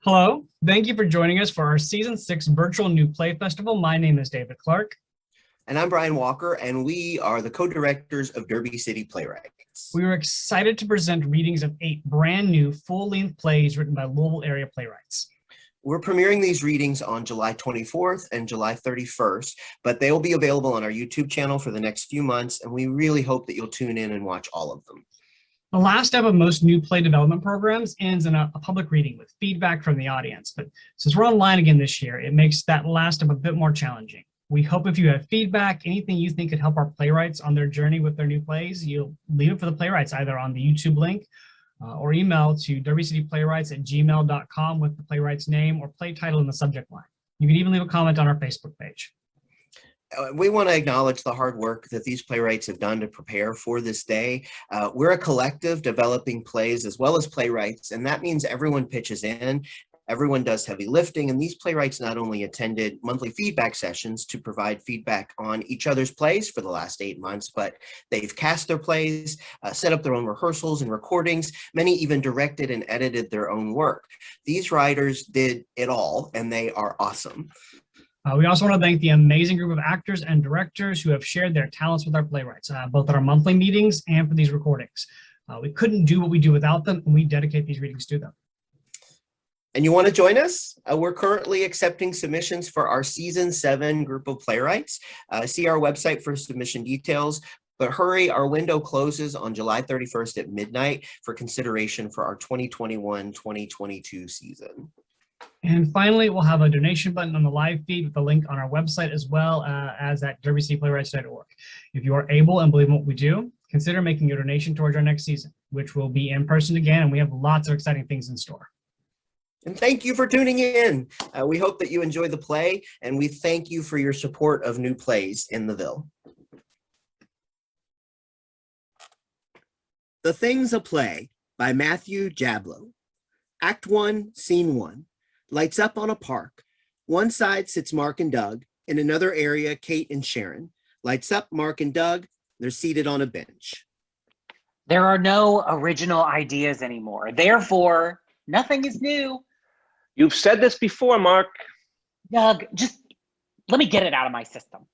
Hello, thank you for joining us for our Season 6 virtual New Play Festival. My name is David Clark. And I'm Brian Walker, and we are the co-directors of Derby City Playwrights. We are excited to present readings of 8 brand new full-length plays written by Louisville area playwrights. We're premiering these readings on July 24th and July 31st, but they will be available on our YouTube channel for the next few months, and we really hope that you'll tune in and watch all of them. The last step of most new play development programs ends in a public reading with feedback from the audience. But since we're online again this year, it makes that last step a bit more challenging. We hope if you have feedback, anything you think could help our playwrights on their journey with their new plays, you'll leave it for the playwrights either on the YouTube link or email to derbycityplaywrights@gmail.com with the playwright's name or play title in the subject line. You can even leave a comment on our Facebook page. We want to acknowledge the hard work that these playwrights have done to prepare for this day. We're a collective developing plays as well as playwrights, and that means everyone pitches in. Everyone does heavy lifting, and these playwrights not only attended monthly feedback sessions to provide feedback on each other's plays for the last 8 months, but they've cast their plays, set up their own rehearsals and recordings. Many even directed and edited their own work. These writers did it all, and they are awesome. We also want to thank the amazing group of actors and directors who have shared their talents with our playwrights, both at our monthly meetings and for these recordings. We couldn't do what we do without them, and we dedicate these readings to them. And you want to join us? We're currently accepting submissions for our Season 7 group of playwrights. See our website for submission details. But hurry, our window closes on July 31st at midnight for consideration for our 2021-2022 season. And finally, we'll have a donation button on the live feed with the link on our website as well as at derbycityplaywrights.org. If you are able and believe in what we do, consider making a donation towards our next season, which will be in person again, and we have lots of exciting things in store. And thank you for tuning in. We hope that you enjoy the play, and we thank you for your support of new plays in the Ville. The Thing's a Play by Matthew Jablow. Act 1, Scene 1. Lights up on a park. One side sits Mark and Doug. In another area, Kate and Sharon. Lights up, Mark and Doug. They're seated on a bench. There are no original ideas anymore. Therefore, nothing is new. You've said this before, Mark. Doug, just let me get it out of my system.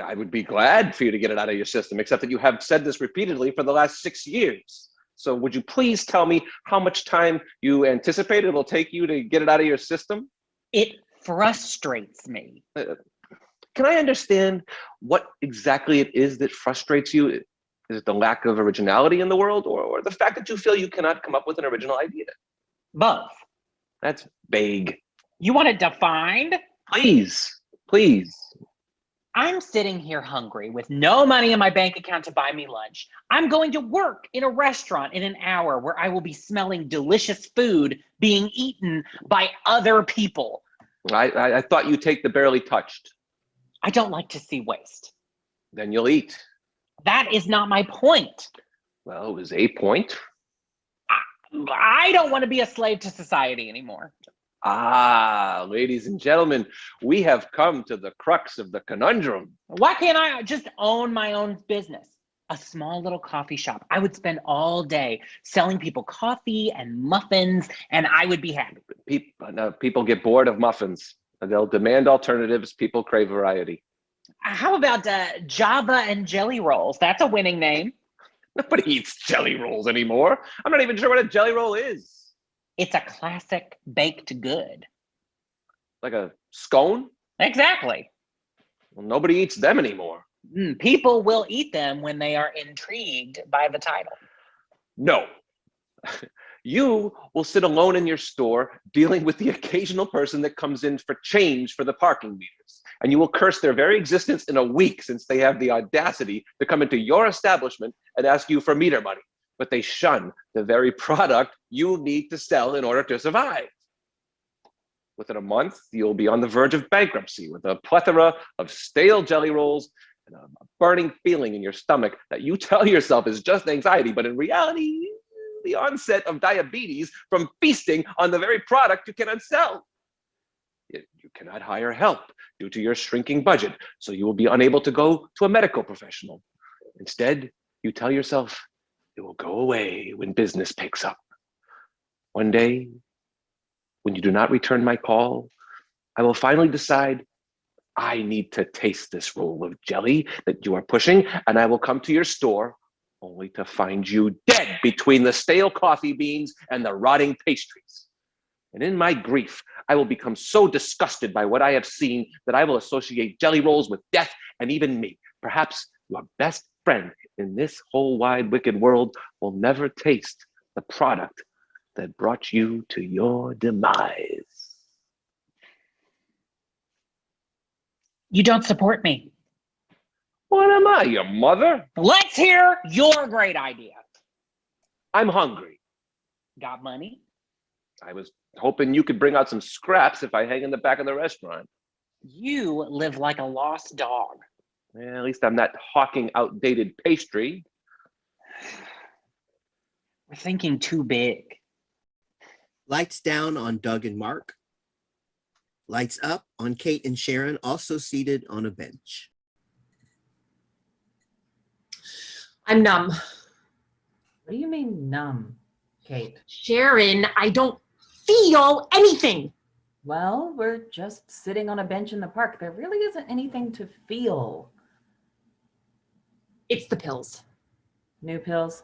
I would be glad for you to get it out of your system, except that you have said this repeatedly for the last 6 years. So would you please tell me how much time you anticipate it will take you to get it out of your system? It frustrates me. Can I understand what exactly it is that frustrates you? Is it the lack of originality in the world, or the fact that you feel you cannot come up with an original idea? Both. That's vague. You want it defined? Please, please. I'm sitting here hungry with no money in my bank account to buy me lunch. I'm going to work in a restaurant in an hour where I will be smelling delicious food being eaten by other people. I thought you'd take the barely touched. I don't like to see waste. Then you'll eat. That is not my point. Well, it was a point. I don't want to be a slave to society anymore. Ah, ladies and gentlemen, we have come to the crux of the conundrum. Why can't I just own my own business? A small little coffee shop. I would spend all day selling people coffee and muffins, and I would be happy. People get bored of muffins. They'll demand alternatives. People crave variety. How about Java and jelly rolls? That's a winning name. Nobody eats jelly rolls anymore. I'm not even sure what a jelly roll is. It's a classic baked good. Like a scone? Exactly. Well, nobody eats them anymore. People will eat them when they are intrigued by the title. No. You will sit alone in your store dealing with the occasional person that comes in for change for the parking meters. And you will curse their very existence in a week since they have the audacity to come into your establishment and ask you for meter money. But they shun the very product you need to sell in order to survive. Within a month, you'll be on the verge of bankruptcy with a plethora of stale jelly rolls and a burning feeling in your stomach that you tell yourself is just anxiety, but in reality, the onset of diabetes from feasting on the very product you cannot sell. You cannot hire help due to your shrinking budget, so you will be unable to go to a medical professional. Instead, you tell yourself, it will go away when business picks up. One day, When you do not return my call, I will finally decide I need to taste this roll of jelly that you are pushing, and I will come to your store only to find you dead between the stale coffee beans and the rotting pastries. And in my grief, I will become so disgusted by what I have seen that I will associate jelly rolls with death and even me. Perhaps your best friend in this whole wide wicked world will never taste the product that brought you to your demise. You don't support me. What am I, your mother? Let's hear your great idea. I'm hungry. Got money? I was hoping you could bring out some scraps if I hang in the back of the restaurant. You live like a lost dog. Well, at least I'm not hawking outdated pastry. We're thinking too big. Lights down on Doug and Mark. Lights up on Kate and Sharon, also seated on a bench. I'm numb. What do you mean numb, Kate? Sharon, I don't feel anything. Well, we're just sitting on a bench in the park. There really isn't anything to feel. It's the pills. New pills?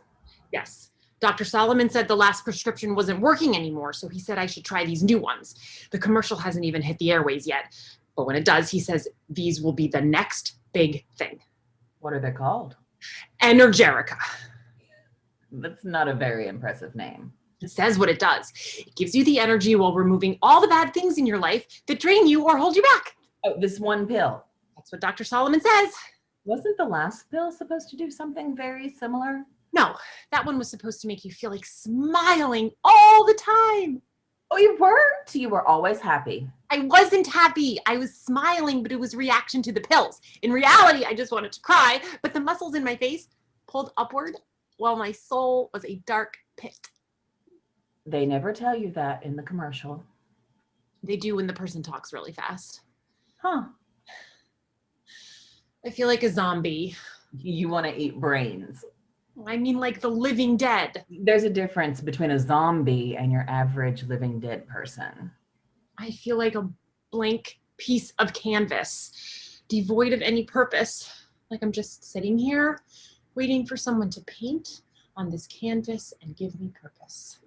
Yes. Dr. Solomon said the last prescription wasn't working anymore, so he said I should try these new ones. The commercial hasn't even hit the airways yet, but when it does, he says these will be the next big thing. What are they called? Energerica. That's not a very impressive name. It says what it does. It gives you the energy while removing all the bad things in your life that drain you or hold you back. Oh, this one pill. That's what Dr. Solomon says. Wasn't the last pill supposed to do something very similar? No, that one was supposed to make you feel like smiling all the time. Oh, you weren't? You were always happy. I wasn't happy. I was smiling, but it was reaction to the pills. In reality, I just wanted to cry, but the muscles in my face pulled upward while my soul was a dark pit. They never tell you that in the commercial. They do when the person talks really fast. Huh. I feel like a zombie. You want to eat brains. I mean, like the living dead. There's a difference between a zombie and your average living dead person. I feel like a blank piece of canvas, devoid of any purpose. Like I'm just sitting here waiting for someone to paint on this canvas and give me purpose.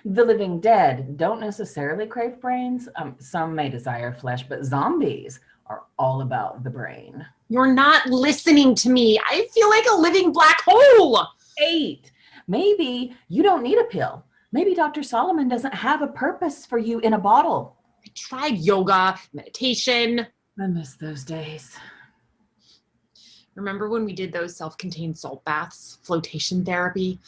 The living dead don't necessarily crave brains. Some may desire flesh, but zombies are all about the brain. You're not listening to me. I feel like a living black hole. 8. Maybe you don't need a pill. Maybe Dr. Solomon doesn't have a purpose for you in a bottle. I tried yoga, meditation. I miss those days. Remember when we did those self-contained salt baths, flotation therapy?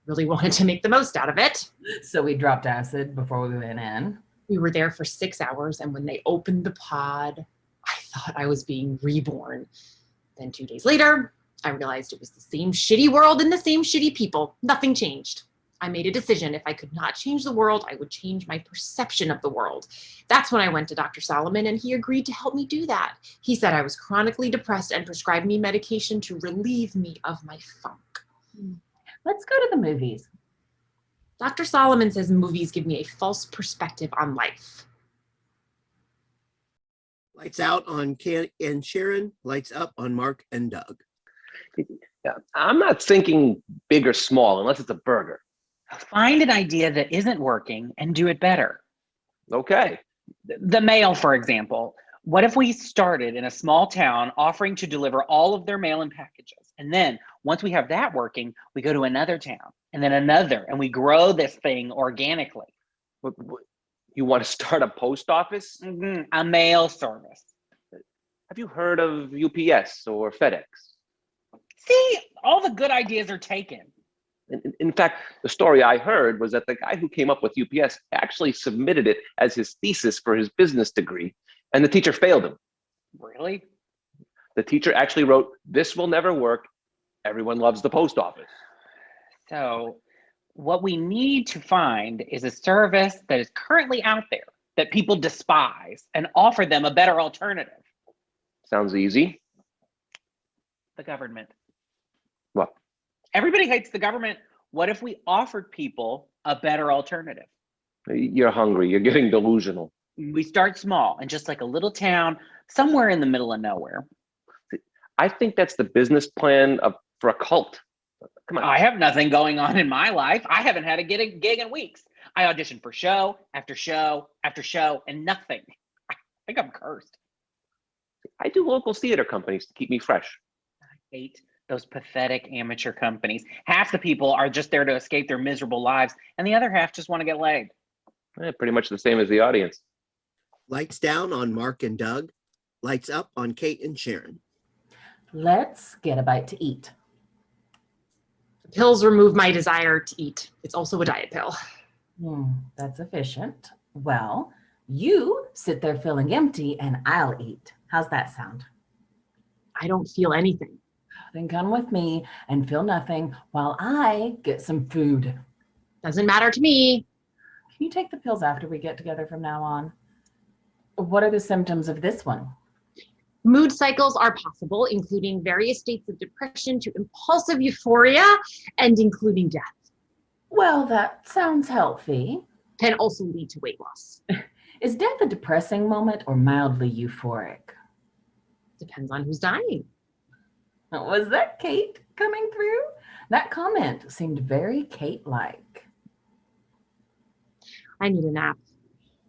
Really wanted to make the most out of it. So we dropped acid before we went in. We were there for 6 hours, and when they opened the pod, I thought I was being reborn. Then 2 days later, I realized it was the same shitty world and the same shitty people. Nothing changed. I made a decision. If I could not change the world, I would change my perception of the world. That's when I went to Dr. Solomon, and he agreed to help me do that. He said I was chronically depressed and prescribed me medication to relieve me of my funk. Let's go to the movies. Dr. Solomon says movies give me a false perspective on life. Lights out on Kate and Sharon. Lights up on Mark and Doug. Yeah, I'm not thinking big or small unless it's a burger. Find an idea that isn't working and do it better. Okay. The mail, for example. What if we started in a small town offering to deliver all of their mail-in packages? And then once we have that working, we go to another town and then another, and we grow this thing organically. What, you want to start a post office? A mail service. Have you heard of UPS or FedEx? See, all the good ideas are taken. In fact, the story I heard was that the guy who came up with UPS actually submitted it as his thesis for his business degree, and the teacher failed him. Really? The teacher actually wrote, "This will never work. Everyone loves the post office." So what we need to find is a service that is currently out there that people despise and offer them a better alternative. Sounds easy. The government. What? Everybody hates the government. What if we offered people a better alternative? You're hungry. You're getting delusional. We start small and just like a little town somewhere in the middle of nowhere. I think that's the business plan for a cult. Come on. I have nothing going on in my life. I haven't had a gig in weeks. I auditioned for show after show after show and nothing. I think I'm cursed. I do local theater companies to keep me fresh. I hate those pathetic amateur companies. Half the people are just there to escape their miserable lives, and the other half just want to get laid. Pretty much the same as the audience. Lights down on Mark and Doug. Lights up on Kate and Sharon. Let's get a bite to eat. Pills remove my desire to eat. It's also a diet pill. That's efficient. Well, you sit there feeling empty and I'll eat. How's that sound? I don't feel anything. Then come with me and feel nothing while I get some food. Doesn't matter to me. Can you take the pills after we get together from now on? What are the symptoms of this one? Mood cycles are possible, including various states of depression to impulsive euphoria and including death. Well, that sounds healthy. Can also lead to weight loss. Is death a depressing moment or mildly euphoric? Depends on who's dying. Was that Kate coming through? That comment seemed very Kate-like. I need a nap.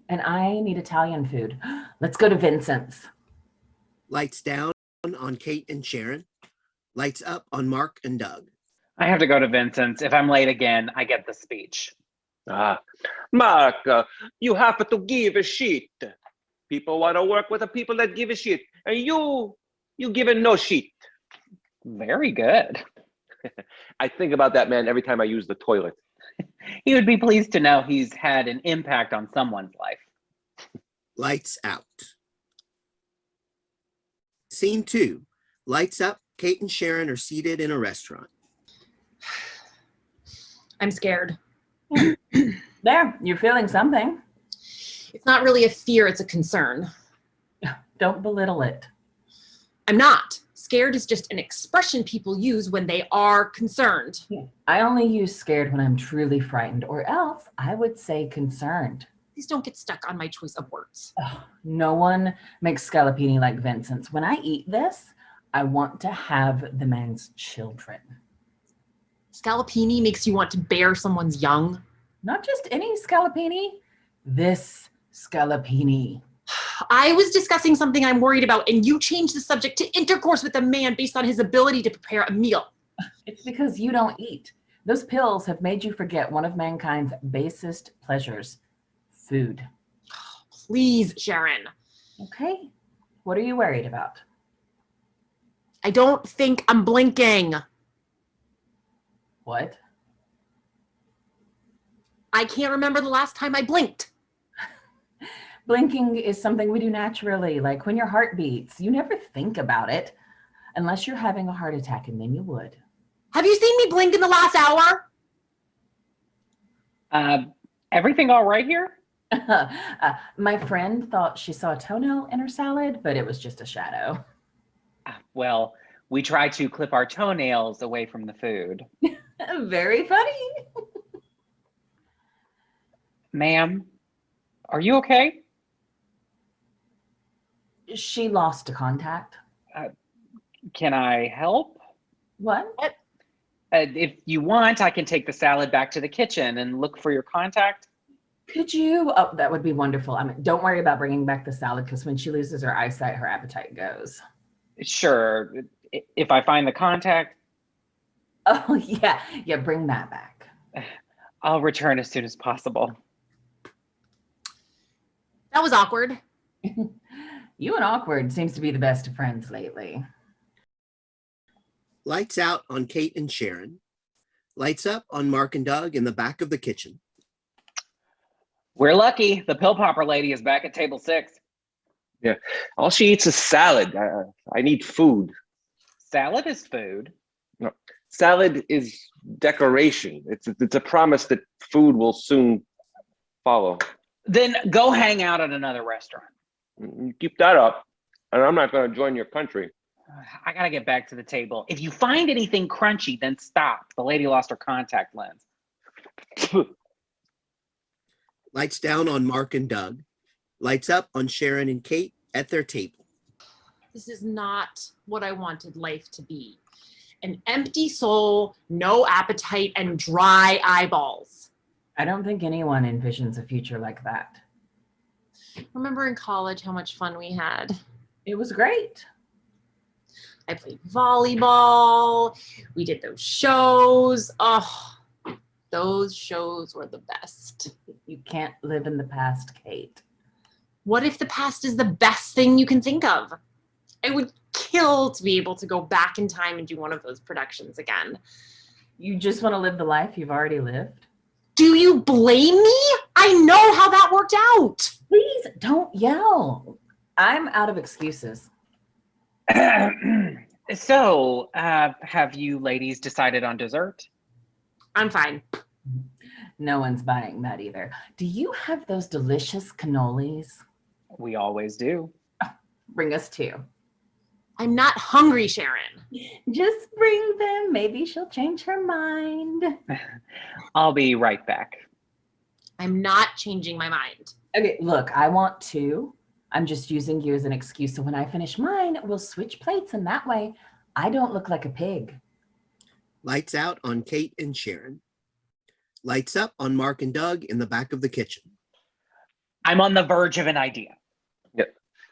And I need Italian food. Let's go to Vincent's. Lights down on Kate and Sharon. Lights up on Mark and Doug. I have to go to Vincent's. If I'm late again, I get the speech. Mark, you have to give a shit. People want to work with the people that give a shit. And you give a no shit. Very good. I think about that man every time I use the toilet. He would be pleased to know he's had an impact on someone's life. Lights out. Scene 2. Lights up. Kate and Sharon are seated in a restaurant. I'm scared. There, you're feeling something. It's not really a fear, it's a concern. Don't belittle it. I'm not. Scared is just an expression people use when they are concerned. I only use scared when I'm truly frightened, or else I would say concerned. Please don't get stuck on my choice of words. No one makes scallopini like Vincent's. When I eat this, I want to have the man's children. Scallopini makes you want to bear someone's young. Not just any scallopini, this scallopini. I was discussing something I'm worried about, and you changed the subject to intercourse with a man based on his ability to prepare a meal. It's because you don't eat. Those pills have made you forget one of mankind's basest pleasures, food. Please, Sharon. Okay, what are you worried about? I don't think I'm blinking. What? I can't remember the last time I blinked. Blinking is something we do naturally, like when your heart beats. You never think about it, unless you're having a heart attack, and then you would. Have you seen me blink in the last hour? Everything all right here? My friend thought she saw a toenail in her salad, but it was just a shadow. Well, we try to clip our toenails away from the food. Very funny. Ma'am, are you okay? She lost contact. Can I help? What? If you want, I can take the salad back to the kitchen and look for your contact. Could you? Oh, that would be wonderful. I mean, don't worry about bringing back the salad, because when she loses her eyesight, her appetite goes. Sure, if I find the contact. Oh, yeah, bring that back. I'll return as soon as possible. That was awkward. You and awkward seems to be the best of friends lately. Lights out on Kate and Sharon. Lights up on Mark and Doug in the back of the kitchen. We're lucky. The pill popper lady is back at table 6. Yeah, all she eats is salad. I need food. Salad is food. No, salad is decoration. It's a promise that food will soon follow. Then go hang out at another restaurant. You keep that up, and I'm not going to join your country. I gotta get back to the table. If you find anything crunchy, then stop. The lady lost her contact lens. Lights down on Mark and Doug. Lights up on Sharon and Kate at their table. This is not what I wanted life to be. An empty soul, no appetite, and dry eyeballs. I don't think anyone envisions a future like that. Remember in college how much fun we had? It was great. I played volleyball. We did those shows. Oh, those shows were the best. You can't live in the past, Kate. What if the past is the best thing you can think of? I would kill to be able to go back in time and do one of those productions again. You just want to live the life you've already lived? Do you blame me? I know how that worked out. Please don't yell. I'm out of excuses. So, have you ladies decided on dessert? I'm fine. No one's buying that either. Do you have those delicious cannolis? We always do. Bring us two. I'm not hungry, Sharon. Just bring them. Maybe she'll change her mind. I'll be right back. I'm not changing my mind. Okay, look, I want two. I'm just using you as an excuse. So when I finish mine, we'll switch plates, and that way I don't look like a pig. Lights out on Kate and Sharon. Lights up on Mark and Doug in the back of the kitchen. I'm on the verge of an idea. Yeah,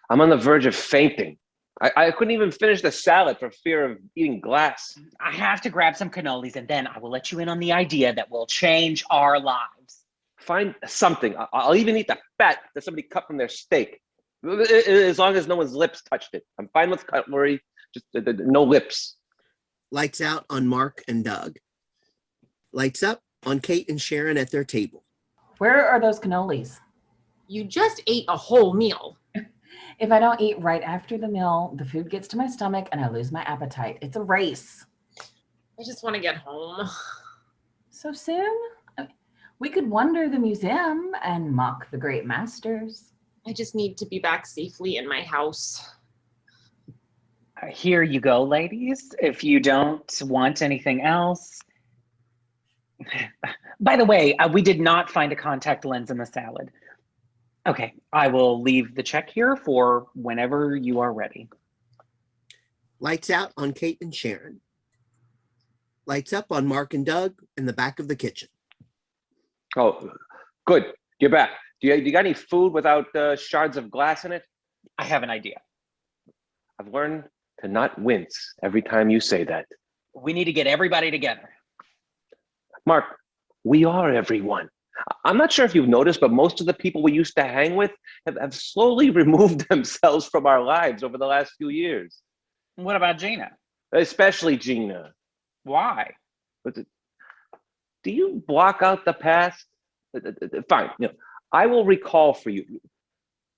I'm on the verge of fainting. I couldn't even finish the salad for fear of eating glass. I have to grab some cannolis and then I will let you in on the idea that will change our lives. Find something. I'll even eat the fat that somebody cut from their steak, as long as no one's lips touched it. I'm fine with cutlery, just no lips. Lights out on Mark and Doug. Lights up on Kate and Sharon at their table. Where are those cannolis? You just ate a whole meal. If I don't eat right after the meal, the food gets to my stomach and I lose my appetite. It's a race. I just want to get home. So soon? We could wander the museum and mock the great masters. I just need to be back safely in my house. Here you go, ladies. If you don't want anything else. By the way, we did not find a contact lens in the salad. Okay, I will leave the check here for whenever you are ready. Lights out on Kate and Sharon. Lights up on Mark and Doug in the back of the kitchen. Oh, good. You're back. Do you got any food without shards of glass in it? I have an idea. I've learned to not wince every time you say that. We need to get everybody together. Mark, we are everyone. I'm not sure if you've noticed, but most of the people we used to hang with have slowly removed themselves from our lives over the last few years. What about Gina? Especially Gina. Why? Do you block out the past? Fine. I will recall for you.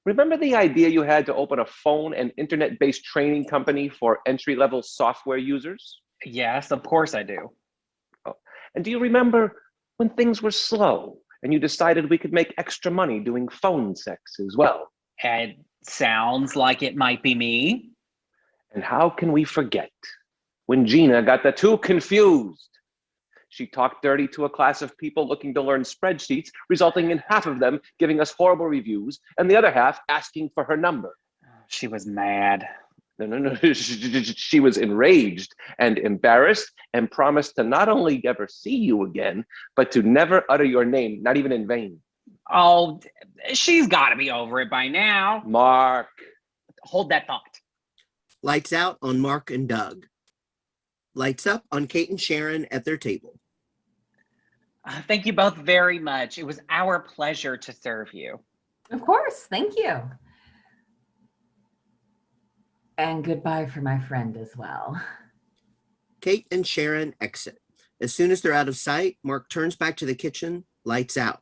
Remember the idea you had to open a phone and internet-based training company for entry-level software users? Yes, of course I do. Oh. And do you remember when things were slow and you decided we could make extra money doing phone sex as well? It sounds like it might be me. And how can we forget when Gina got the two confused? She talked dirty to a class of people looking to learn spreadsheets, resulting in half of them giving us horrible reviews and the other half asking for her number. She was mad. No. She was enraged and embarrassed and promised to not only never see you again, but to never utter your name, not even in vain. Oh, she's got to be over it by now. Mark. Hold that thought. Lights out on Mark and Doug. Lights up on Kate and Sharon at their table. Thank you both very much. It was our pleasure to serve you. Of course, thank you. And goodbye for my friend as well. Kate and Sharon exit. As soon as they're out of sight, Mark turns back to the kitchen, lights out.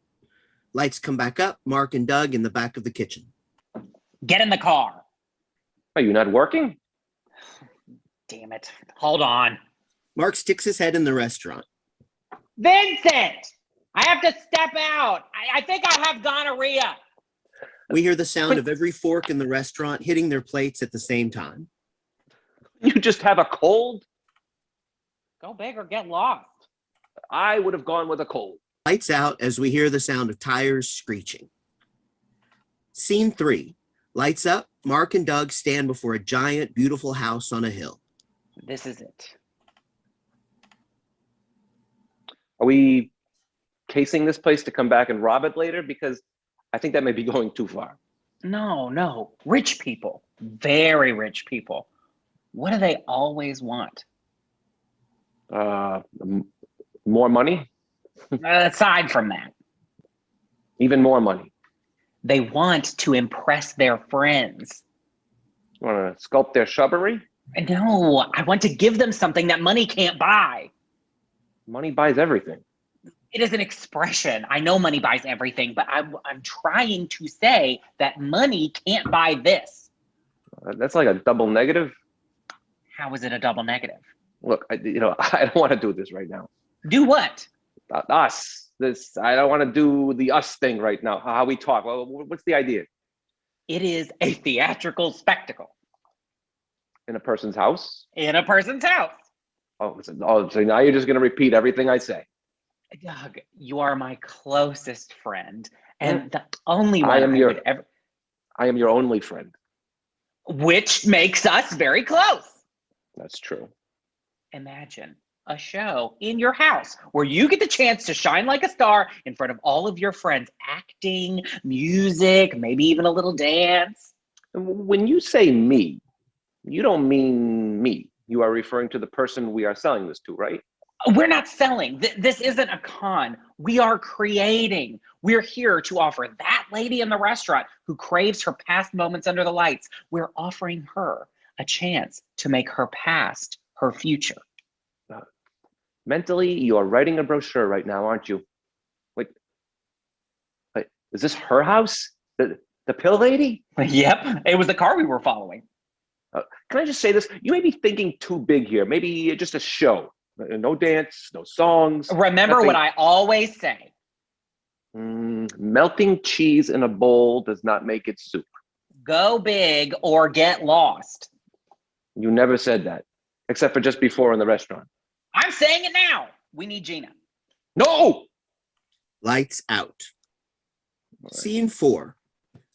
Lights come back up, Mark and Doug in the back of the kitchen. Get in the car. Are you not working? Damn it. Hold on. Mark sticks his head in the restaurant. Vincent! I have to step out. I think I have gonorrhea. We hear the sound of every fork in the restaurant hitting their plates at the same time. You just have a cold? Go big or get lost. I would have gone with a cold. Lights out as we hear the sound of tires screeching. Scene 3. Lights up. Mark and Doug stand before a giant, beautiful house on a hill. This is it. Are we casing this place to come back and rob it later? Because I think that may be going too far. No. Rich people. Very rich people. What do they always want? More money? Aside from that, Even more money. they want to impress their friends. You want to sculpt their shrubbery? No, I want to give them something that money can't buy. Money buys everything. It is an expression. I know money buys everything, but I'm trying to say that money can't buy this. That's like a double negative. How is it a double negative? Look, I don't want to do this right now. Do what? Us. I don't want to do the us thing right now. How we talk. Well, what's the idea? It is a theatrical spectacle In a person's house? in a person's house. So now you're just going to repeat everything I say. Doug, you are my closest friend, and the only one I would ever, I am your only friend. which makes us very close. That's true. Imagine a show in your house where you get the chance to shine like a star in front of all of your friends, acting, music, maybe even a little dance. And when you say me, you don't mean me. You are referring to the person we are selling this to, right? We're not selling. This isn't a con. We are creating. We're here to offer that lady in the restaurant who craves her past moments under the lights. We're offering her a chance to make her past her future. Mentally, you are writing a brochure right now, aren't you? Wait, is this her house? The pill lady? Yep, it was the car we were following. Can I just say this? You may be thinking too big here. Maybe just a show. No dance, no songs. Remember nothing. what I always say. Melting cheese in a bowl does not make it soup. Go big or get lost. You never said that, except for just before in the restaurant. I'm saying it now. We need Gina. No! Lights out. Scene 4.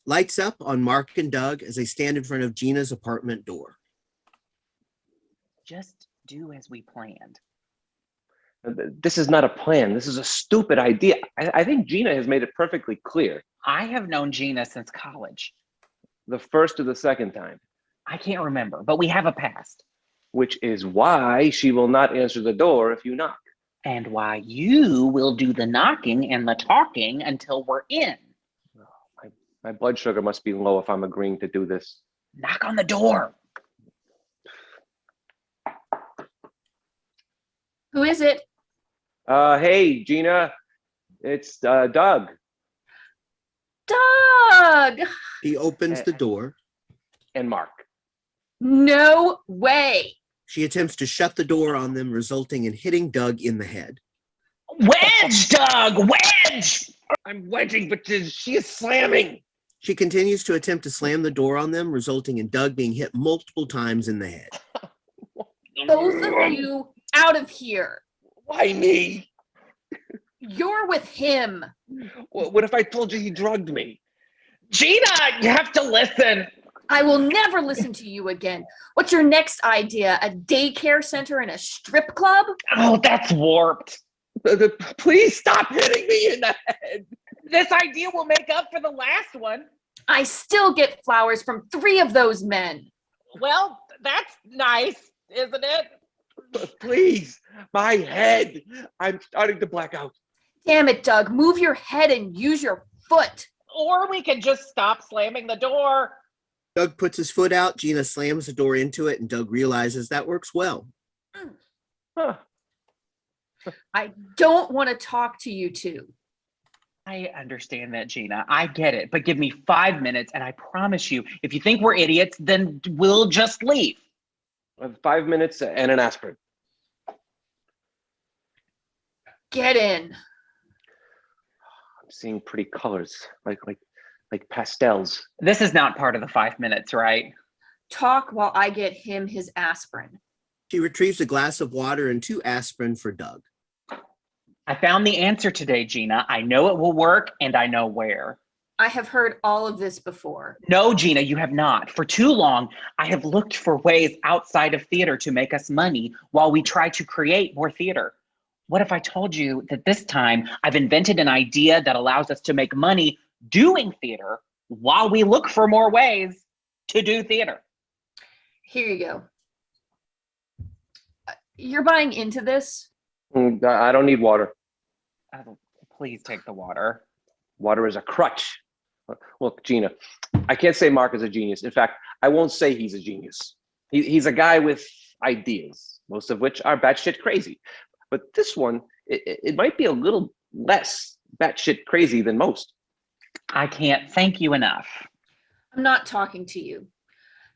Lights up on Mark and Doug as they stand in front of Gina's apartment door. Just do as we planned. This is not a plan. This is a stupid idea. I think Gina has made it perfectly clear. I have known Gina since college. The first or the second time. I can't remember, but we have a past. Which is why she will not answer the door if you knock. And why you will do the knocking and the talking until we're in. My blood sugar must be low if I'm agreeing to do this. Knock on the door. Who is it? Hey, Gina, it's Doug. Doug! He opens the door. And Mark. No way. She attempts to shut the door on them, resulting in hitting Doug in the head. Wedge, Doug, wedge! I'm wedging, but she is slamming. She continues to attempt to slam the door on them, resulting in Doug being hit multiple times in the head. Both of you out of here. Why me? You're with him. What if I told you he drugged me? Gina, you have to listen. I will never listen to you again. What's your next idea? A daycare center and a strip club? Oh, that's warped. Please stop hitting me in the head. This idea will make up for the last one. I still get flowers from 3 of those men. Well, that's nice, isn't it? Please, my head. I'm starting to black out. Damn it, Doug. Move your head and use your foot. Or we can just stop slamming the door. Doug puts his foot out, Gina slams the door into it, and Doug realizes that works well. Huh. I don't want to talk to you two. I understand that, Gina. I get it. But give me 5 minutes, and I promise you, if you think we're idiots, then we'll just leave. 5 minutes and an aspirin. Get in. I'm seeing pretty colors, like pastels. This is not part of the 5 minutes, right? Talk while I get him his aspirin. She retrieves a glass of water and 2 aspirin for Doug. I found the answer today, Gina. I know it will work and I know where. I have heard all of this before. No, Gina, you have not. For too long, I have looked for ways outside of theater to make us money while we try to create more theater. What if I told you that this time I've invented an idea that allows us to make money doing theater while we look for more ways to do theater? Here you go. You're buying into this? I don't need water. Oh, please take the water. Water is a crutch. Look, Gina, I can't say Mark is a genius. In fact, I won't say he's a genius. He's a guy with ideas, most of which are batshit crazy. But this one, it might be a little less batshit crazy than most. I can't thank you enough. I'm not talking to you.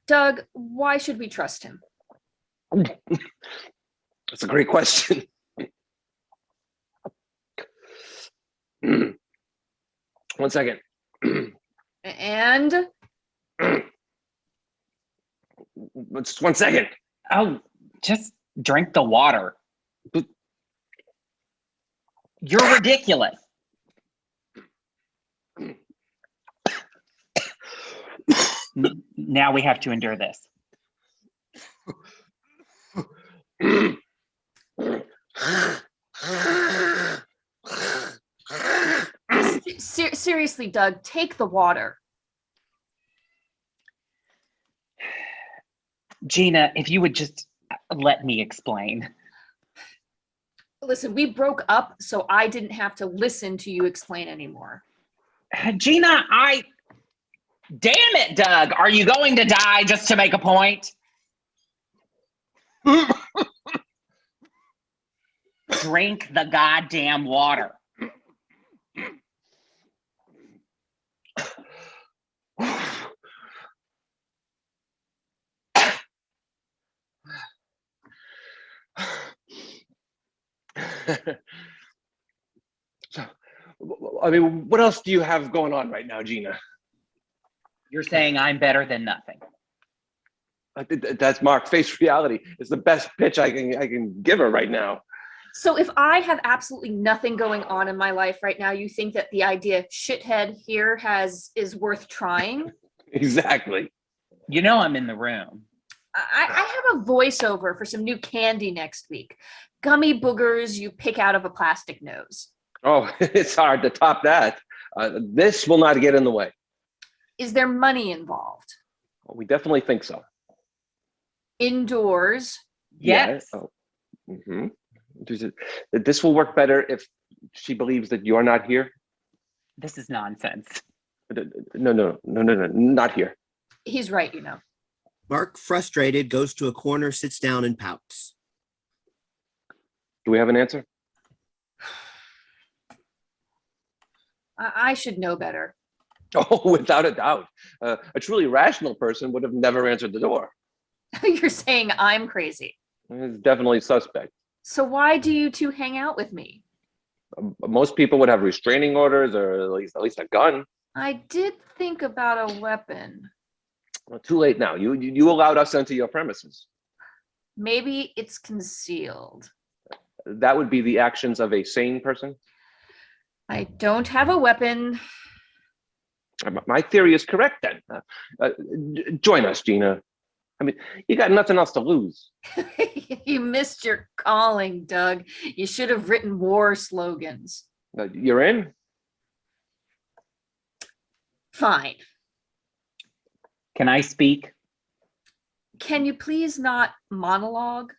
Doug, why should we trust him? That's a great question. One second. And? Just 1 second. Oh, just drink the water. You're ridiculous. Now we have to endure this. Seriously, Doug, take the water. Gina, if you would just let me explain. Listen, we broke up, so I didn't have to listen to you explain anymore. Gina, damn it, Doug. Are you going to die just to make a point? Drink the goddamn water. So, I mean, what else do you have going on right now, Gina? You're saying I'm better than nothing. That's Mark. Face reality. It's the best pitch I can give her right now. So if I have absolutely nothing going on in my life right now, you think that the idea shithead here is worth trying? Exactly. You know I'm in the room. I have a voiceover for some new candy next week. Gummy boogers you pick out of a plastic nose. Oh, it's hard to top that. This will not get in the way. Is there money involved? Well, we definitely think so. Indoors? Yes. Yeah. Oh. Mm-hmm. This will work better if she believes that you're not here. This is nonsense. No, not here. He's right, you know. Mark, frustrated, goes to a corner, sits down, and pouts. Do we have an answer? I should know better. Oh, without a doubt. A truly rational person would have never answered the door. You're saying I'm crazy. It's definitely suspect. So why do you two hang out with me? Most people would have restraining orders or at least a gun. I did think about a weapon. Well, too late now. You allowed us into your premises. Maybe it's concealed. That would be the actions of a sane person. I don't have a weapon. My theory is correct then. Join us, Gina. I mean, you got nothing else to lose. You missed your calling, Doug. You should have written war slogans. You're in? Fine. Can I speak? Can you please not monologue?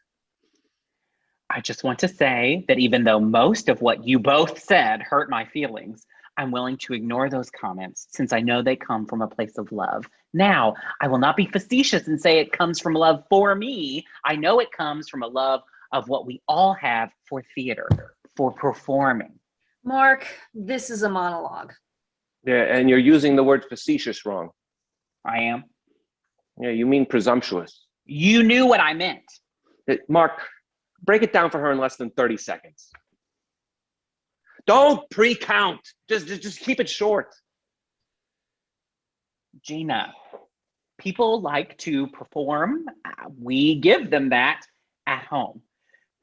I just want to say that even though most of what you both said hurt my feelings, I'm willing to ignore those comments since I know they come from a place of love. Now, I will not be facetious and say it comes from love for me. I know it comes from a love of what we all have for theater, for performing. Mark, this is a monologue. Yeah, and you're using the word facetious wrong. I am. Yeah, you mean presumptuous. You knew what I meant. Mark, break it down for her in less than 30 seconds. Don't pre-count. Just keep it short. Gina, people like to perform. We give them that at home.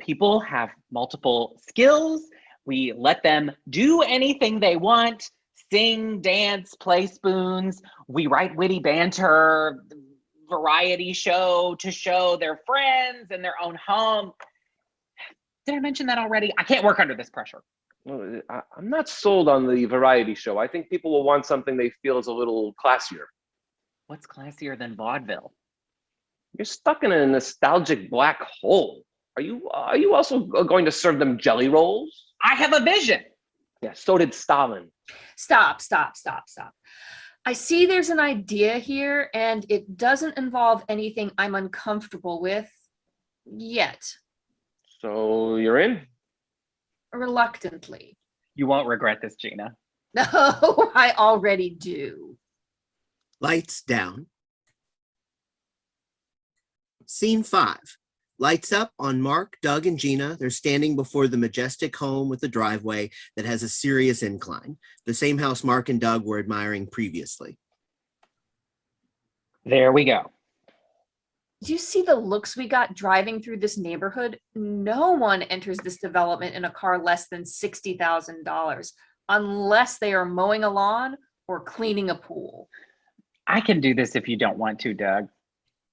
People have multiple skills. We let them do anything they want, sing, dance, play spoons. We write witty banter, variety show to show their friends in their own home. Did I mention that already? I can't work under this pressure. Well, I'm not sold on the variety show. I think people will want something they feel is a little classier. What's classier than vaudeville? You're stuck in a nostalgic black hole. Are you also going to serve them jelly rolls? I have a vision. Yeah, so did Stalin. Stop. I see there's an idea here, and it doesn't involve anything I'm uncomfortable with yet. So you're in? Reluctantly. You won't regret this, Gina. No, I already do. Lights down. Scene 5. Lights up on Mark, Doug, and Gina. They're standing before the majestic home with a driveway that has a serious incline, the same house Mark and Doug were admiring previously. There we go. Do you see the looks we got driving through this neighborhood? No one enters this development in a car less than $60,000, unless they are mowing a lawn or cleaning a pool. I can do this if you don't want to, Doug.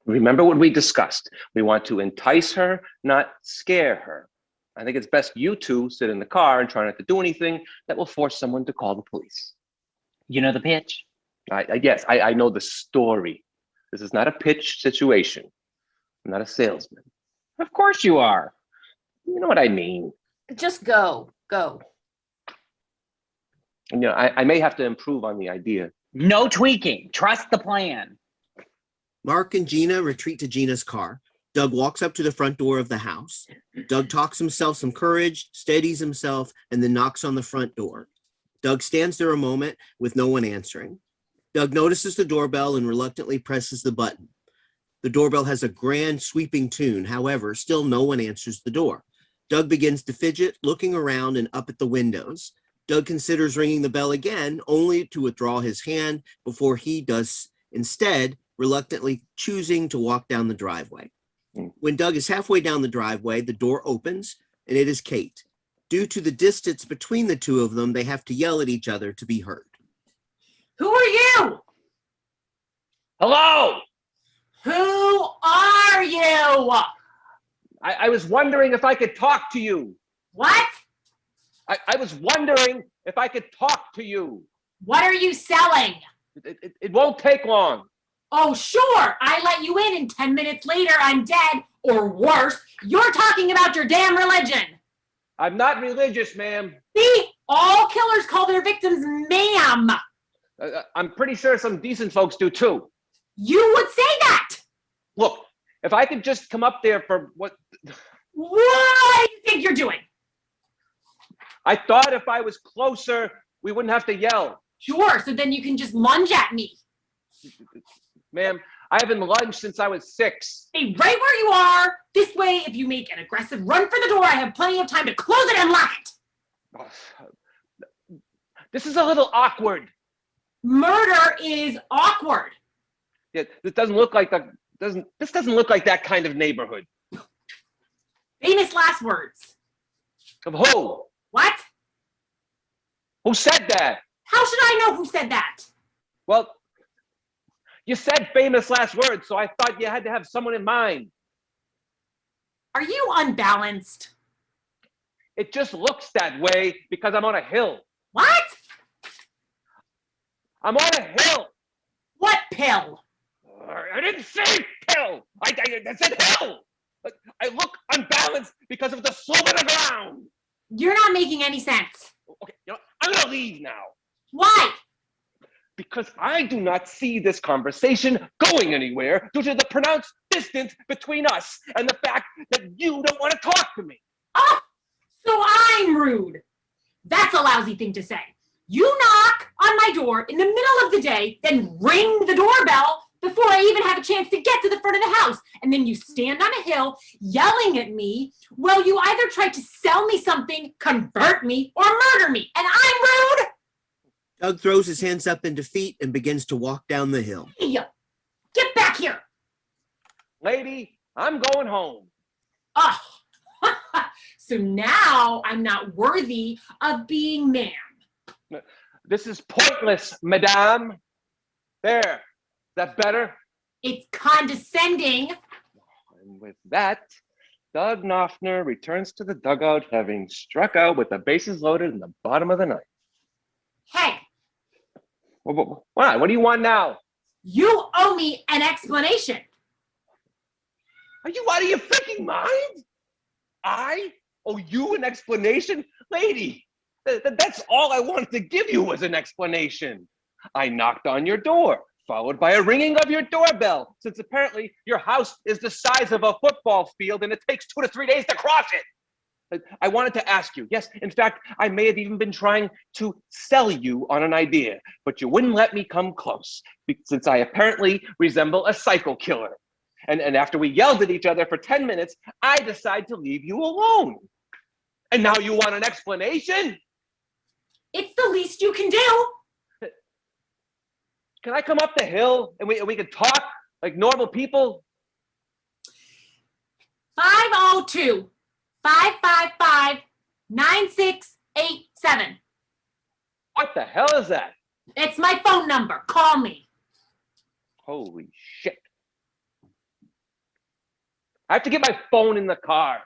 Remember what we discussed. We want to entice her, not scare her. I think it's best you two sit in the car and try not to do anything that will force someone to call the police. You know the pitch? Yes, I know the story. This is not a pitch situation. I'm not a salesman. Of course you are. You know what I mean. Just go. You know, I may have to improve on the idea. No tweaking. Trust the plan. Mark and Gina retreat to Gina's car. Doug walks up to the front door of the house. Doug talks himself some courage, steadies himself, and then knocks on the front door. Doug stands there a moment with no one answering. Doug notices the doorbell and reluctantly presses the button. The doorbell has a grand sweeping tune. However, still no one answers the door. Doug begins to fidget, looking around and up at the windows. Doug considers ringing the bell again, only to withdraw his hand before he does instead, reluctantly choosing to walk down the driveway. When Doug is halfway down the driveway, the door opens, and it is Kate. Due to the distance between the two of them, they have to yell at each other to be heard. Who are you? Hello! Who are you? I was wondering if I could talk to you. What? I was wondering if I could talk to you. What are you selling? It won't take long. Oh, sure. I let you in and 10 minutes later, I'm dead. Or worse, you're talking about your damn religion. I'm not religious, ma'am. See, all killers call their victims ma'am. I'm pretty sure some decent folks do too. You would say that. Look, if I could just come up there for what do you think you're doing? I thought if I was closer, we wouldn't have to yell. Sure, so then you can just lunge at me. Ma'am, I haven't lunged since I was 6. Stay right where you are. This way, if you make an aggressive run for the door, I have plenty of time to close it and lock it. This is a little awkward. Murder is awkward. Yeah, this doesn't look like that kind of neighborhood. Famous last words. Of who? What? Who said that? How should I know who said that? Well, you said famous last words, so I thought you had to have someone in mind. Are you unbalanced? It just looks that way because I'm on a hill. What? I'm on a hill. What pill? I didn't say pill. I said hill. I look unbalanced because of the slope of the ground. You're not making any sense. Okay, you know, I'm gonna leave now. Why? Because I do not see this conversation going anywhere due to the pronounced distance between us and the fact that you don't want to talk to me. Oh, so I'm rude. That's a lousy thing to say. You knock on my door in the middle of the day, then ring the doorbell before I even have a chance to get to the front of the house. And then you stand on a hill yelling at me. Well, you either try to sell me something, convert me, or murder me. And I'm rude. Doug throws his hands up in defeat and begins to walk down the hill. Hey, get back here. Lady, I'm going home. Oh, So now I'm not worthy of being ma'am. This is pointless, madame. There. Is that better? It's condescending. And with that, Doug Knopfner returns to the dugout, having struck out with the bases loaded in the bottom of the ninth. Hey, What do you want now? you owe me an explanation. Are you out of your freaking mind? I owe you an explanation? Lady, that's all I wanted to give you was an explanation. I knocked on your door, followed by a ringing of your doorbell, since apparently your house is the size of a football field and it takes 2 to 3 days to cross it. I wanted to ask you, yes, in fact, I may have even been trying to sell you on an idea, but you wouldn't let me come close, since I apparently resemble a psycho killer. And after we yelled at each other for 10 minutes, I decide to leave you alone. And now you want an explanation? It's the least you can do. Can I come up the hill and we can talk like normal people? 502-555-9687. What the hell is that? It's my phone number. Call me. Holy shit. I have to get my phone in the car.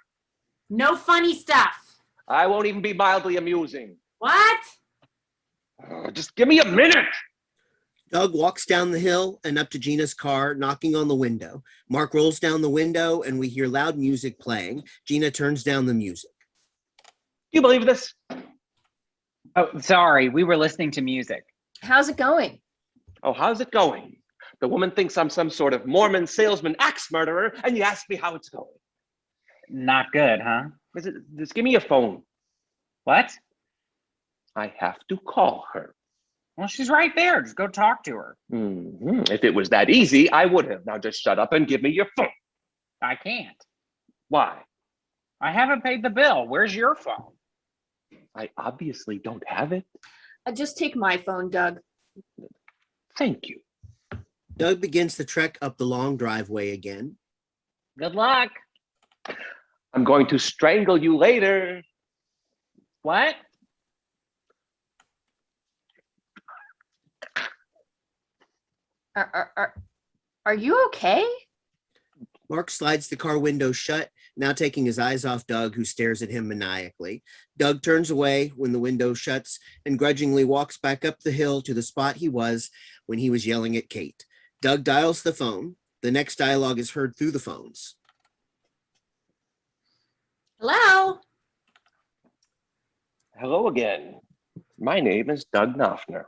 No funny stuff. I won't even be mildly amusing. What? Just give me a minute. Doug walks down the hill and up to Gina's car, knocking on the window. Mark rolls down the window and we hear loud music playing. Gina turns down the music. Do you believe this? Oh, sorry, we were listening to music. How's it going? Oh, how's it going? The woman thinks I'm some sort of Mormon salesman axe murderer, and you ask me how it's going. Not good, huh? Just give me your phone. What? I have to call her. Well, she's right there. Just go talk to her. If it was that easy, I would have. Now just shut up and give me your phone. I can't. Why? I haven't paid the bill. Where's your phone? I obviously don't have it. Just take my phone, Doug. Thank you. Doug begins the trek up the long driveway again. Good luck. I'm going to strangle you later. What? Are you okay? Mark slides the car window shut, now taking his eyes off Doug, who stares at him maniacally. Doug turns away when the window shuts and grudgingly walks back up the hill to the spot he was when he was yelling at Kate. Doug dials the phone. The next dialogue is heard through the phones. Hello? Hello again. My name is Doug Knopfner.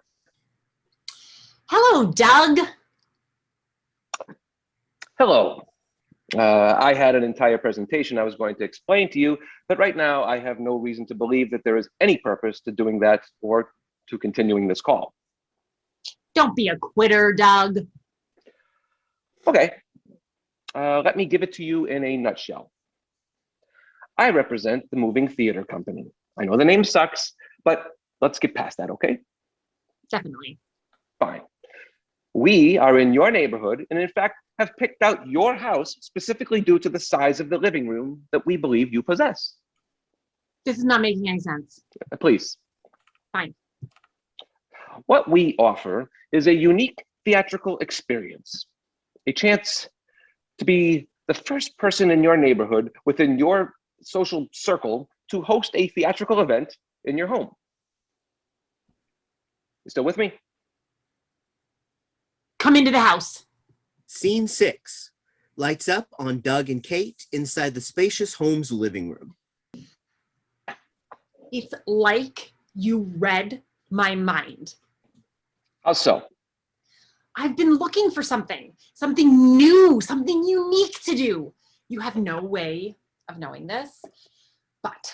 Hello, Doug. Hello. I had an entire presentation I was going to explain to you, but right now I have no reason to believe that there is any purpose to doing that or to continuing this call. Don't be a quitter, Doug. Okay. Let me give it to you in a nutshell. I represent the moving theater company. I know the name sucks, but let's get past that, okay? Definitely. Fine. We are in your neighborhood and in fact have picked out your house specifically due to the size of the living room that we believe you possess. This is not making any sense. Please. Fine. What we offer is a unique theatrical experience, a chance to be the first person in your neighborhood within your social circle to host a theatrical event in your home. You still with me? Come into the house. Scene 6. Lights up on Doug and Kate inside the spacious home's living room. It's like you read my mind. How so? I've been looking for something new, something unique to do. You have no way of knowing this, but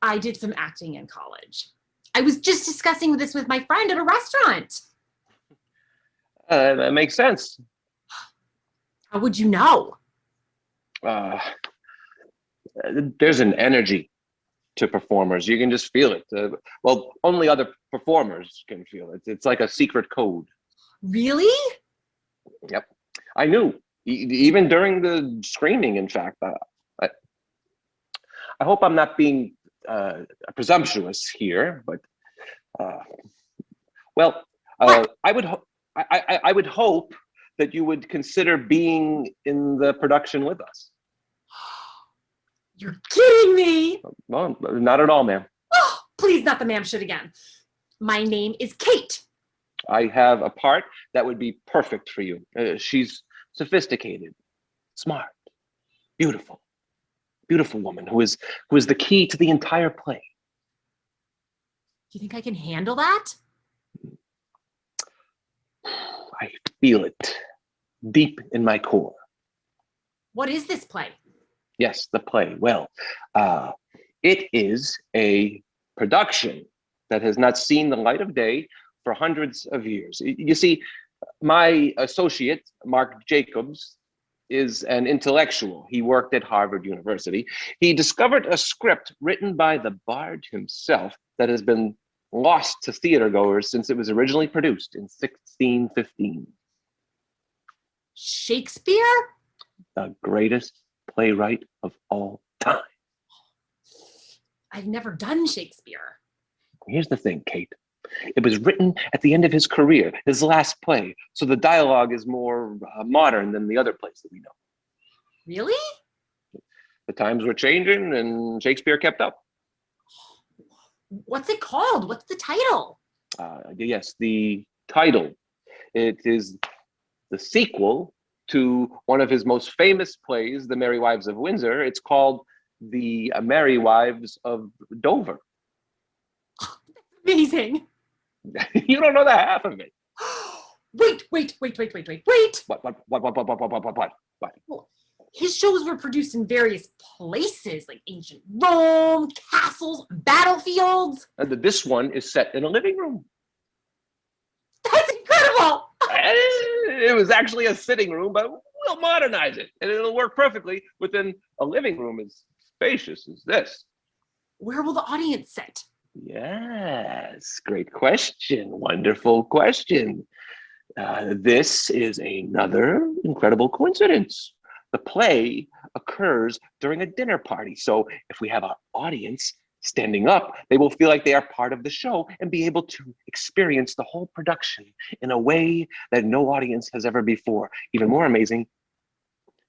I did some acting in college. I was just discussing this with my friend at a restaurant. That makes sense. How would you know? There's an energy to performers. You can just feel it. Well, only other performers can feel it. It's like a secret code. Really? Yep. I knew. Even during the screening, in fact. I hope I'm not being presumptuous here, but well, I would hope that you would consider being in the production with us. You're kidding me. Well, not at all, ma'am. Oh, please, not the ma'am shit again. My name is Kate. I have a part that would be perfect for you. She's sophisticated, smart, beautiful, beautiful woman who is the key to the entire play. Do you think I can handle that? I feel it deep in my core. What is this play? Yes, the play. Well, it is a production that has not seen the light of day for hundreds of years. You see, my associate, Mark Jacobs, is an intellectual. He worked at Harvard University. He discovered a script written by the bard himself that has been lost to theatergoers since it was originally produced in 1615. Shakespeare? The greatest playwright of all time. I've never done Shakespeare. Here's the thing, Kate. It was written at the end of his career, his last play, so the dialogue is more modern than the other plays that we know. Really? The times were changing and Shakespeare kept up. What's it called? What's the title? Yes, the title. It is the sequel to one of his most famous plays, The Merry Wives of Windsor. It's called The Merry Wives of Dover. Amazing. You don't know the half of it. Wait. What? His shows were produced in various places, like ancient Rome, castles, battlefields. This one is set in a living room. That's incredible. It was actually a sitting room, but we'll modernize it, and it'll work perfectly within a living room as spacious as this. Where will the audience sit? Yes, great question. Wonderful question. This is another incredible coincidence. The play occurs during a dinner party. So if we have an audience standing up, they will feel like they are part of the show and be able to experience the whole production in a way that no audience has ever before. Even more amazing,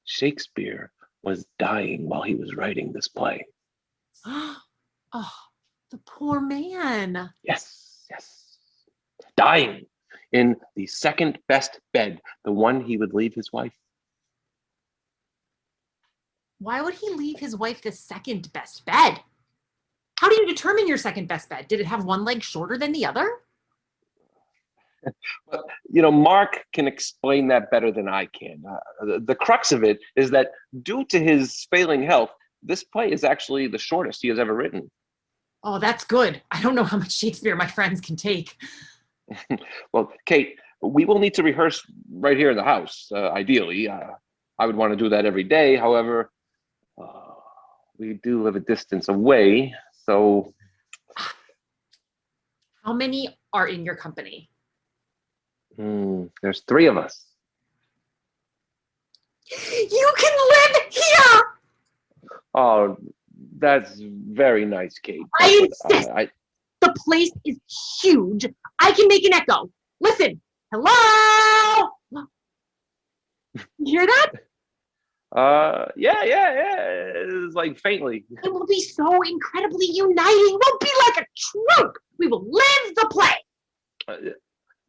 Shakespeare was dying while he was writing this play. Oh, the poor man. Yes. Dying in the second best bed, the one he would leave his wife. Why would he leave his wife the second best bed? How do you determine your second best bed? Did it have one leg shorter than the other? Well, Mark can explain that better than I can. The crux of it is that due to his failing health, this play is actually the shortest he has ever written. Oh, that's good. I don't know how much Shakespeare my friends can take. Well, Kate, we will need to rehearse right here in the house, ideally. I would want to do that every day. However, we do live a distance away, so... How many are in your company? There's 3 of us. You can live here! Oh, that's very nice, Kate. I insist. The place is huge. I can make an echo. Listen. Hello? You hear that? Yeah. It's like faintly. It will be so incredibly uniting. We'll be like a troop. We will live the play.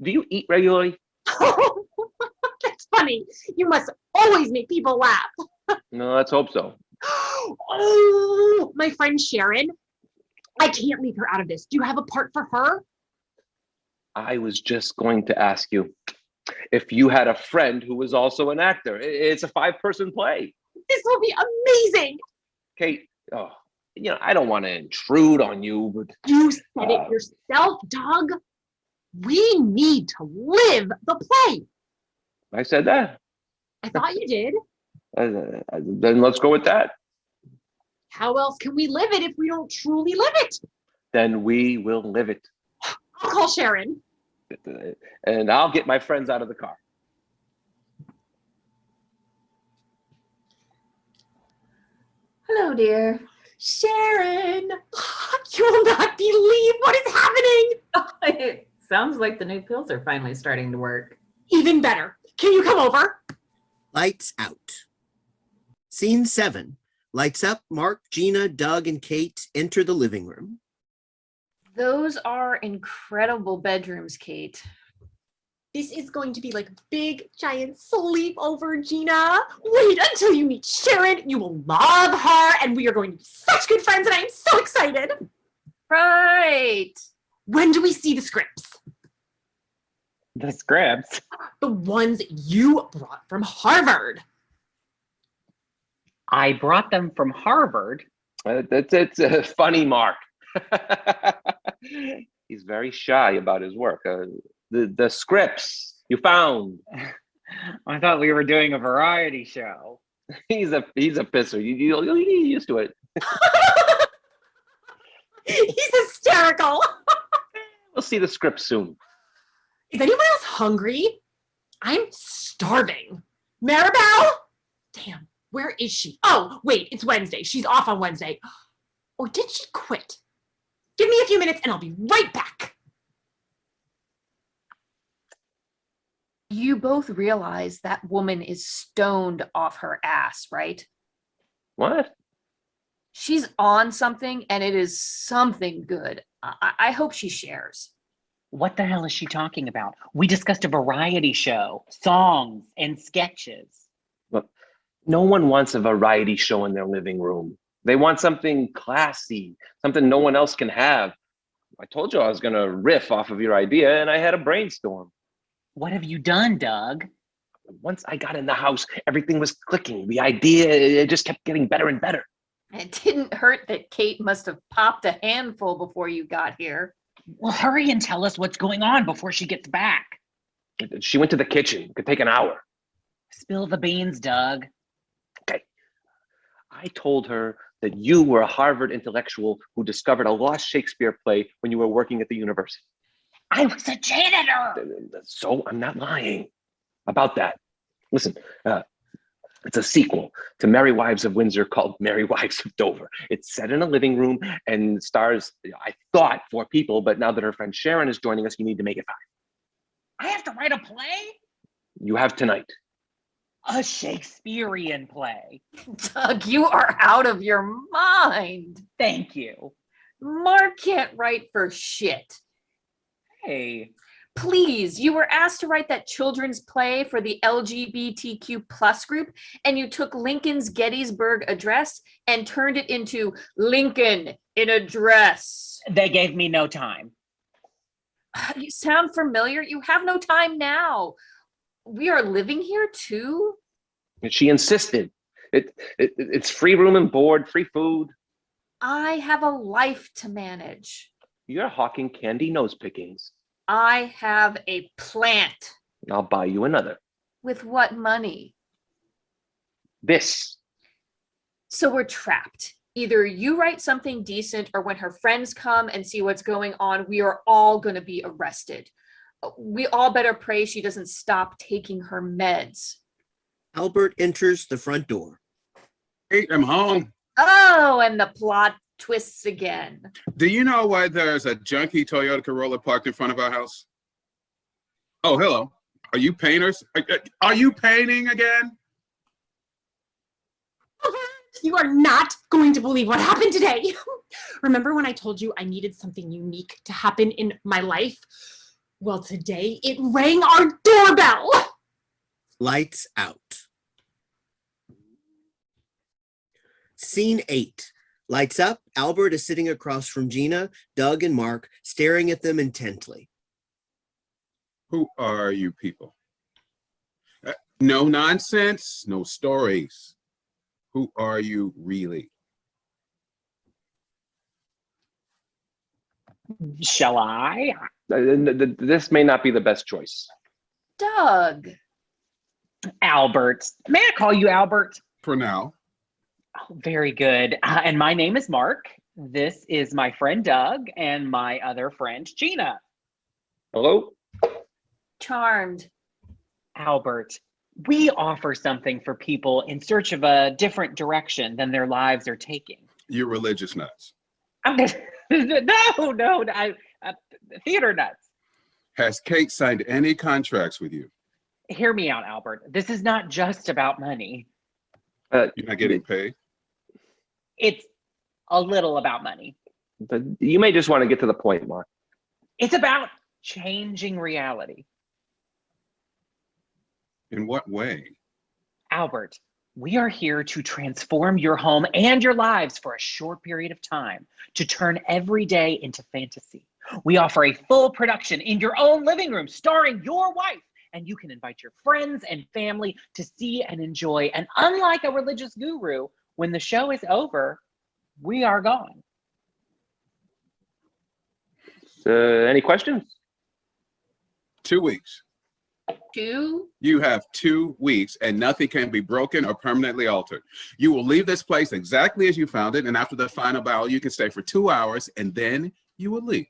Do you eat regularly? That's funny. You must always make people laugh. No, let's hope so. Oh, my friend Sharon. I can't leave her out of this. Do you have a part for her? I was just going to ask you if you had a friend who was also an actor. It's a 5-person play. This will be amazing. Kate, I don't want to intrude on you, but... You said it yourself, Doug. We need to live the play. I said that. I thought you did. Then let's go with that. How else can we live it if we don't truly live it? Then we will live it. I'll call Sharon. And I'll get my friends out of the car. Hello, dear. Sharon, you will not believe what is happening. It sounds like the new pills are finally starting to work. Even better. Can you come over? Lights out. Scene 7. Lights up. Mark, Gina, Doug, and Kate enter the living room. Those are incredible bedrooms, Kate. This is going to be like a big, giant sleepover, Gina. Wait until you meet Sharon. You will love her, and we are going to be such good friends, and I am so excited. Right. When do we see the scripts? The scripts. The ones you brought from Harvard. I brought them from Harvard. It's a funny Mark. He's very shy about his work. The scripts you found. I thought we were doing a variety show. He's a pisser. You'll get used to it. He's hysterical. We'll see the script soon. Is anyone else hungry? I'm starving. Maribel? Damn, where is she? Oh, wait, it's Wednesday. She's off on Wednesday. Or did she quit? Give me a few minutes and I'll be right back. You both realize that woman is stoned off her ass, right? What? She's on something, and it is something good. I hope she shares. What the hell is she talking about? We discussed a variety show, songs, and sketches. Look, no one wants a variety show in their living room. They want something classy, something no one else can have. I told you I was going to riff off of your idea, and I had a brainstorm. What have you done, Doug? Once I got in the house, everything was clicking. The idea, it just kept getting better and better. It didn't hurt that Kate must have popped a handful before you got here. Well, hurry and tell us what's going on before she gets back. She went to the kitchen. It could take an hour. Spill the beans, Doug. Okay. I told her that you were a Harvard intellectual who discovered a lost Shakespeare play when you were working at the university. I was a janitor. So I'm not lying about that. Listen, it's a sequel to Merry Wives of Windsor called Merry Wives of Dover. It's set in a living room and stars, I thought, 4 people, but now that her friend Sharon is joining us, you need to make it 5. I have to write a play? You have tonight. A Shakespearean play. Doug, you are out of your mind. Thank you. Mark can't write for shit. Hey. Please, you were asked to write that children's play for the LGBTQ plus group, and you took Lincoln's Gettysburg Address and turned it into Lincoln in a Dress. They gave me no time. You sound familiar. You have no time now. We are living here too? And she insisted. It's free room and board, free food. I have a life to manage. You're hawking candy nose pickings. I have a plant. I'll buy you another. With what money? This. So we're trapped. Either you write something decent, or when her friends come and see what's going on, we are all going to be arrested. We all better pray she doesn't stop taking her meds. Albert enters the front door. Hey, I'm home. Oh, and the plot twists again. Do you know why there's a junky Toyota Corolla parked in front of our house? Oh, hello. Are you painters? Are you painting again? You are not going to believe what happened today. Remember when I told you I needed something unique to happen in my life? Well, today it rang our doorbell. Lights out. Scene 8. Lights up. Albert is sitting across from Gina, Doug, and Mark, staring at them intently. Who are you people? No nonsense, no stories. Who are you really? Shall I? This may not be the best choice. Doug. Albert. May I call you Albert? For now. Oh, very good. And my name is Mark. This is my friend Doug and my other friend Gina. Hello? Charmed. Albert, we offer something for people in search of a different direction than their lives are taking. You're religious nuts. I'm just, no, theater nuts. Has Kate signed any contracts with you? Hear me out, Albert. This is not just about money. You're not getting paid? It's a little about money. But you may just want to get to the point, Mark. It's about changing reality. In what way? Albert, we are here to transform your home and your lives for a short period of time, to turn every day into fantasy. We offer a full production in your own living room starring your wife, and you can invite your friends and family to see and enjoy. And unlike a religious guru, when the show is over, we are gone. Any questions? 2 weeks. 2? You have 2 weeks and nothing can be broken or permanently altered. You will leave this place exactly as you found it, and after the final bell, you can stay for 2 hours and then you will leave.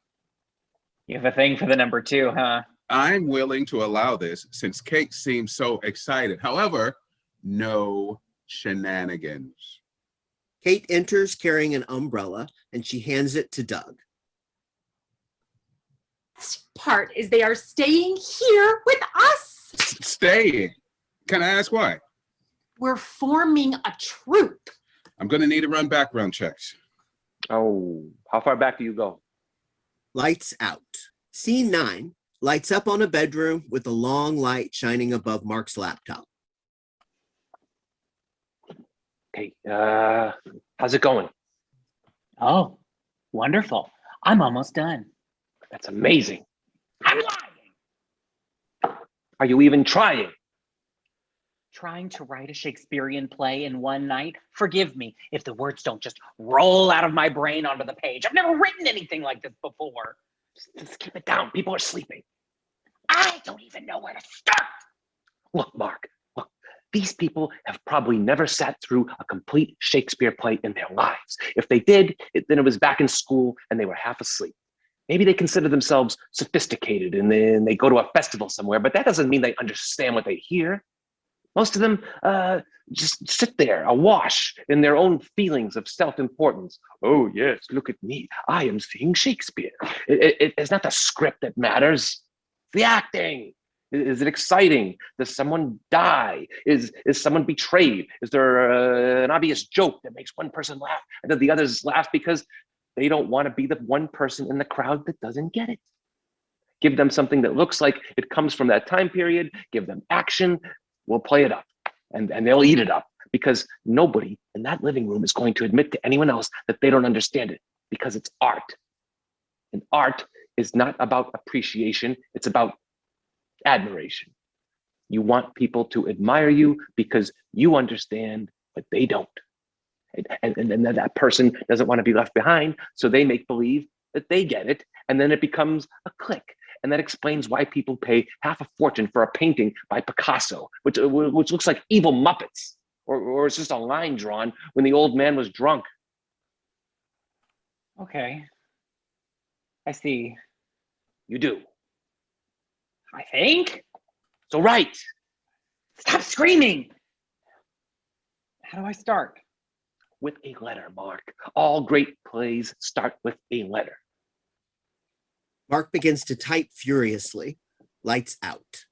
You have a thing for the number 2, huh? I'm willing to allow this since Kate seems so excited. However, no shenanigans. Kate enters carrying an umbrella and she hands it to Doug. Best part is they are staying here with us. Staying. Can I ask why? We're forming a troupe. I'm going to need to run background checks. Oh, how far back do you go? Lights out. Scene 9 lights up on a bedroom with a long light shining above Mark's laptop. Okay, how's it going? Oh, wonderful. I'm almost done. That's amazing. I'm lying. Are you even trying? Trying to write a Shakespearean play in one night? Forgive me if the words don't just roll out of my brain onto the page. I've never written anything like this before. Just keep it down. People are sleeping. I don't even know where to start. Look, Mark, look, these people have probably never sat through a complete Shakespeare play in their lives. If they did, then it was back in school and they were half asleep. Maybe they consider themselves sophisticated and then they go to a festival somewhere, but that doesn't mean they understand what they hear. Most of them just sit there awash in their own feelings of self-importance. Oh yes, look at me, I am seeing Shakespeare. It's not the script that matters, it's the acting. Is it exciting? Does someone die? Is someone betrayed? Is there an obvious joke that makes one person laugh and then the others laugh because they don't want to be the one person in the crowd that doesn't get it? Give them something that looks like it comes from that time period, give them action, we'll play it up and they'll eat it up because nobody in that living room is going to admit to anyone else that they don't understand it because it's art. And art is not about appreciation, it's about admiration. You want people to admire you because you understand, but they don't. And that person doesn't want to be left behind, so they make believe that they get it, and then it becomes a clique. And that explains why people pay half a fortune for a painting by Picasso, which looks like evil Muppets, or it's just a line drawn when the old man was drunk. Okay. I see. You do. I think. So right. Stop screaming. How do I start? With a letter, Mark. All great plays start with a letter. Mark begins to type furiously. Lights out.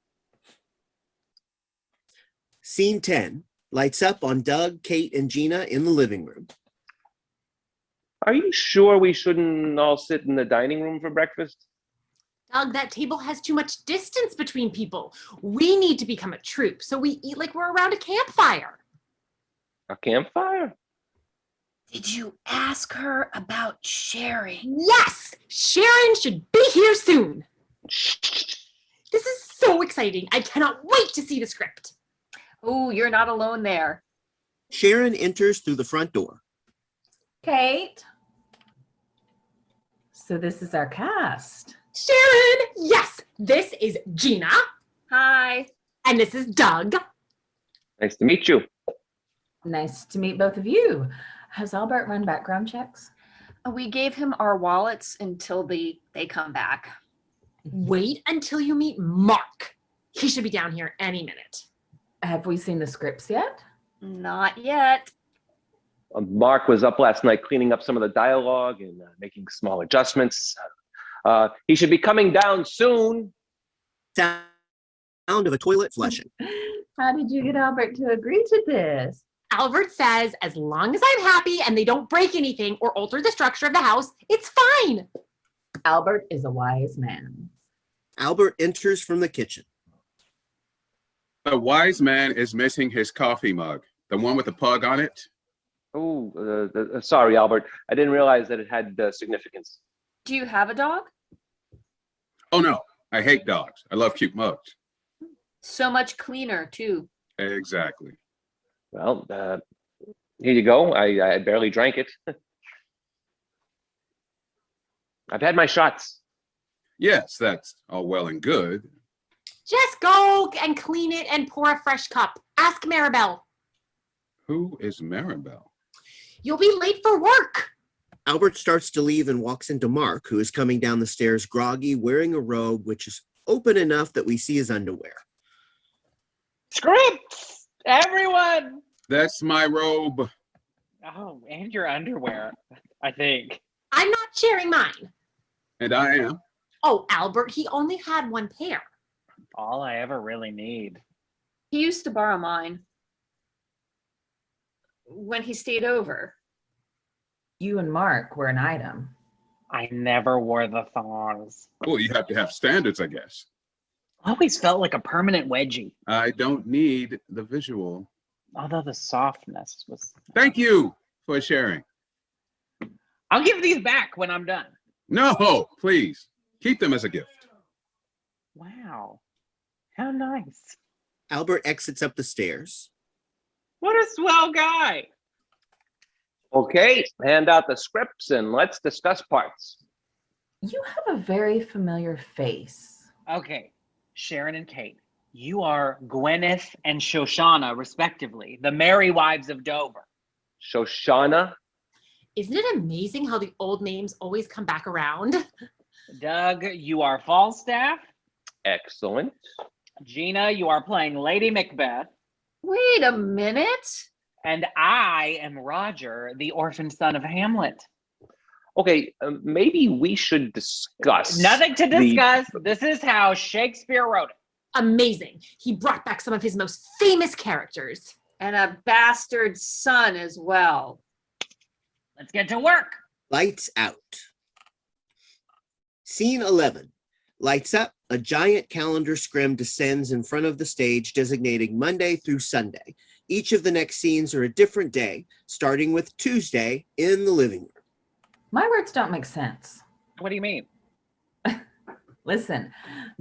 Scene 10 lights up on Doug, Kate, and Gina in the living room. Are you sure we shouldn't all sit in the dining room for breakfast? Doug, that table has too much distance between people. We need to become a troupe, so we eat like we're around a campfire. A campfire? Did you ask her about sharing? Yes! Sharon should be here soon. Shh. This is so exciting. I cannot wait to see the script. Oh, you're not alone there. Sharon enters through the front door. Kate. So this is our cast. Sharon! Yes! This is Gina. Hi. And this is Doug. Nice to meet you. Nice to meet both of you. Has Albert run background checks? We gave him our wallets until they come back. Wait until you meet Mark. He should be down here any minute. Have we seen the scripts yet? Not yet. Mark was up last night cleaning up some of the dialogue and making small adjustments. He should be coming down soon. Sound of a toilet flushing. How did you get Albert to agree to this? Albert says as long as I'm happy and they don't break anything or alter the structure of the house, it's fine. Albert is a wise man. Albert enters from the kitchen. The wise man is missing his coffee mug, the one with the pug on it. Oh, sorry, Albert. I didn't realize that it had significance. Do you have a dog? Oh no, I hate dogs. I love cute mugs. So much cleaner, too. Exactly. Well, here you go. I barely drank it. I've had my shots. Yes, that's all well and good. Just go and clean it and pour a fresh cup. Ask Maribel. Who is Maribel? You'll be late for work. Albert starts to leave and walks into Mark, who is coming down the stairs groggy, wearing a robe which is open enough that we see his underwear. Scripts! Everyone! That's my robe. Oh, and your underwear, I think. I'm not sharing mine. And I am. Oh, Albert, he only had one pair. All I ever really need. He used to borrow mine when he stayed over. You and Mark were an item. I never wore the thongs. Well, you have to have standards, I guess. Always felt like a permanent wedgie, I don't need the visual. although the softness was... Thank you for sharing. I'll give these back when I'm done. No, please. Keep them as a gift. Wow. How nice. Albert exits up the stairs. What a swell guy. Okay, hand out the scripts and let's discuss parts. You have a very familiar face. Okay, Sharon and Kate, you are Gwyneth and Shoshana, respectively, the merry wives of Dover. Shoshana? Isn't it amazing how the old names always come back around? Doug, you are Falstaff. Excellent. Gina, you are playing Lady Macbeth. Wait a minute. And I am Roger, the orphan son of Hamlet. Okay, maybe we should discuss. Nothing to discuss. This is how Shakespeare wrote it. Amazing. He brought back some of his most famous characters. And a bastard son as well. Let's get to work. Lights out. Scene 11. Lights up. A giant calendar scrim descends in front of the stage, designating Monday through Sunday. Each of the next scenes are a different day, starting with Tuesday in the living room. My words don't make sense. What do you mean? Listen,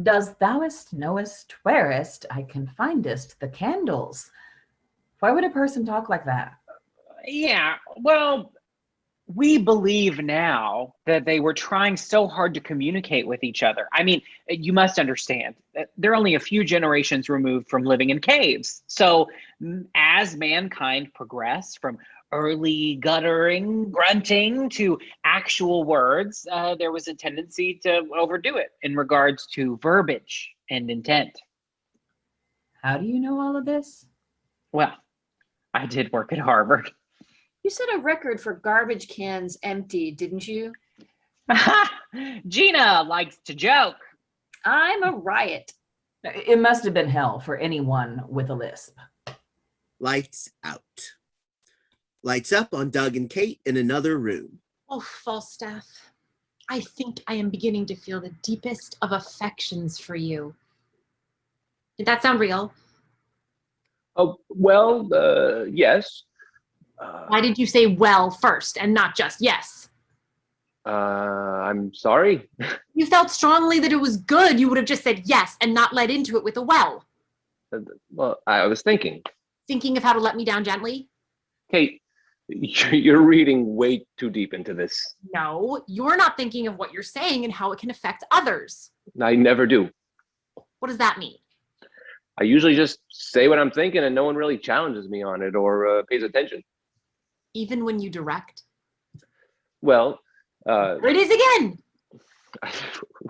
does thouest, knowest, whereest, I can findest the candles. Why would a person talk like that? Yeah, well, we believe now that they were trying so hard to communicate with each other. I mean, you must understand that they're only a few generations removed from living in caves. So as mankind progressed from early guttering, grunting to actual words, there was a tendency to overdo it in regards to verbiage and intent. How do you know all of this? Well, I did work at Harvard. You set a record for garbage cans emptied, didn't you? Gina likes to joke. I'm a riot. It must have been hell for anyone with a lisp. Lights out. Lights up on Doug and Kate in another room. Oh, Falstaff, I think I am beginning to feel the deepest of affections for you. Did that sound real? Oh, well, yes. Why did you say well first and not just yes? I'm sorry. You felt strongly that it was good. You would have just said yes and not led into it with a well. Well, I was thinking. Thinking of how to let me down gently? Kate, you're reading way too deep into this. No, you're not thinking of what you're saying and how it can affect others. I never do. What does that mean? I usually just say what I'm thinking and no one really challenges me on it or pays attention. Even when you direct? Well, There it is again.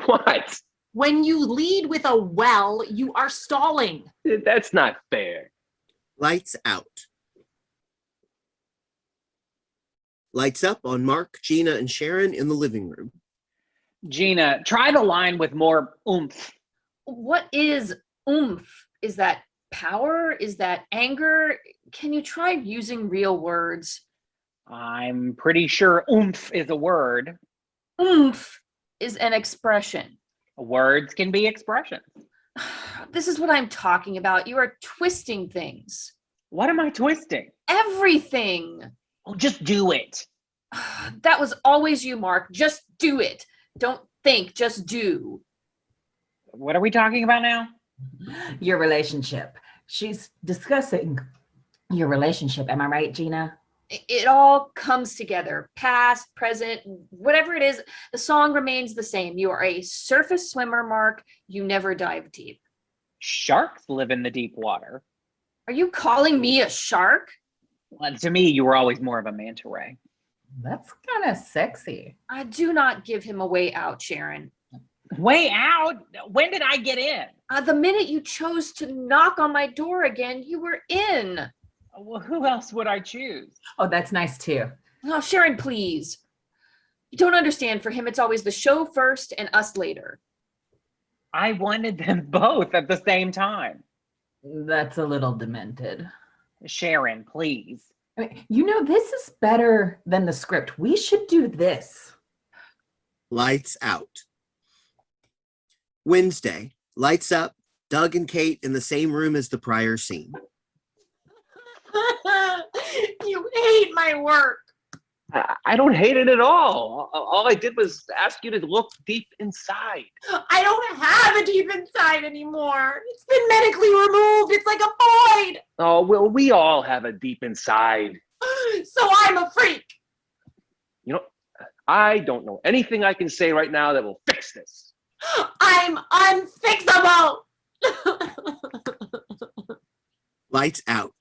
what? When you lead with a well, you are stalling. That's not fair. Lights out. Lights up on Mark, Gina, and Sharon in the living room. Gina, try the line with more oomph. What is oomph? Is that power? Is that anger? Can you try using real words? I'm pretty sure oomph is a word. Oomph is an expression. Words can be expressions. This is what I'm talking about. You are twisting things. What am I twisting? Everything. Well, just do it. That was always you, Mark. Just do it. Don't think, just do. What are we talking about now? Your relationship. She's discussing your relationship. Am I right, Gina? It all comes together. Past, present, whatever it is, the song remains the same. You are a surface swimmer, Mark. You never dive deep. Sharks live in the deep water. Are you calling me a shark? Well, to me, you were always more of a manta ray. That's kind of sexy. I do not give him a way out, Sharon. Way out? When did I get in? The minute you chose to knock on my door again, you were in. Well, who else would I choose? Oh, that's nice too. Oh, Sharon, please. You don't understand. For him, it's always the show first and us later. I wanted them both at the same time. That's a little demented. Sharon, please. I mean, you know, this is better than the script. We should do this. Lights out. Wednesday. Lights up. Doug and Kate in the same room as the prior scene. You hate my work. I don't hate it at all. All I did was ask you to look deep inside. I don't have a deep inside anymore. It's been medically removed. It's like a void. Oh, well, we all have a deep inside. So I'm a freak. You know, I don't know anything I can say right now that will fix this. I'm unfixable. Lights out.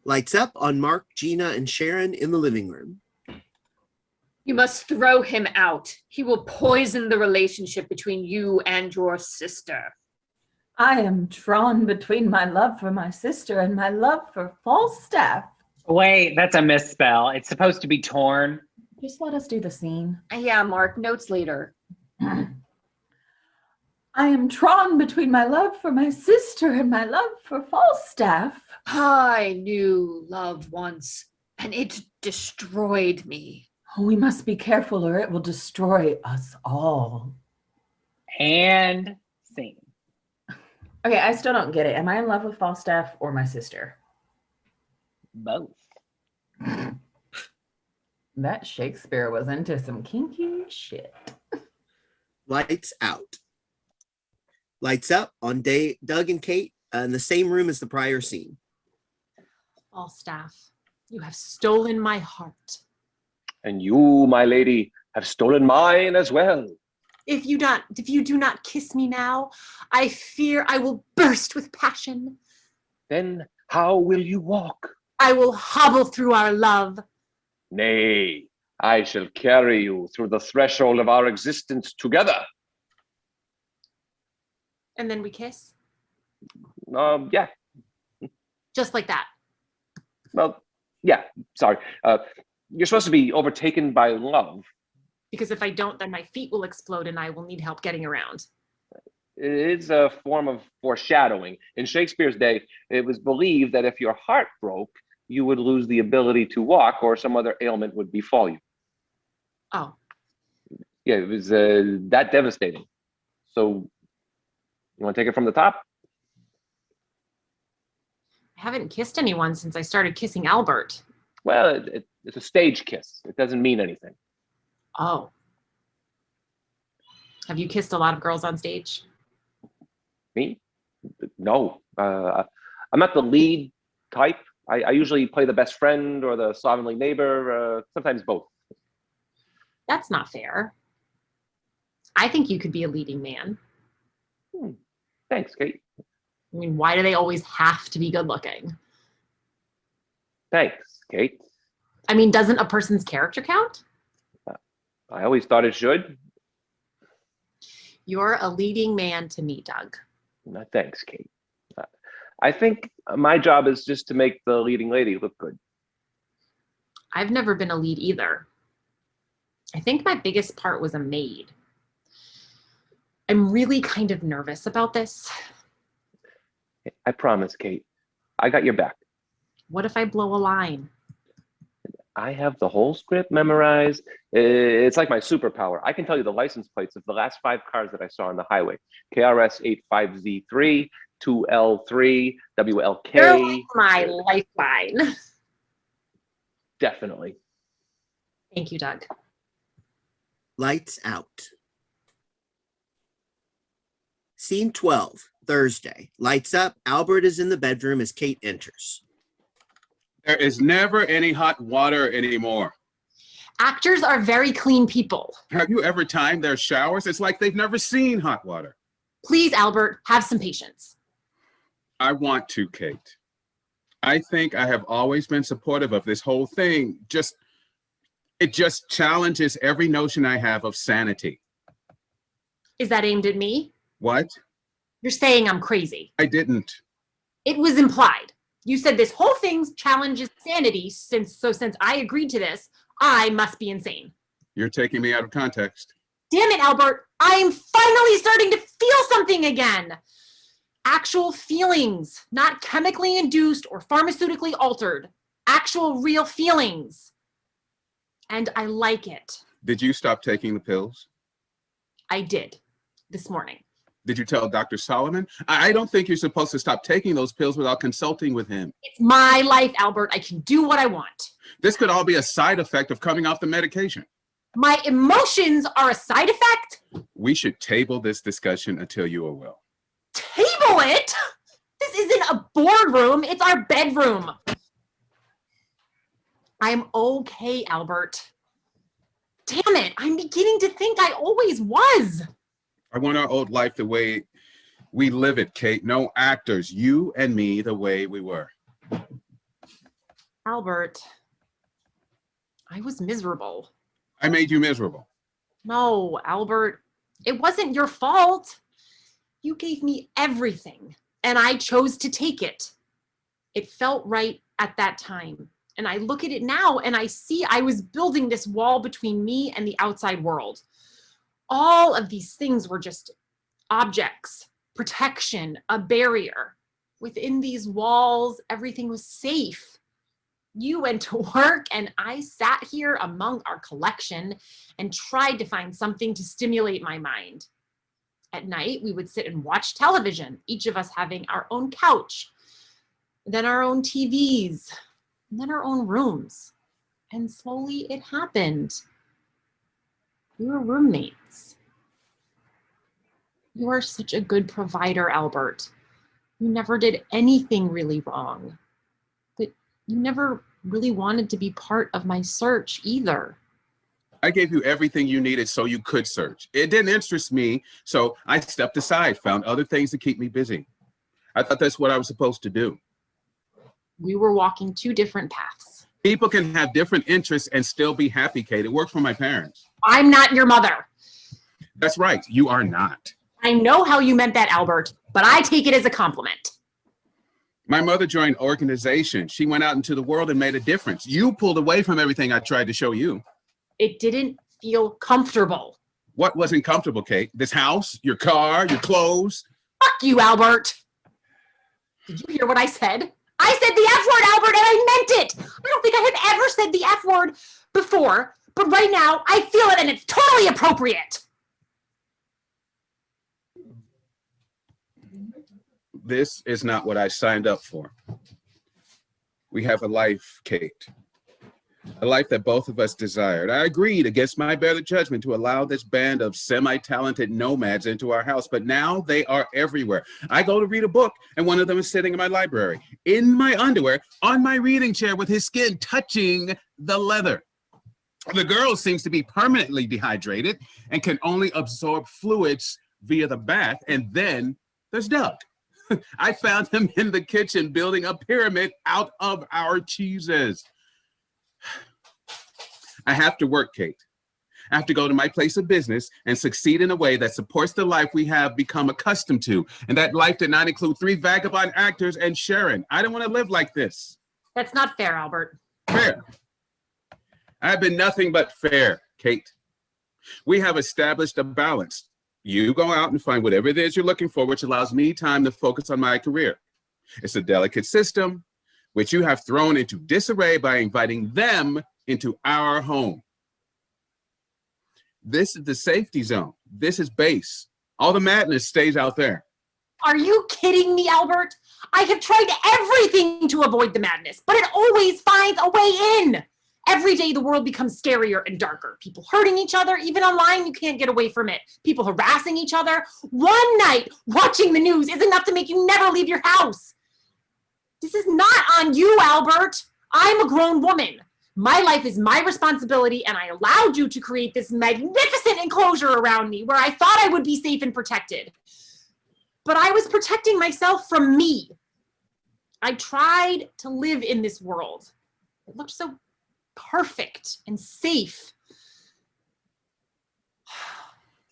Lights up on Mark, Gina, and Sharon in the living room. You must throw him out. He will poison the relationship between you and your sister. I am drawn between my love for my sister and my love for Falstaff. Wait, that's a misspell. It's supposed to be torn. Just let us do the scene. Yeah, Mark, notes later. I am drawn between my love for my sister and my love for Falstaff. I knew love once, and it destroyed me. We must be careful or it will destroy us all. And scene. Okay, I still don't get it. Am I in love with Falstaff or my sister? Both. That Shakespeare was into some kinky shit. Lights out. Lights up on Doug and Kate in the same room as the prior scene. Falstaff, you have stolen my heart. And you, my lady, have stolen mine as well. If you do not kiss me now, I fear I will burst with passion. Then how will you walk? I will hobble through our love. Nay, I shall carry you through the threshold of our existence together. And then we kiss? Yeah. Just like that. Well, yeah, sorry. You're supposed to be overtaken by love. Because if I don't, then my feet will explode and I will need help getting around. It is a form of foreshadowing. In Shakespeare's day, it was believed that if your heart broke, you would lose the ability to walk or some other ailment would befall you. Oh. Yeah, it was that devastating. So, you want to take it from the top? I haven't kissed anyone since I started kissing Albert. Well, it's a stage kiss. It doesn't mean anything. Oh. Have you kissed a lot of girls on stage? Me? No. I'm not the lead type. I usually play the best friend or the slovenly neighbor, sometimes both. That's not fair. I think you could be a leading man. Thanks, Kate. I mean, why do they always have to be good looking? Thanks, Kate. I mean, doesn't a person's character count? I always thought it should. You're a leading man to me, Doug. No, thanks, Kate. I think my job is just to make the leading lady look good. I've never been a lead either. I think my biggest part was a maid. I'm really kind of nervous about this. I promise, Kate. I got your back. What if I blow a line? I have the whole script memorized. It's like my superpower. I can tell you the license plates of the last 5 cars that I saw on the highway. KRS 85Z3, 2L3, WLK. You're like my lifeline. Definitely. Thank you, Doug. Lights out. Scene 12, Thursday. Lights up. Albert is in the bedroom as Kate enters. There is never any hot water anymore. Actors are very clean people. Have you ever timed their showers? It's like they've never seen hot water. Please, Albert, have some patience. I want to, Kate. I think I have always been supportive of this whole thing. It just challenges every notion I have of sanity. Is that aimed at me? What? You're saying I'm crazy. I didn't. It was implied. You said this whole thing challenges sanity, since I agreed to this, I must be insane. You're taking me out of context. Damn it, Albert. I'm finally starting to feel something again. Actual feelings, not chemically induced or pharmaceutically altered. Actual real feelings. And I like it. Did you stop taking the pills? I did this morning. Did you tell Dr. Solomon? I don't think you're supposed to stop taking those pills without consulting with him. It's my life, Albert. I can do what I want. This could all be a side effect of coming off the medication. My emotions are a side effect? We should table this discussion until you are well. Table it? This isn't a boardroom. It's our bedroom. I'm okay, Albert. Damn it. I'm beginning to think I always was. I want our old life the way we live it, Kate. No actors, you and me the way we were. Albert, I was miserable. I made you miserable. No, Albert, it wasn't your fault. You gave me everything, and I chose to take it. It felt right at that time. And I look at it now, and I see I was building this wall between me and the outside world. All of these things were just objects, protection, a barrier. Within these walls, everything was safe. You went to work and I sat here among our collection and tried to find something to stimulate my mind. At night, we would sit and watch television, each of us having our own couch, then our own TVs, and then our own rooms. And slowly it happened. We were roommates. You are such a good provider, Albert. You never did anything really wrong. But you never really wanted to be part of my search either. I gave you everything you needed so you could search. It didn't interest me, so I stepped aside, found other things to keep me busy. I thought that's what I was supposed to do. We were walking 2 different paths. People can have different interests and still be happy, Kate. It worked for my parents. I'm not your mother. That's right, you are not. I know how you meant that, Albert, but I take it as a compliment. My mother joined organization. She went out into the world and made a difference. You pulled away from everything I tried to show you. It didn't feel comfortable. What wasn't comfortable, Kate? This house, your car, your clothes? Fuck you, Albert. Did you hear what I said? I said the F word, Albert, and I meant it. I don't think I have ever said the F word before, but right now I feel it and it's totally appropriate. This is not what I signed up for. We have a life, Kate. A life that both of us desired. I agreed against my better judgment to allow this band of semi-talented nomads into our house, but now they are everywhere. I go to read a book, and one of them is sitting in my library, in my underwear, on my reading chair with his skin touching the leather. The girl seems to be permanently dehydrated and can only absorb fluids via the bath, and then there's Doug. I found him in the kitchen building a pyramid out of our cheeses. I have to work, Kate. I have to go to my place of business and succeed in a way that supports the life we have become accustomed to. And that life did not include 3 vagabond actors and Sharon. I don't want to live like this. That's not fair, Albert. Fair. I've been nothing but fair, Kate. We have established a balance. You go out and find whatever it is you're looking for, which allows me time to focus on my career. It's a delicate system, which you have thrown into disarray by inviting them into our home. This is the safety zone. This is base. All the madness stays out there. Are you kidding me, Albert? I have tried everything to avoid the madness, but it always finds a way in. Every day the world becomes scarier and darker. People hurting each other, even online, you can't get away from it. People harassing each other. One night watching the news is enough to make you never leave your house. This is not on you, Albert. I'm a grown woman. My life is my responsibility, and I allowed you to create this magnificent enclosure around me where I thought I would be safe and protected. But I was protecting myself from me. I tried to live in this world. It looked so perfect and safe.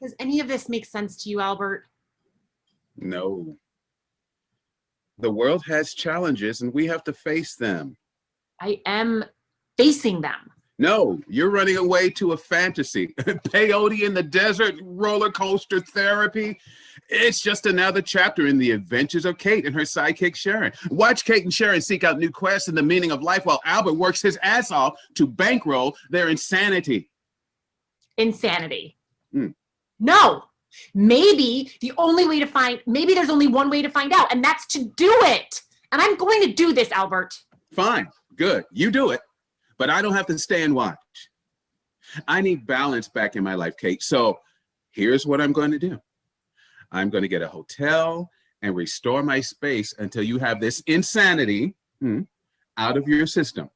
Does any of this make sense to you, Albert? No. The world has challenges and we have to face them. I am facing them. No, you're running away to a fantasy. Peyote in the desert, roller coaster therapy. It's just another chapter in the adventures of Kate and her sidekick Sharon. Watch Kate and Sharon seek out new quests and the meaning of life while Albert works his ass off to bankroll their insanity. Insanity. No. Maybe there's only one way to find out, and that's to do it. And I'm going to do this, Albert. Fine, good, you do it. But I don't have to stay and watch. I need balance back in my life, Kate. So here's what I'm going to do. I'm going to get a hotel and restore my space until you have this insanity out of your system.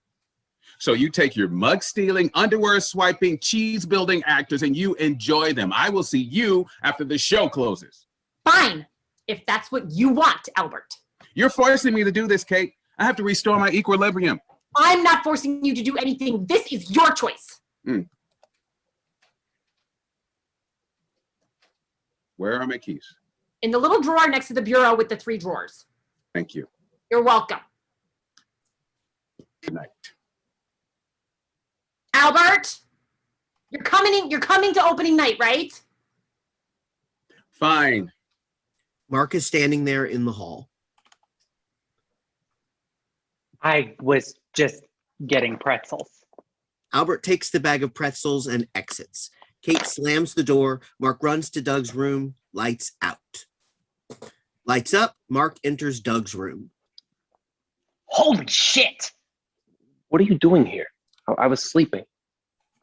So you take your mug stealing, underwear swiping, cheese building actors and you enjoy them. I will see you after the show closes. Fine, if that's what you want, Albert. You're forcing me to do this, Kate. I have to restore my equilibrium. I'm not forcing you to do anything. This is your choice. Where are my keys? In the little drawer next to the bureau with the 3 drawers. Thank you. You're welcome. Good night. Albert, you're coming to opening night, right? Fine. Mark is standing there in the hall. I was just getting pretzels. Albert takes the bag of pretzels and exits. Kate slams the door. Mark runs to Doug's room. Lights out. Lights up. Mark enters Doug's room. Holy shit! What are you doing here? I was sleeping.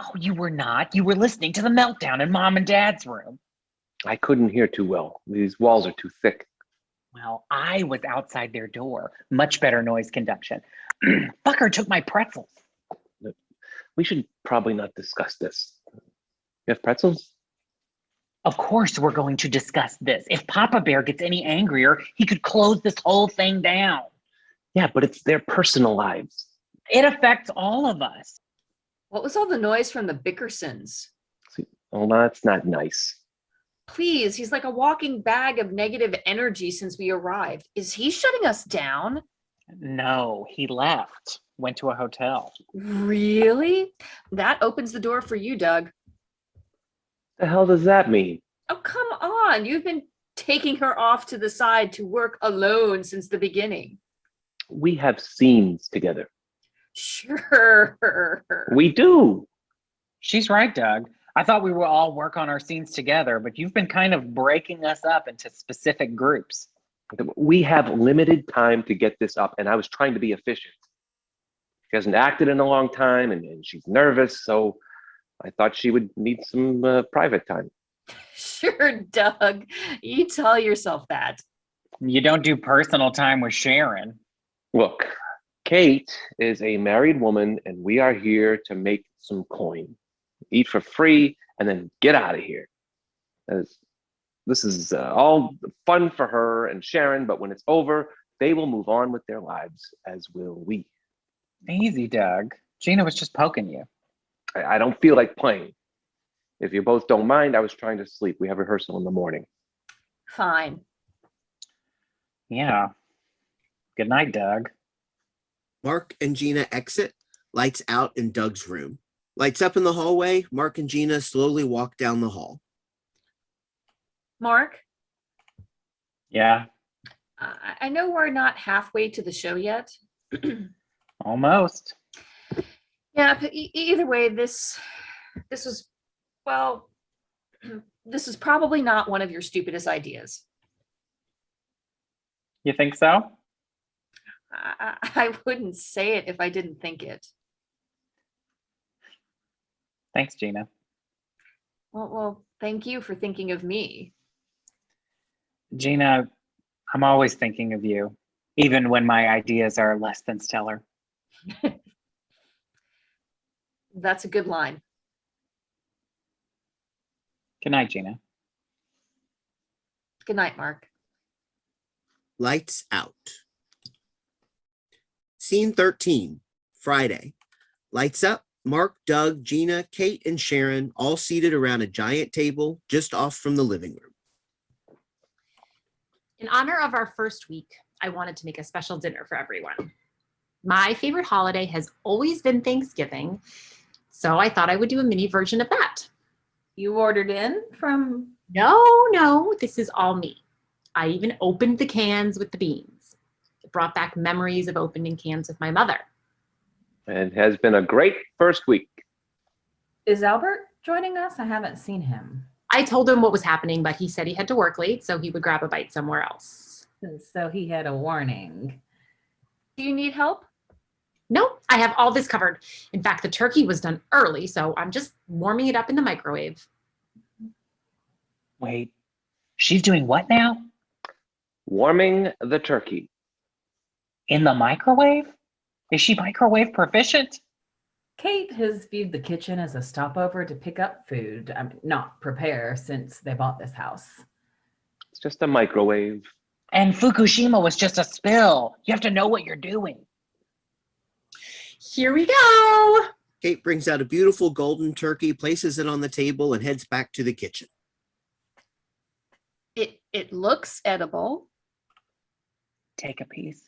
Oh, you were not. You were listening to the meltdown in Mom and Dad's room. I couldn't hear too well. These walls are too thick. Well, I was outside their door. Much better noise conduction. Fucker took my pretzels. We should probably not discuss this. You have pretzels? Of course we're going to discuss this. If Papa Bear gets any angrier, he could close this whole thing down. Yeah, but it's their personal lives. It affects all of us. What was all the noise from the Bickersons? See, well, that's not nice. Please, he's like a walking bag of negative energy since we arrived. Is he shutting us down? No, he left. Went to a hotel. Really? That opens the door for you, Doug. The hell does that mean? Oh, come on. You've been taking her off to the side to work alone since the beginning. We have scenes together. Sure. We do. She's right, Doug. I thought we would all work on our scenes together, but you've been kind of breaking us up into specific groups. We have limited time to get this up, and I was trying to be efficient. She hasn't acted in a long time, and she's nervous, so I thought she would need some private time. Sure, Doug. You tell yourself that. You don't do personal time with Sharon. Look, Kate is a married woman, and we are here to make some coin. Eat for free, and then get out of here. This is all fun for her and Sharon, but when it's over, they will move on with their lives, as will we. Easy, Doug. Gina was just poking you. I don't feel like playing. If you both don't mind, I was trying to sleep. We have rehearsal in the morning. Fine. Yeah. Good night, Doug. Mark and Gina exit. Lights out in Doug's room. Lights up in the hallway, Mark and Gina slowly walk down the hall. Mark, Yeah, I know we're not halfway to the show yet. almost. Yeah, but either way, this was, well, this is probably not one of your stupidest ideas. You think so? I wouldn't say it if I didn't think it. Thanks, Gina. Well, thank you for thinking of me. Gina, I'm always thinking of you, even when my ideas are less than stellar. That's a good line. Good night, Gina. Good night, Mark. Lights out. Scene 13, Friday. Lights up. Mark, Doug, Gina, Kate, and Sharon all seated around a giant table just off from the living room. In honor of our first week, I wanted to make a special dinner for everyone. My favorite holiday has always been Thanksgiving, so I thought I would do a mini version of that. You ordered in from... No, this is all me. I even opened the cans with the beans. It brought back memories of opening cans with my mother. It has been a great first week. Is Albert joining us? I haven't seen him. I told him what was happening, but he said he had to work late, so he would grab a bite somewhere else. So he had a warning. Do you need help? No, I have all this covered. In fact, the turkey was done early, so I'm just warming it up in the microwave. Wait, she's doing what now? Warming the turkey. In the microwave? Is she microwave proficient? Kate has viewed the kitchen as a stopover to pick up food. I mean, not prepare, since they bought this house. It's just a microwave. And Fukushima was just a spill. You have to know what you're doing. Here we go. Kate brings out a beautiful golden turkey, places it on the table, and heads back to the kitchen. It looks edible. Take a piece.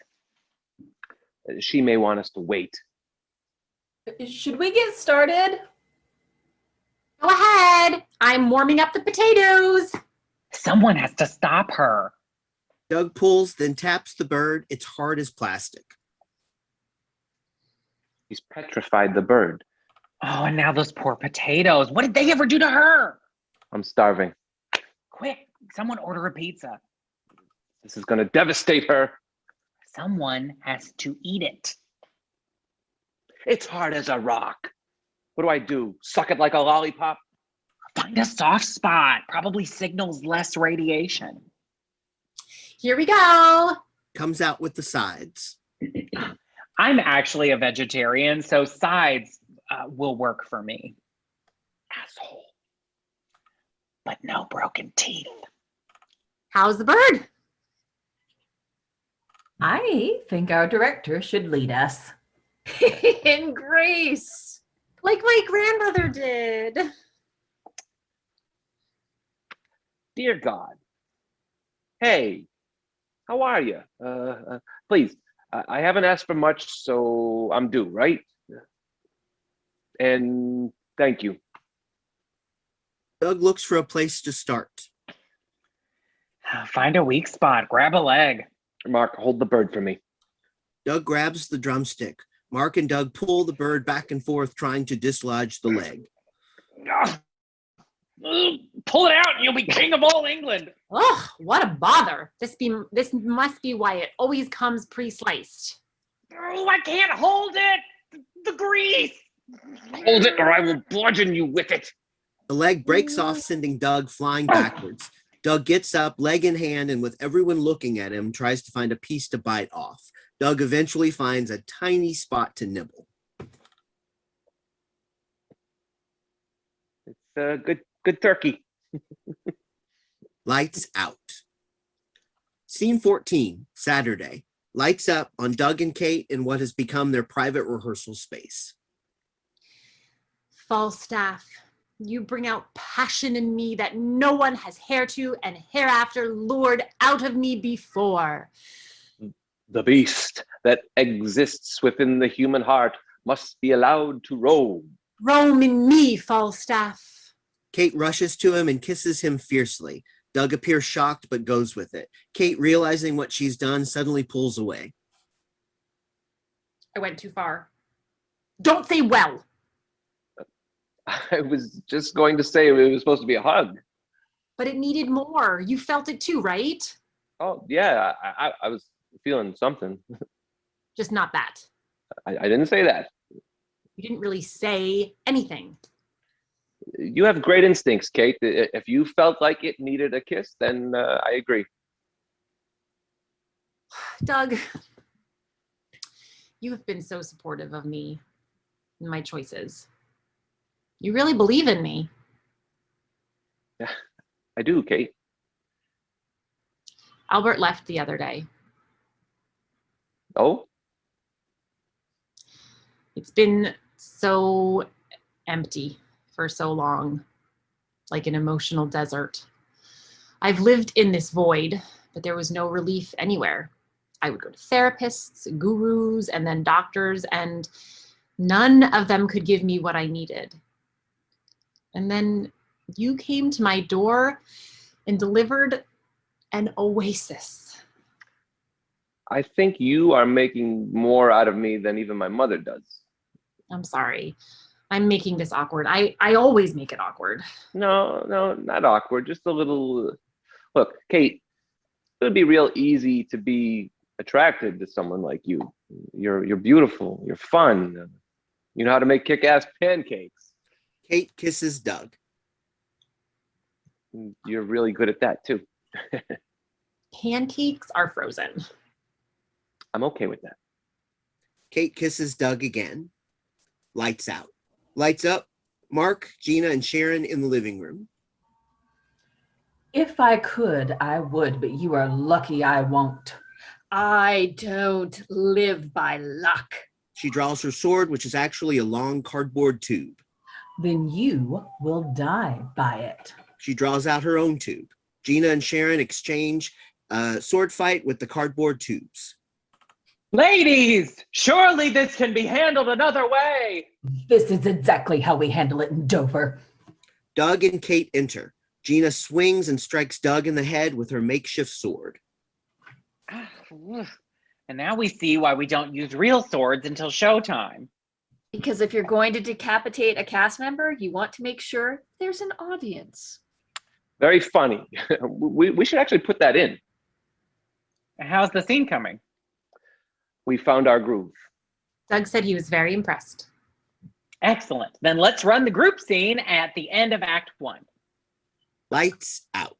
She may want us to wait. Should we get started? Go ahead. I'm warming up the potatoes. Someone has to stop her. Doug pulls, then taps the bird. It's hard as plastic. He's petrified the bird. Oh, and now those poor potatoes. What did they ever do to her? I'm starving. Quick, someone order a pizza. This is going to devastate her. Someone has to eat it. It's hard as a rock. What do I do? Suck it like a lollipop? Find a soft spot. Probably signals less radiation. Here we go. Comes out with the sides. I'm actually a vegetarian, so sides will work for me. Asshole. But no broken teeth. How's the bird? I think our director should lead us. In grace. Like my grandmother did. Dear God. Hey, how are you? Please, I haven't asked for much, so I'm due, right? And thank you. Doug looks for a place to start. Find a weak spot. Grab a leg. Mark, hold the bird for me. Doug grabs the drumstick. Mark and Doug pull the bird back and forth, trying to dislodge the leg. Pull it out and you'll be king of all England. Oh, what a bother. This must be why it always comes pre-sliced. Oh, I can't hold it. The grease. Hold it or I will bludgeon you with it. The leg breaks off, sending Doug flying backwards. Doug gets up, leg in hand, and with everyone looking at him, tries to find a piece to bite off. Doug eventually finds a tiny spot to nibble. It's a good turkey. Lights out. Scene 14, Saturday. Lights up on Doug and Kate in what has become their private rehearsal space. Falstaff, you bring out passion in me that no one has hereto and hereafter lured out of me before. The beast that exists within the human heart must be allowed to roam. Rome in me, Falstaff. Kate rushes to him and kisses him fiercely. Doug appears shocked but goes with it. Kate, realizing what she's done, suddenly pulls away. I went too far. Don't say well. I was just going to say it was supposed to be a hug. But it needed more. You felt it too, right? Oh, yeah, I was feeling something. Just not that. I didn't say that. You didn't really say anything. You have great instincts, Kate. If you felt like it needed a kiss, then I agree. Doug, you have been so supportive of me and my choices. You really believe in me. Yeah, I do, Kate. Albert left the other day. Oh? It's been so empty for so long, like an emotional desert. I've lived in this void, but there was no relief anywhere. I would go to therapists, gurus, and then doctors, and none of them could give me what I needed. And then you came to my door and delivered an oasis. I think you are making more out of me than even my mother does. I'm sorry. I'm making this awkward. I always make it awkward. No, not awkward. Just a little. Look, Kate, it would be real easy to be attracted to someone like you. You're beautiful. You're fun. You know how to make kick-ass pancakes. Kate kisses Doug. You're really good at that too. Pancakes are frozen. I'm okay with that. Kate kisses Doug again. Lights out. Lights up. Mark, Gina, and Sharon in the living room. If I could, I would, but you are lucky I won't. I don't live by luck. She draws her sword, which is actually a long cardboard tube. Then you will die by it. She draws out her own tube. Gina and Sharon exchange a sword fight with the cardboard tubes. Ladies, surely this can be handled another way. This is exactly how we handle it in Dover. Doug and Kate enter. Gina swings and strikes Doug in the head with her makeshift sword. And now we see why we don't use real swords until showtime. Because if you're going to decapitate a cast member, you want to make sure there's an audience. Very funny. We should actually put that in. How's the scene coming? We found our groove. Doug said he was very impressed. Excellent. Then let's run the group scene at the end of Act 1. Lights out.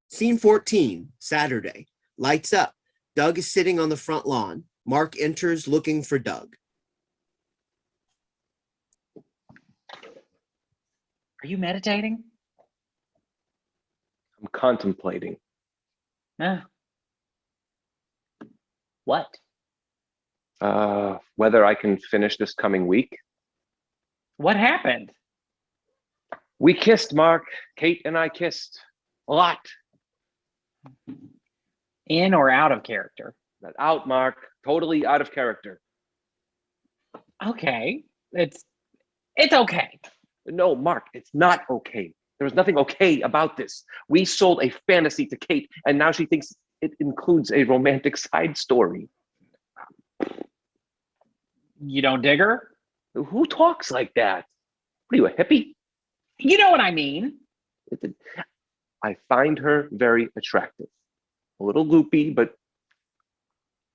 Scene 14, Saturday. Lights up. Doug is sitting on the front lawn. Mark enters looking for Doug. Are you meditating? I'm contemplating. Ah. What? Whether I can finish this coming week. What happened? We kissed, Mark. Kate and I kissed. A lot. In or out of character? Not out, Mark. Totally out of character. Okay. It's okay. No, Mark, it's not okay. There was nothing okay about this. We sold a fantasy to Kate, and now she thinks it includes a romantic side story. You don't dig her? Who talks like that? What are you, a hippie? You know what I mean. I find her very attractive. A little loopy, but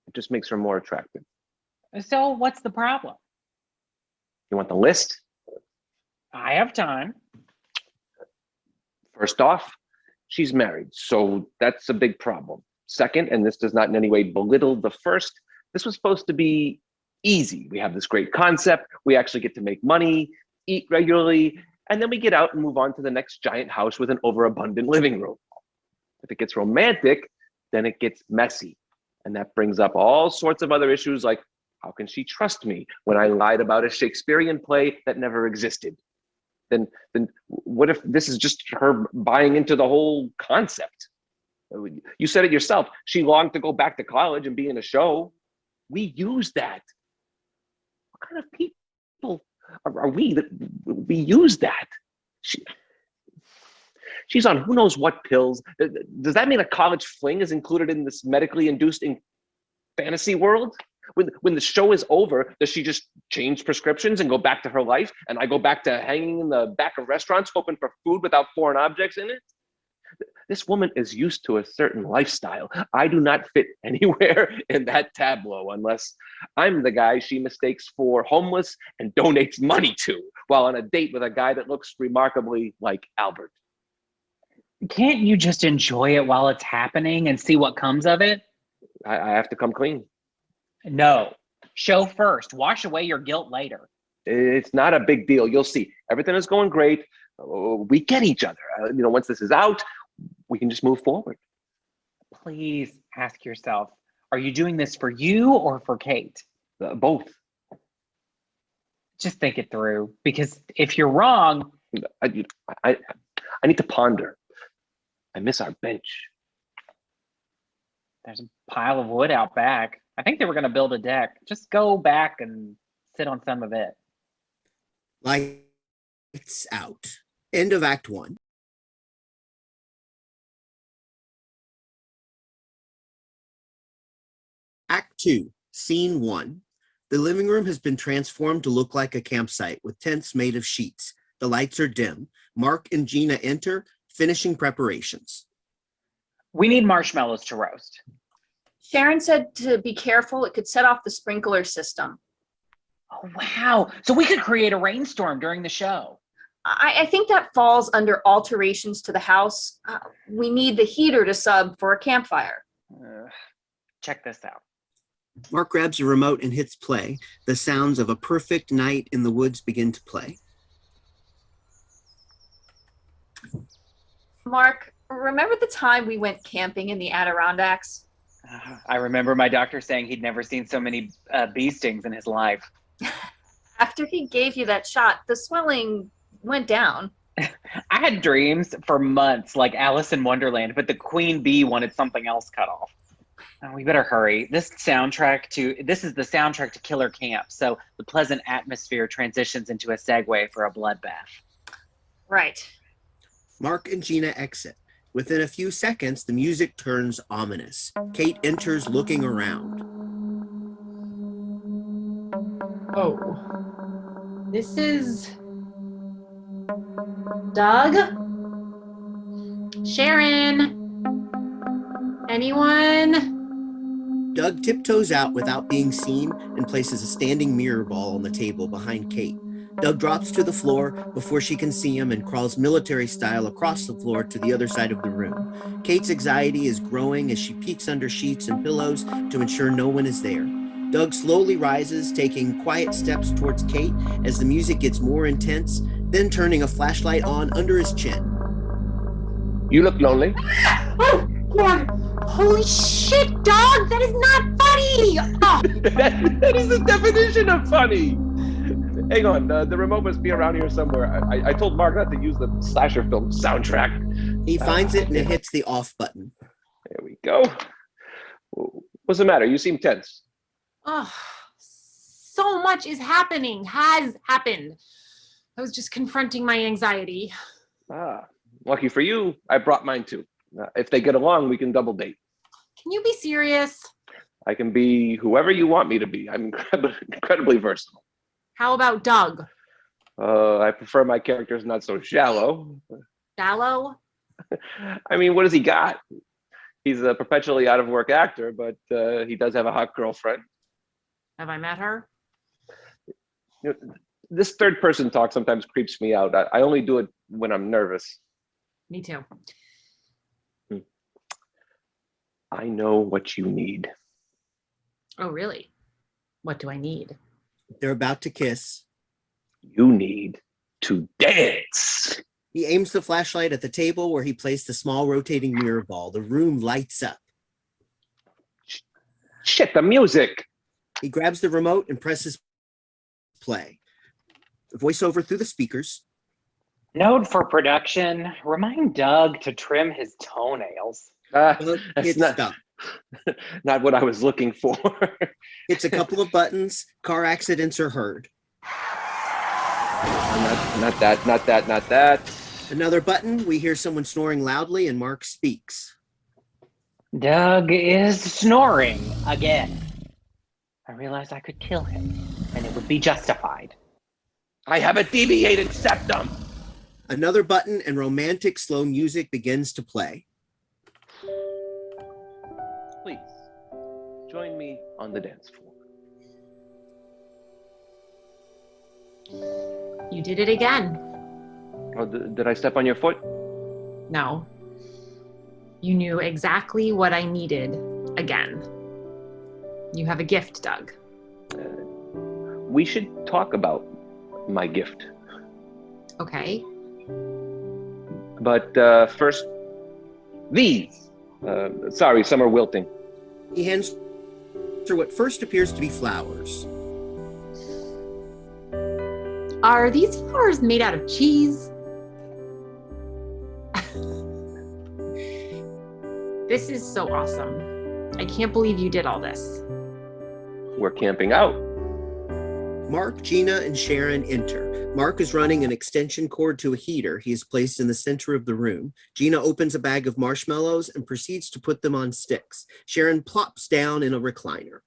it just makes her more attractive. So what's the problem? You want the list? I have time. First off, she's married, so that's a big problem. Second, and this does not in any way belittle the first, this was supposed to be easy. We have this great concept. We actually get to make money, eat regularly, and then we get out and move on to the next giant house with an overabundant living room. If it gets romantic, then it gets messy. And that brings up all sorts of other issues like, how can she trust me when I lied about a Shakespearean play that never existed? Then what if this is just her buying into the whole concept? You said it yourself. She longed to go back to college and be in a show. We use that. What kind of people are we that we use that? She's on who knows what pills. Does that mean a college fling is included in this medically induced fantasy world? When the show is over, does she just change prescriptions and go back to her life? And I go back to hanging in the back of restaurants hoping for food without foreign objects in it? This woman is used to a certain lifestyle. I do not fit anywhere in that tableau unless I'm the guy she mistakes for homeless and donates money to while on a date with a guy that looks remarkably like Albert. Can't you just enjoy it while it's happening and see what comes of it? I have to come clean. No. Show first. Wash away your guilt later. It's not a big deal. You'll see. Everything is going great. We get each other. Once this is out, we can just move forward. Please ask yourself, are you doing this for you or for Kate? Both. Just think it through, because if you're wrong, I need to ponder. I miss our bench. there's a pile of wood out back. I think they were going to build a deck. Just go back and sit on some of it. Lights out. End of Act 1. Act 2, Scene 1. The living room has been transformed to look like a campsite with tents made of sheets. The lights are dim. Mark and Gina enter, finishing preparations. We need marshmallows to roast. Sharon said to be careful. It could set off the sprinkler system. Oh, wow. So we could create a rainstorm during the show. I think that falls under alterations to the house. We need the heater to sub for a campfire. Check this out. Mark grabs a remote and hits play. The sounds of a perfect night in the woods begin to play. Mark, remember the time we went camping in the Adirondacks? I remember my doctor saying he'd never seen so many bee stings in his life. After he gave you that shot, the swelling went down. I had dreams for months like Alice in Wonderland, but the queen bee wanted something else cut off. Oh, we better hurry. This is the soundtrack to Killer Camp, so the pleasant atmosphere transitions into a segue for a bloodbath. Right. Mark and Gina exit. Within a few seconds, the music turns ominous. Kate enters looking around. Oh. This is Doug? Sharon? Anyone? Doug tiptoes out without being seen and places a standing mirror ball on the table behind Kate. Doug drops to the floor before she can see him and crawls military style across the floor to the other side of the room. Kate's anxiety is growing as she peeks under sheets and pillows to ensure no one is there. Doug slowly rises, taking quiet steps towards Kate as the music gets more intense, then turning a flashlight on under his chin. You look lonely. Oh, God. Holy shit, Doug! That is not funny! Oh. that is the definition of funny. Hang on, the remote must be around here somewhere. I told Mark not to use the slasher film soundtrack. He finds it and hits the off button. There we go. What's the matter? You seem tense. Oh, so much has happened. I was just confronting my anxiety. Lucky for you, I brought mine too. If they get along, we can double date. Can you be serious? I can be whoever you want me to be. I'm incredibly versatile. How about Doug? I prefer my characters not so shallow. Shallow? I mean, what has he got? He's a perpetually out of work actor, but he does have a hot girlfriend. Have I met her? You know, this third person talk sometimes creeps me out. I only do it when I'm nervous. Me too. I know what you need. Oh, really? What do I need? They're about to kiss. You need to dance. He aims the flashlight at the table where he placed the small rotating mirror ball. The room lights up. Shit, the music. He grabs the remote and presses play. The voiceover through the speakers. Note for production, remind Doug to trim his toenails. It's Not, stuck. Not what I was looking for. Hits a couple of buttons. Car accidents are heard. Not that. Another button. We hear someone snoring loudly, and Mark speaks. Doug is snoring again. I realized I could kill him, and it would be justified. I have a deviated septum. Another button, and romantic slow music begins to play. Please, join me on the dance floor. You did it again. Oh, did I step on your foot? No. You knew exactly what I needed again. You have a gift, Doug. We should talk about my gift. Okay. But first, these. Sorry, some are wilting. He hands her what first appears to be flowers. Are these flowers made out of cheese? This is so awesome. I can't believe you did all this. We're camping out. Mark, Gina, and Sharon enter. Mark is running an extension cord to a heater he has placed in the center of the room. Gina opens a bag of marshmallows and proceeds to put them on sticks. Sharon plops down in a recliner.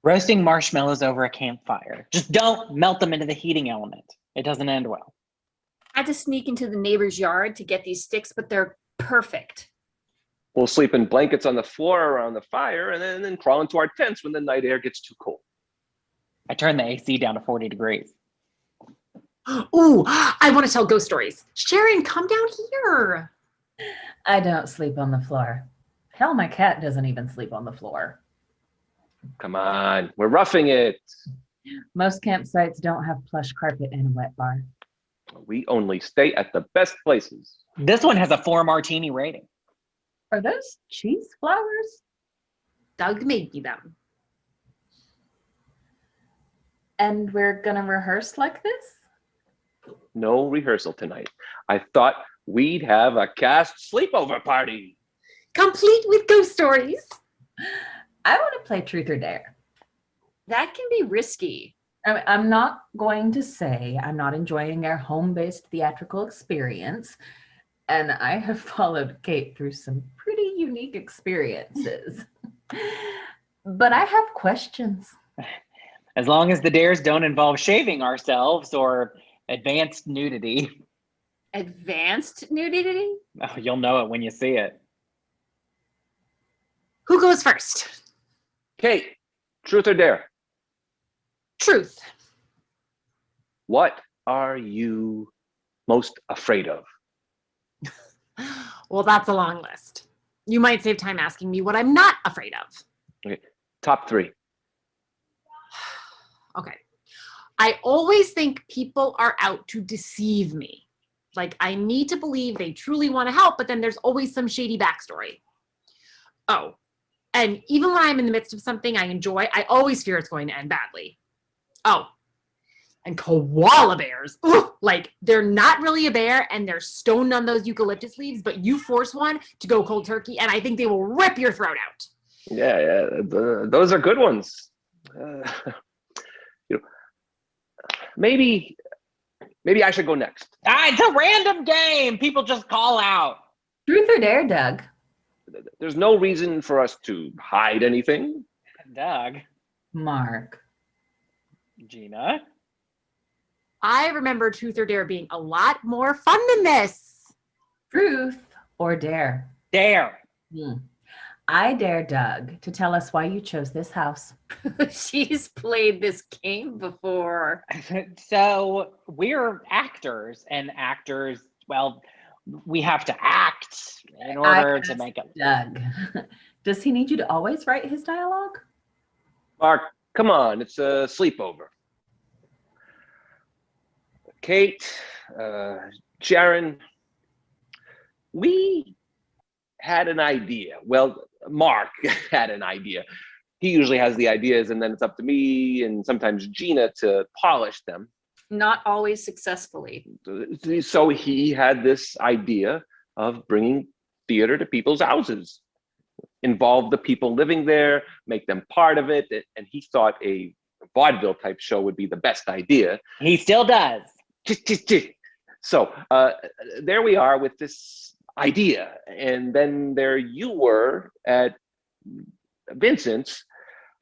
Roasting marshmallows over a campfire. Just don't melt them into the heating element. It doesn't end well. I had to sneak into the neighbor's yard to get these sticks, but they're perfect. We'll sleep in blankets on the floor around the fire and then crawl into our tents when the night air gets too cold. I turned the AC down to 40 degrees. Ooh, I want to tell ghost stories. Sharon, come down here. I don't sleep on the floor. Hell, my cat doesn't even sleep on the floor. Come on, we're roughing it. Most campsites don't have plush carpet and a wet bar. We only stay at the best places. This one has a 4 martini rating. Are those cheese flowers? Doug made me them. And we're gonna rehearse like this? No rehearsal tonight. I thought we'd have a cast sleepover party. Complete with ghost stories. I want to play truth or dare. That can be risky. I'm not going to say I'm not enjoying our home-based theatrical experience, and I have followed Kate through some pretty unique experiences. But I have questions. As long as the dares don't involve shaving ourselves or advanced nudity. Advanced nudity? Oh, you'll know it when you see it. Who goes first? Kate, truth or dare? Truth. What are you most afraid of? Well, that's a long list. You might save time asking me what I'm not afraid of. Okay, top 3. Okay. I always think people are out to deceive me. Like, I need to believe they truly want to help, but then there's always some shady backstory. Oh, and even when I'm in the midst of something I enjoy, I always fear it's going to end badly. Oh, and koala bears. Ooh, like, they're not really a bear, and they're stoned on those eucalyptus leaves, but you force one to go cold turkey, and I think they will rip your throat out. Yeah, those are good ones. Maybe I should go next. It's a random game. People just call out. Truth or dare, Doug? There's no reason for us to hide anything. Doug. Mark. Gina. I remember truth or dare being a lot more fun than this. Truth or dare? Dare. I dare Doug to tell us why you chose this house. She's played this game before. So we're actors, and actors, well, we have to act in order to make it. Doug, does he need you to always write his dialogue? Mark, come on, it's a sleepover. Kate, Sharon, we had an idea. Well, Mark had an idea. He usually has the ideas, and then it's up to me and sometimes Gina to polish them. Not always successfully. So he had this idea of bringing theater to people's houses. involve the people living there, make them part of it. And he thought a vaudeville type show would be the best idea. He still does. So there we are with this idea. And then there you were at Vincent's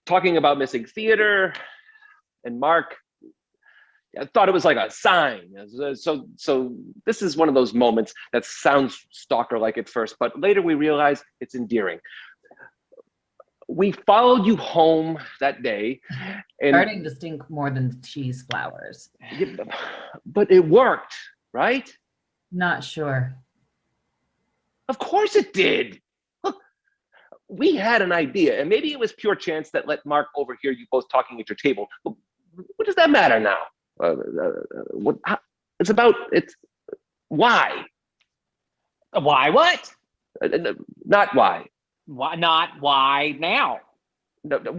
talking about missing theater, and Mark thought it was like a sign. So this is one of those moments that sounds stalker-like at first, but later we realize it's endearing. We followed you home that day. And, Starting to stink more than cheese flowers. but it worked, right? Not sure. Of course it did. Look, we had an idea, and maybe it was pure chance that let Mark overhear you both talking at your table. But what does that matter now? It's why. Why what? Not why. Why not? Why now?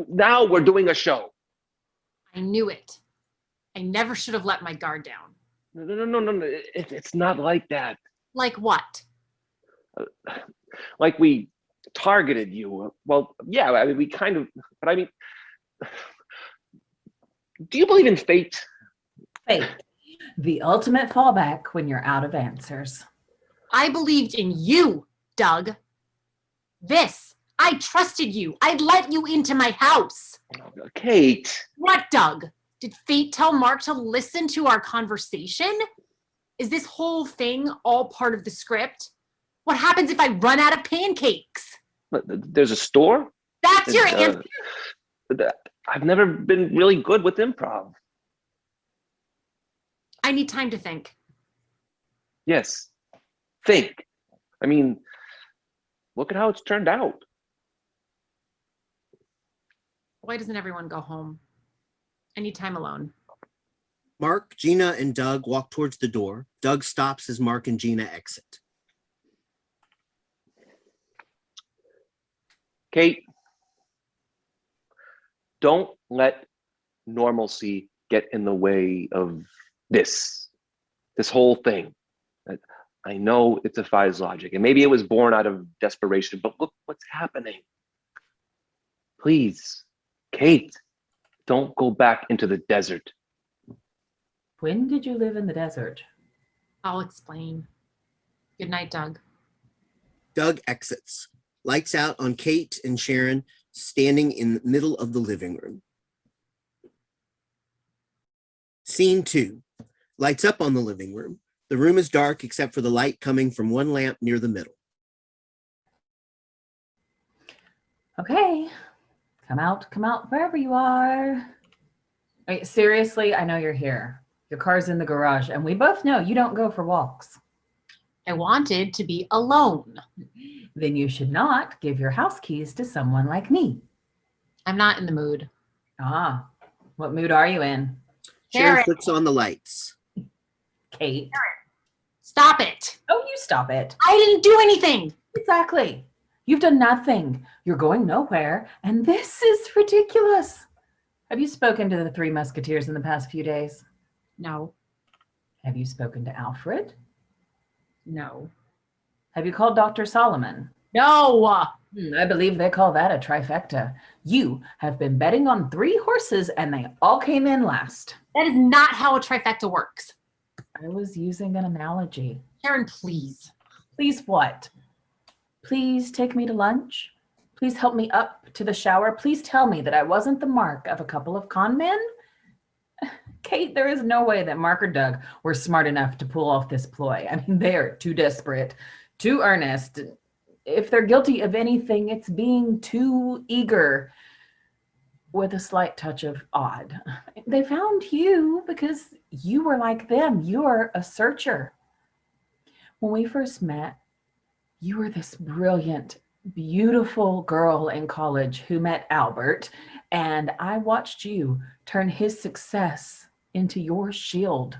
Now we're doing a show. I knew it. I never should have let my guard down. No. It's not like that. Like what? Like we targeted you. Well, yeah, I mean, we kind of, but I mean, do you believe in fate? Fate. The ultimate fallback when you're out of answers. I believed in you, Doug. I trusted you. I'd let you into my house. Kate. What, Doug? Did fate tell Mark to listen to our conversation? Is this whole thing all part of the script? What happens if I run out of pancakes? There's a store? That's your answer. I've never been really good with improv. I need time to think. Yes. Think. I mean, look at how it's turned out. Why doesn't everyone go home? I need time alone. Mark, Gina, and Doug walk towards the door. Doug stops as Mark and Gina exit. Kate, don't let normalcy get in the way of this whole thing. I know it defies logic, and maybe it was born out of desperation, but look what's happening. Please, Kate, don't go back into the desert. When did you live in the desert? I'll explain. Good night, Doug. Doug exits. Lights out on Kate and Sharon standing in the middle of the living room. Scene 2. Lights up on the living room. The room is dark except for the light coming from one lamp near the middle. Okay. Come out wherever you are. Wait, seriously, I know you're here. Your car's in the garage, and we both know you don't go for walks. I wanted to be alone. Then you should not give your house keys to someone like me. I'm not in the mood. Ah, what mood are you in? Sharon Sharon. flips on the lights. Kate. Stop it. Oh, you stop it. I didn't do anything. Exactly. You've done nothing. You're going nowhere, and this is ridiculous. Have you spoken to the Three Musketeers in the past few days? No. Have you spoken to Alfred? No. Have you called Dr. Solomon? No. I believe they call that a trifecta. You have been betting on 3 horses, and they all came in last. That is not how a trifecta works. I was using an analogy. Sharon, please. Please what? Please take me to lunch? Please help me up to the shower? Please tell me that I wasn't the mark of a couple of con men? Kate, there is no way that Mark or Doug were smart enough to pull off this ploy. I mean, they're too desperate, too earnest. If they're guilty of anything, it's being too eager with a slight touch of odd. They found you because you were like them. You're a searcher. When we first met, you were this brilliant, beautiful girl in college who met Albert, and I watched you turn his success into your shield.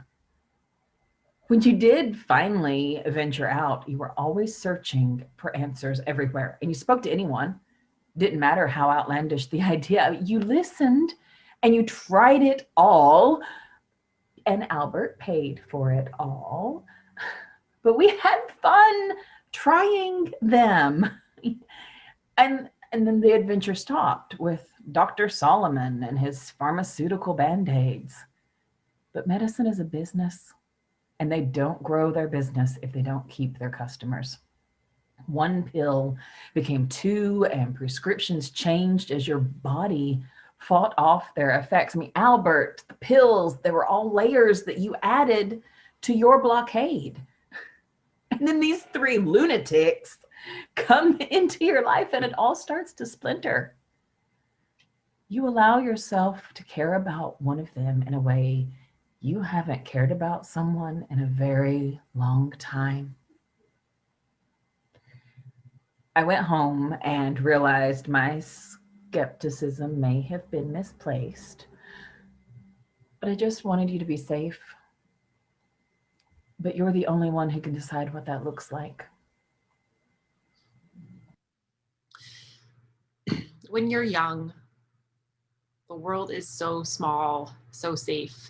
When you did finally venture out, you were always searching for answers everywhere, and you spoke to anyone. Didn't matter how outlandish the idea. You listened and you tried it all, and Albert paid for it all. But we had fun trying them. And then the adventure stopped with Dr. Solomon and his pharmaceutical band-aids. But medicine is a business, and they don't grow their business if they don't keep their customers. One pill became two, and prescriptions changed as your body fought off their effects. I mean, Albert, the pills, they were all layers that you added to your blockade. And then these three lunatics come into your life and it all starts to splinter. You allow yourself to care about one of them in a way you haven't cared about someone in a very long time. I went home and realized my skepticism may have been misplaced, but I just wanted you to be safe. But you're the only one who can decide what that looks like. When you're young, the world is so small, so safe.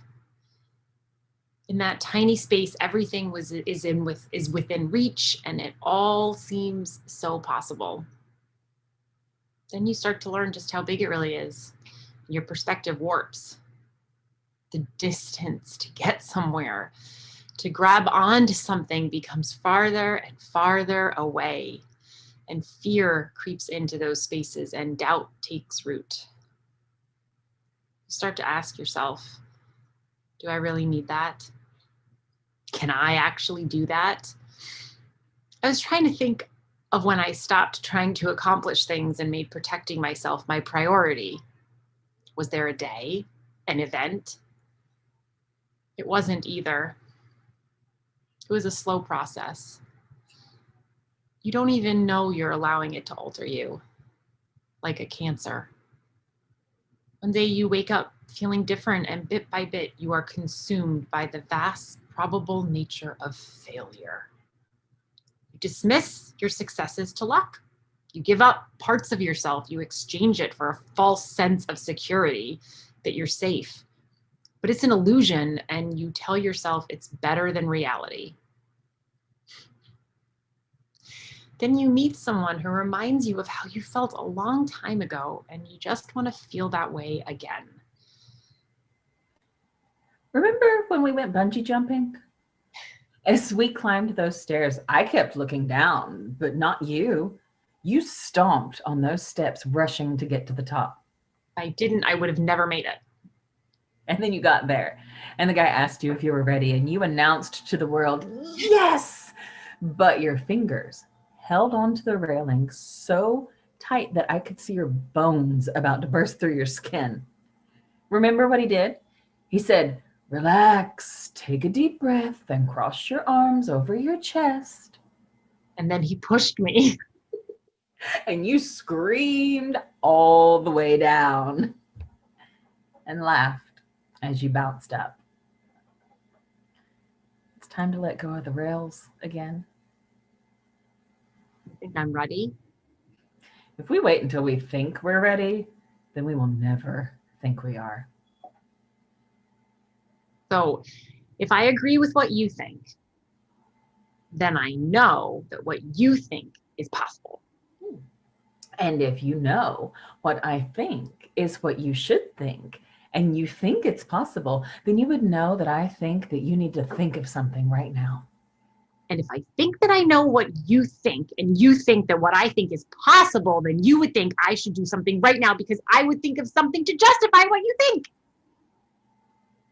In that tiny space, everything is within reach, and it all seems so possible. Then you start to learn just how big it really is. Your perspective warps. The distance to get somewhere, to grab onto something, becomes farther and farther away. And fear creeps into those spaces and doubt takes root. You start to ask yourself, do I really need that? Can I actually do that? I was trying to think of when I stopped trying to accomplish things and made protecting myself my priority. Was there a day, an event? It wasn't either. It was a slow process. You don't even know you're allowing it to alter you, like a cancer. One day you wake up feeling different, and bit by bit you are consumed by the vast probable nature of failure. You dismiss your successes to luck. You give up parts of yourself. You exchange it for a false sense of security that you're safe. But it's an illusion, and you tell yourself it's better than reality. Then you meet someone who reminds you of how you felt a long time ago, and you just want to feel that way again. Remember when we went bungee jumping? As we climbed those stairs, I kept looking down, but not you. You stomped on those steps, rushing to get to the top. If I didn't, I would have never made it. And then you got there, and the guy asked you if you were ready, and you announced to the world, yes! But your fingers held onto the railing so tight that I could see your bones about to burst through your skin. Remember what he did? He said, relax, take a deep breath, and cross your arms over your chest. And then he pushed me. And you screamed all the way down and laughed as you bounced up. It's time to let go of the rails again. I think I'm ready. If we wait until we think we're ready, then we will never think we are. So if I agree with what you think, then I know that what you think is possible. And if you know what I think is what you should think, and you think it's possible, then you would know that I think that you need to think of something right now. And if I think that I know what you think, and you think that what I think is possible, then you would think I should do something right now because I would think of something to justify what you think.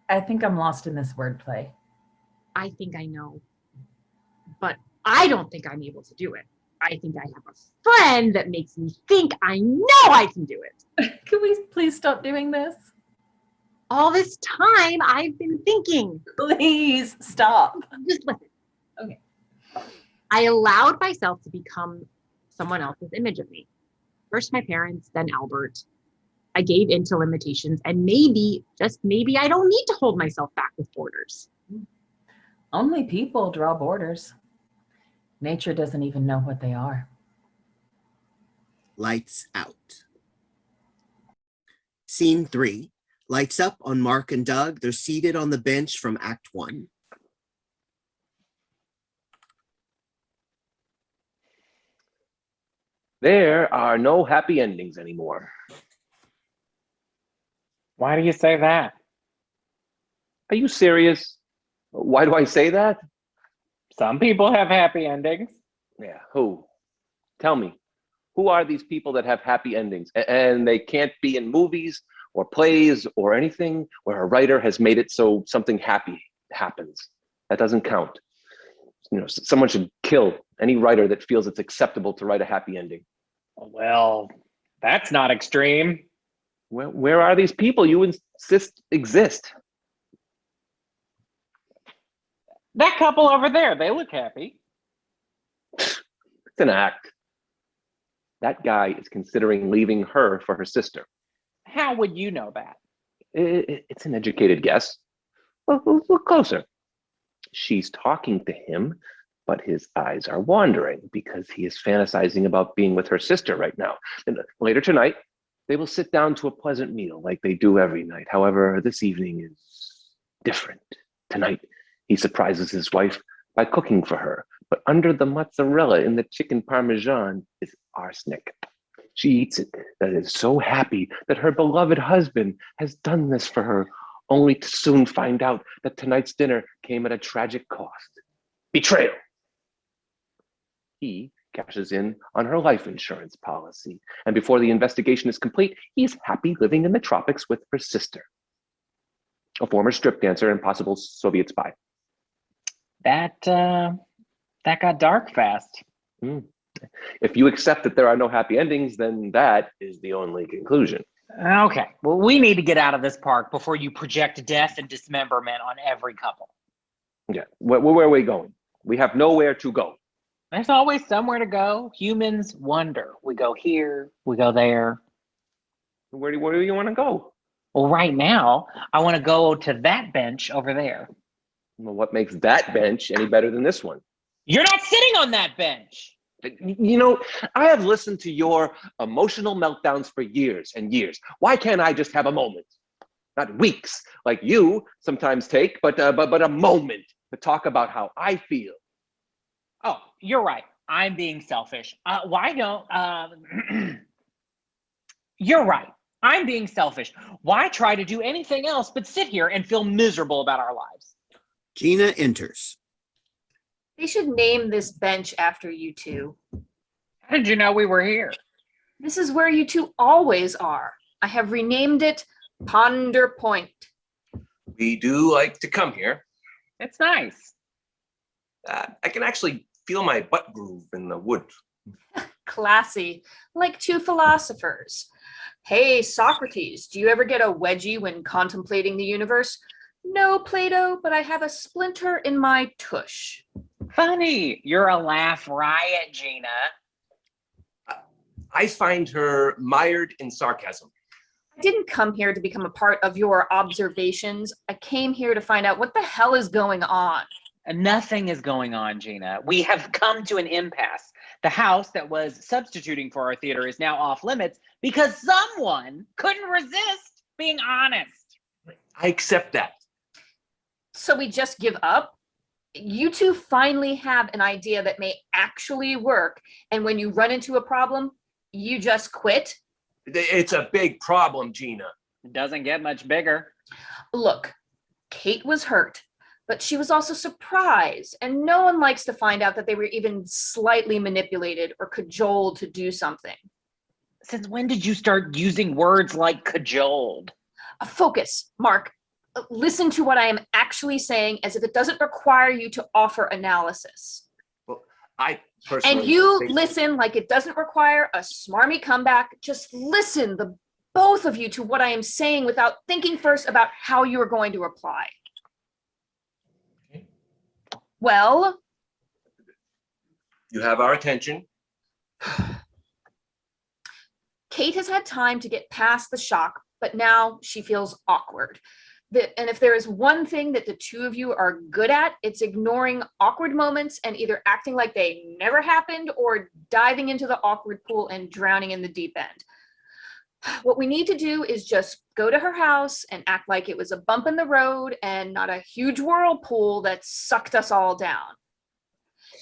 I think I'm lost in this wordplay. I think I know, but I don't think I'm able to do it. I think I have a friend that makes me think I know I can do it. Can we please stop doing this? All this time I've been thinking. Please stop. Just listen. Okay. I allowed myself to become someone else's image of me. First my parents, then Albert. I gave in to limitations, and maybe, just maybe, I don't need to hold myself back with borders. Only people draw borders. Nature doesn't even know what they are. Lights out. Scene 3. Lights up on Mark and Doug. They're seated on the bench from Act 1. There are no happy endings anymore. Why do you say that? Are you serious? Why do I say that? Some people have happy endings. Yeah, who? Tell me. Who are these people that have happy endings? And they can't be in movies or plays or anything where a writer has made it so something happy happens. That doesn't count. You know, someone should kill any writer that feels it's acceptable to write a happy ending. Well, that's not extreme. Where are these people you insist exist? That couple over there, they look happy. It's an act. That guy is considering leaving her for her sister. How would you know that? It's an educated guess. Look closer. She's talking to him, but his eyes are wandering because he is fantasizing about being with her sister right now. And later tonight, they will sit down to a pleasant meal like they do every night. However, this evening is different. Tonight, he surprises his wife by cooking for her, but under the mozzarella in the chicken parmesan is arsenic. She eats it and is so happy that her beloved husband has done this for her, only to soon find out that tonight's dinner came at a tragic cost. Betrayal. He cashes in on her life insurance policy, and before the investigation is complete, he is happy living in the tropics with her sister, a former strip dancer and possible Soviet spy. That got dark fast. If you accept that there are no happy endings, then that is the only conclusion. Okay, well, we need to get out of this park before you project death and dismemberment on every couple. Yeah, where are we going? We have nowhere to go. There's always somewhere to go. Humans wander. We go here, we go there. Where do you want to go? Well, right now, I want to go to that bench over there. Well, what makes that bench any better than this one? You're not sitting on that bench. You know, I have listened to your emotional meltdowns for years and years. Why can't I just have a moment? Not weeks like you sometimes take, but a moment to talk about how I feel. Oh, you're right. I'm being selfish. Why don't, you're right. I'm being selfish. Why try to do anything else but sit here and feel miserable about our lives? Gina enters. They should name this bench after you two. How did you know we were here? This is where you two always are. I have renamed it Ponder Point. We do like to come here. It's nice. I can actually feel my butt groove in the wood. Classy, like two philosophers. Hey, Socrates, do you ever get a wedgie when contemplating the universe? No, Plato, but I have a splinter in my tush. Funny. You're a laugh riot, Gina. I find her mired in sarcasm. I didn't come here to become a part of your observations. I came here to find out what the hell is going on. Nothing is going on, Gina. We have come to an impasse. The house that was substituting for our theater is now off limits because someone couldn't resist being honest. I accept that. So we just give up? You two finally have an idea that may actually work, and when you run into a problem, you just quit? It's a big problem, Gina. It doesn't get much bigger. Look, Kate was hurt, but she was also surprised, and no one likes to find out that they were even slightly manipulated or cajoled to do something. Since when did you start using words like cajoled? Focus, Mark. Listen to what I am actually saying as if it doesn't require you to offer analysis. Well, I personally... And you listen like it doesn't require a smarmy comeback. Just listen, the both of you, to what I am saying without thinking first about how you are going to reply. Okay. Well? You have our attention. Kate has had time to get past the shock, but now she feels awkward. And if there is one thing that the two of you are good at, it's ignoring awkward moments and either acting like they never happened or diving into the awkward pool and drowning in the deep end. What we need to do is just go to her house and act like it was a bump in the road and not a huge whirlpool that sucked us all down.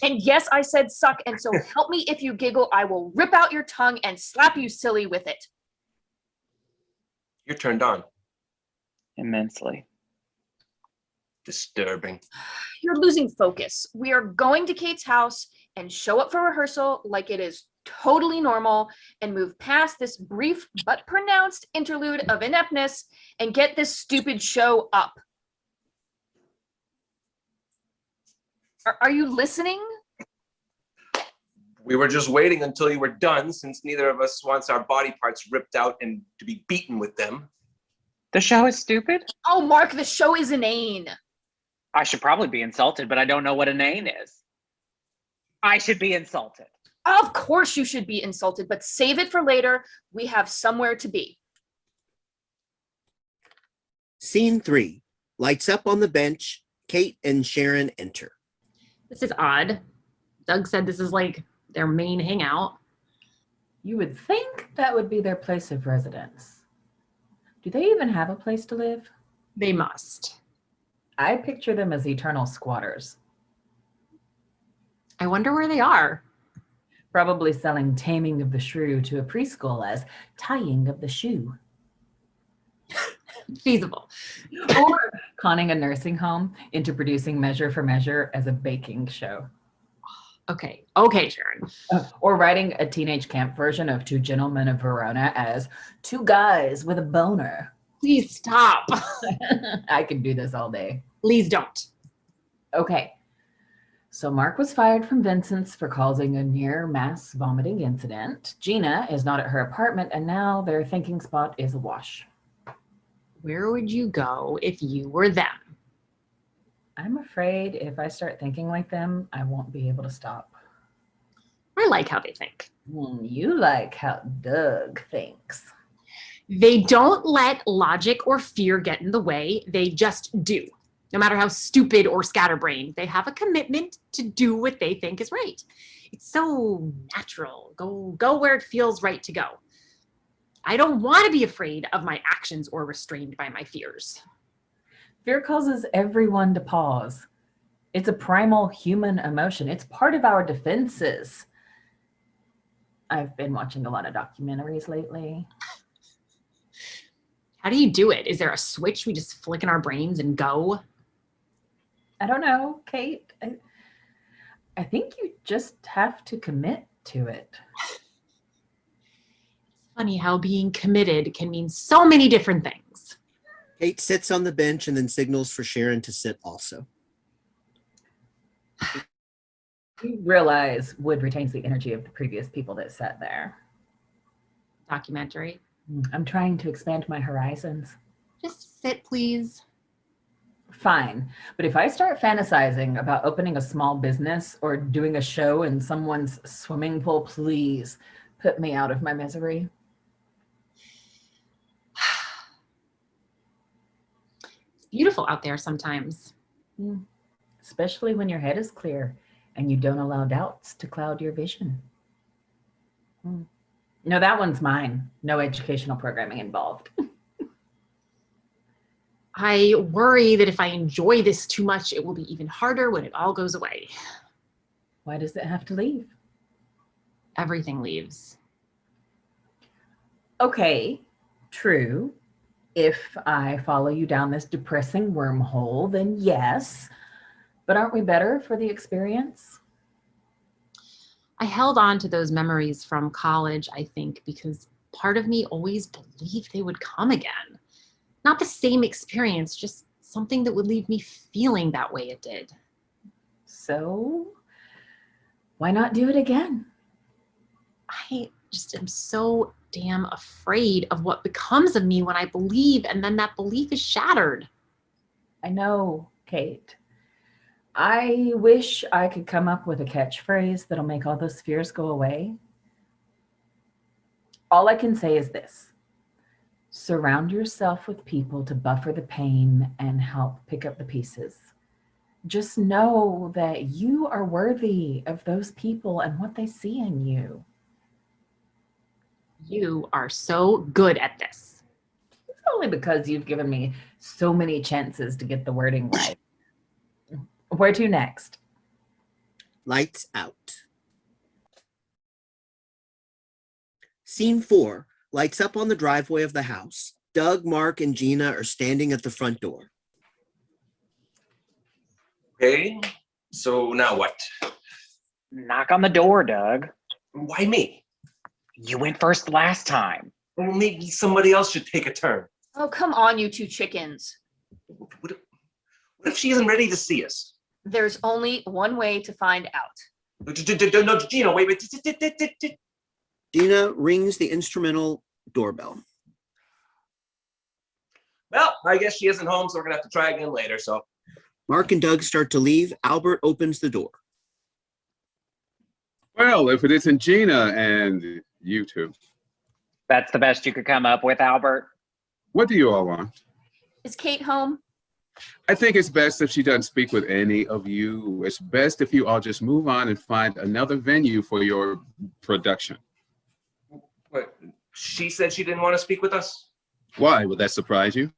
And yes, I said suck, and so help me if you giggle, I will rip out your tongue and slap you silly with it. You're turned on. Immensely. Disturbing. You're losing focus. We are going to Kate's house and show up for rehearsal like it is totally normal and move past this brief but pronounced interlude of ineptness and get this stupid show up. Are you listening? We were just waiting until you were done, since neither of us wants our body parts ripped out and to be beaten with them. The show is stupid? Oh, Mark, the show is inane. I should probably be insulted, but I don't know what inane is. I should be insulted. Of course you should be insulted, but save it for later. We have somewhere to be. Scene 3. Lights up on the bench. Kate and Sharon enter. This is odd. Doug said this is like their main hangout. You would think that would be their place of residence. Do they even have a place to live? They must. I picture them as eternal squatters. I wonder where they are. Probably selling Taming of the Shrew to a preschool as Tying of the Shoe. Feasible. Or conning a nursing home into producing Measure for Measure as a baking show. Okay, Sharon. Or writing a teenage camp version of Two Gentlemen of Verona as Two Guys with a Boner. Please stop. I could do this all day. Please don't. Okay. So Mark was fired from Vincent's for causing a near mass vomiting incident. Gina is not at her apartment, and now their thinking spot is a wash. Where would you go if you were them? I'm afraid if I start thinking like them, I won't be able to stop. I like how they think. You like how Doug thinks. They don't let logic or fear get in the way. They just do. No matter how stupid or scatterbrained, they have a commitment to do what they think is right. It's so natural. Go where it feels right to go. I don't want to be afraid of my actions or restrained by my fears. Fear causes everyone to pause. It's a primal human emotion. It's part of our defenses. I've been watching a lot of documentaries lately. How do you do it? Is there a switch we just flick in our brains and go? I don't know, Kate. I think you just have to commit to it. It's funny how being committed can mean so many different things. Kate sits on the bench and then signals for Sharon to sit also. You realize Wood retains the energy of the previous people that sat there. Documentary. I'm trying to expand my horizons. Just sit, please. Fine, but if I start fantasizing about opening a small business or doing a show in someone's swimming pool, please put me out of my misery. It's beautiful out there sometimes. Especially when your head is clear and you don't allow doubts to cloud your vision. No, that one's mine. No educational programming involved. I worry that if I enjoy this too much, it will be even harder when it all goes away. Why does it have to leave? Everything leaves. Okay, true. If I follow you down this depressing wormhole, then yes. But aren't we better for the experience? I held on to those memories from college, I think, because part of me always believed they would come again. Not the same experience, just something that would leave me feeling that way it did. So why not do it again? I just am so damn afraid of what becomes of me when I believe and then that belief is shattered. I know, Kate. I wish I could come up with a catchphrase that'll make all those fears go away. All I can say is this. Surround yourself with people to buffer the pain and help pick up the pieces. Just know that you are worthy of those people and what they see in you. You are so good at this. It's only because you've given me so many chances to get the wording right. Where to next? Lights out. Scene 4. Lights up on the driveway of the house. Doug, Mark, and Gina are standing at the front door. Okay, so now what? Knock on the door, Doug. Why me? You went first last time. Well, maybe somebody else should take a turn. Oh, come on, you two chickens. What if she isn't ready to see us? There's only one way to find out. No, Gina, wait. Gina rings the instrumental doorbell. Well, I guess she isn't home, so we're gonna have to try again later, so. Mark and Doug start to leave. Albert opens the door. Well, if it isn't Gina and you two, That's the best you could come up with, Albert. what do you all want? Is Kate home? I think it's best if she doesn't speak with any of you. It's best if you all just move on and find another venue for your production. Wait, she said she didn't want to speak with us? Why? Would that surprise you?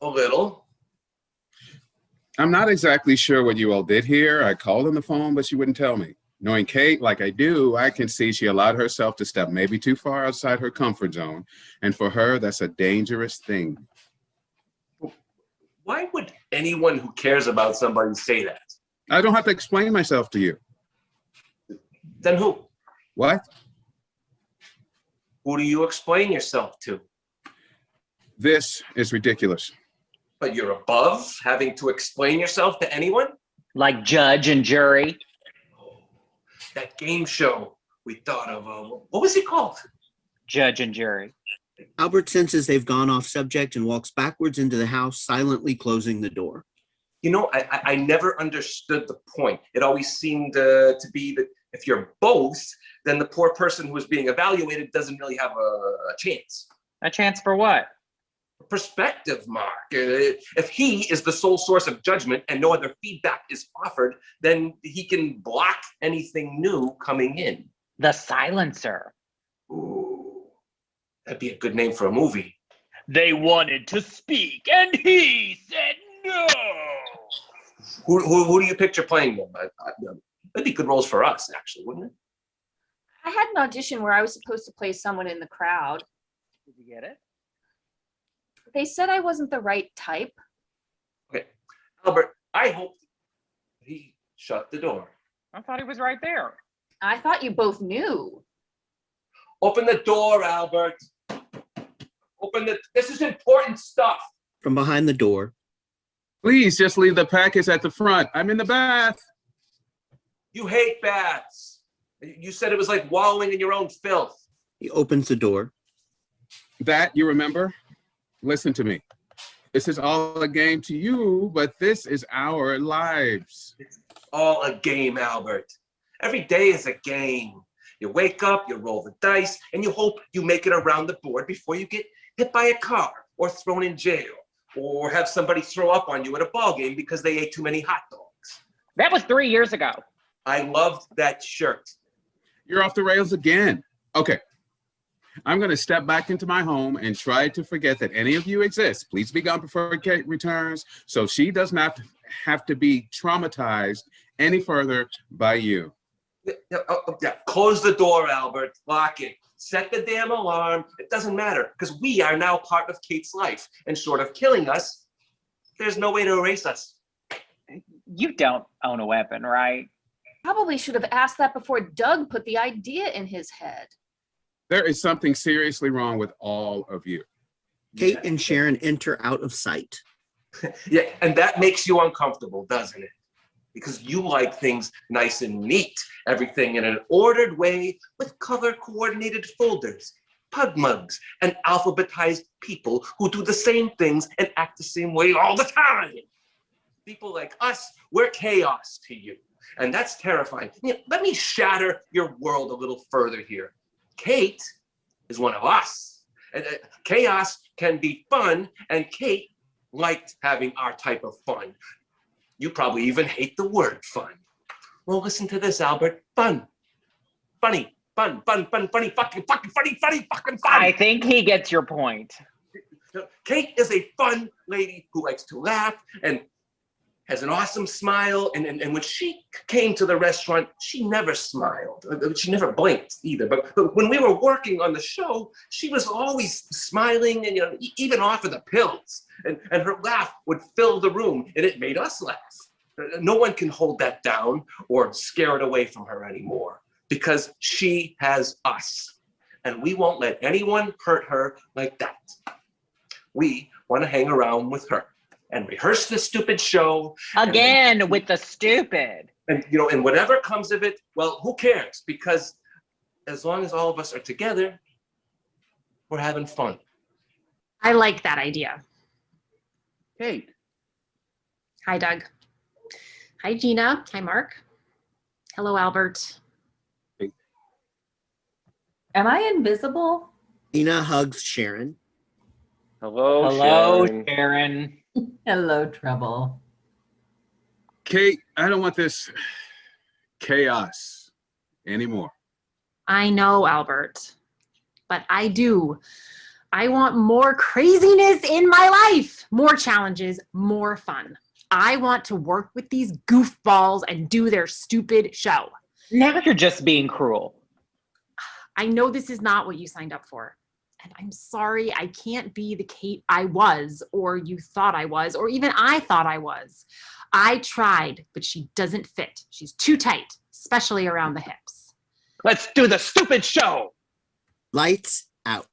A little. I'm not exactly sure what you all did here. I called on the phone, but she wouldn't tell me. Knowing Kate like I do, I can see she allowed herself to step maybe too far outside her comfort zone. And for her, that's a dangerous thing. Why would anyone who cares about somebody say that? I don't have to explain myself to you. Then who? What? Who do you explain yourself to? This is ridiculous. But you're above having to explain yourself to anyone? Like judge and jury. That game show we thought of, what was it called? Judge and jury. Albert senses they've gone off subject and walks backwards into the house, silently closing the door. You know, I never understood the point. It always seemed to be that if you're both, then the poor person who is being evaluated doesn't really have a chance. A chance for what? Perspective, Mark. If he is the sole source of judgment and no other feedback is offered, then he can block anything new coming in. The silencer. Ooh, that'd be a good name for a movie. They wanted to speak, and he said no. Who do you picture playing them? That'd be good roles for us, actually, wouldn't it? I had an audition where I was supposed to play someone in the crowd. Did you get it? They said I wasn't the right type. Okay, Albert, I hope he shut the door. I thought he was right there. I thought you both knew. Open the door, Albert. This is important stuff. From behind the door, Please just leave the package at the front. I'm in the bath. You hate baths. You said it was like wallowing in your own filth. he opens the door. That you remember? Listen to me. This is all a game to you, but this is our lives. It's all a game, Albert. Every day is a game. You wake up, you roll the dice, and you hope you make it around the board before you get hit by a car or thrown in jail or have somebody throw up on you at a ball game because they ate too many hot dogs. That was 3 years ago. I loved that shirt. You're off the rails again. Okay. I'm going to step back into my home and try to forget that any of you exist. Please be gone before Kate returns so she does not have to be traumatized any further by you. Yeah. Close the door, Albert. Lock it. Set the damn alarm. It doesn't matter because we are now part of Kate's life. And short of killing us, there's no way to erase us. You don't own a weapon, right? Probably should have asked that before Doug put the idea in his head. There is something seriously wrong with all of you. Kate and Sharon enter out of sight. Yeah, and that makes you uncomfortable, doesn't it? Because you like things nice and neat, everything in an ordered way with color-coordinated folders, pug mugs, and alphabetized people who do the same things and act the same way all the time. People like us, we're chaos to you, and that's terrifying. Let me shatter your world a little further here. Kate is one of us. Chaos can be fun, and Kate liked having our type of fun. You probably even hate the word fun. Well, listen to this, Albert. Fun. Funny. Fun. Funny. Fucking funny. Fucking fun. I think he gets your point. Kate is a fun lady who likes to laugh and has an awesome smile, and when she came to the restaurant, she never smiled. She never blinked either. But when we were working on the show, she was always smiling and even offer the pills. And her laugh would fill the room, and it made us laugh. No one can hold that down or scare it away from her anymore because she has us. And we won't let anyone hurt her like that. We want to hang around with her and rehearse the stupid show. Again with the stupid. And whatever comes of it, well, who cares? Because as long as all of us are together, we're having fun. I like that idea. Kate. Hi, Doug. Hi, Gina. Hi, Mark. Hello, Albert. Am I invisible? Gina hugs Sharon. Hello, Hello, Sharon. Sharon. Hello, Trouble. Kate, I don't want this chaos anymore. I know, Albert, but I do. I want more craziness in my life, more challenges, more fun. I want to work with these goofballs and do their stupid show. Now you're just being cruel. I know this is not what you signed up for. And I'm sorry, I can't be the Kate I was, or you thought I was, or even I thought I was. I tried, but she doesn't fit. She's too tight, especially around the hips. Let's do the stupid show. Lights out.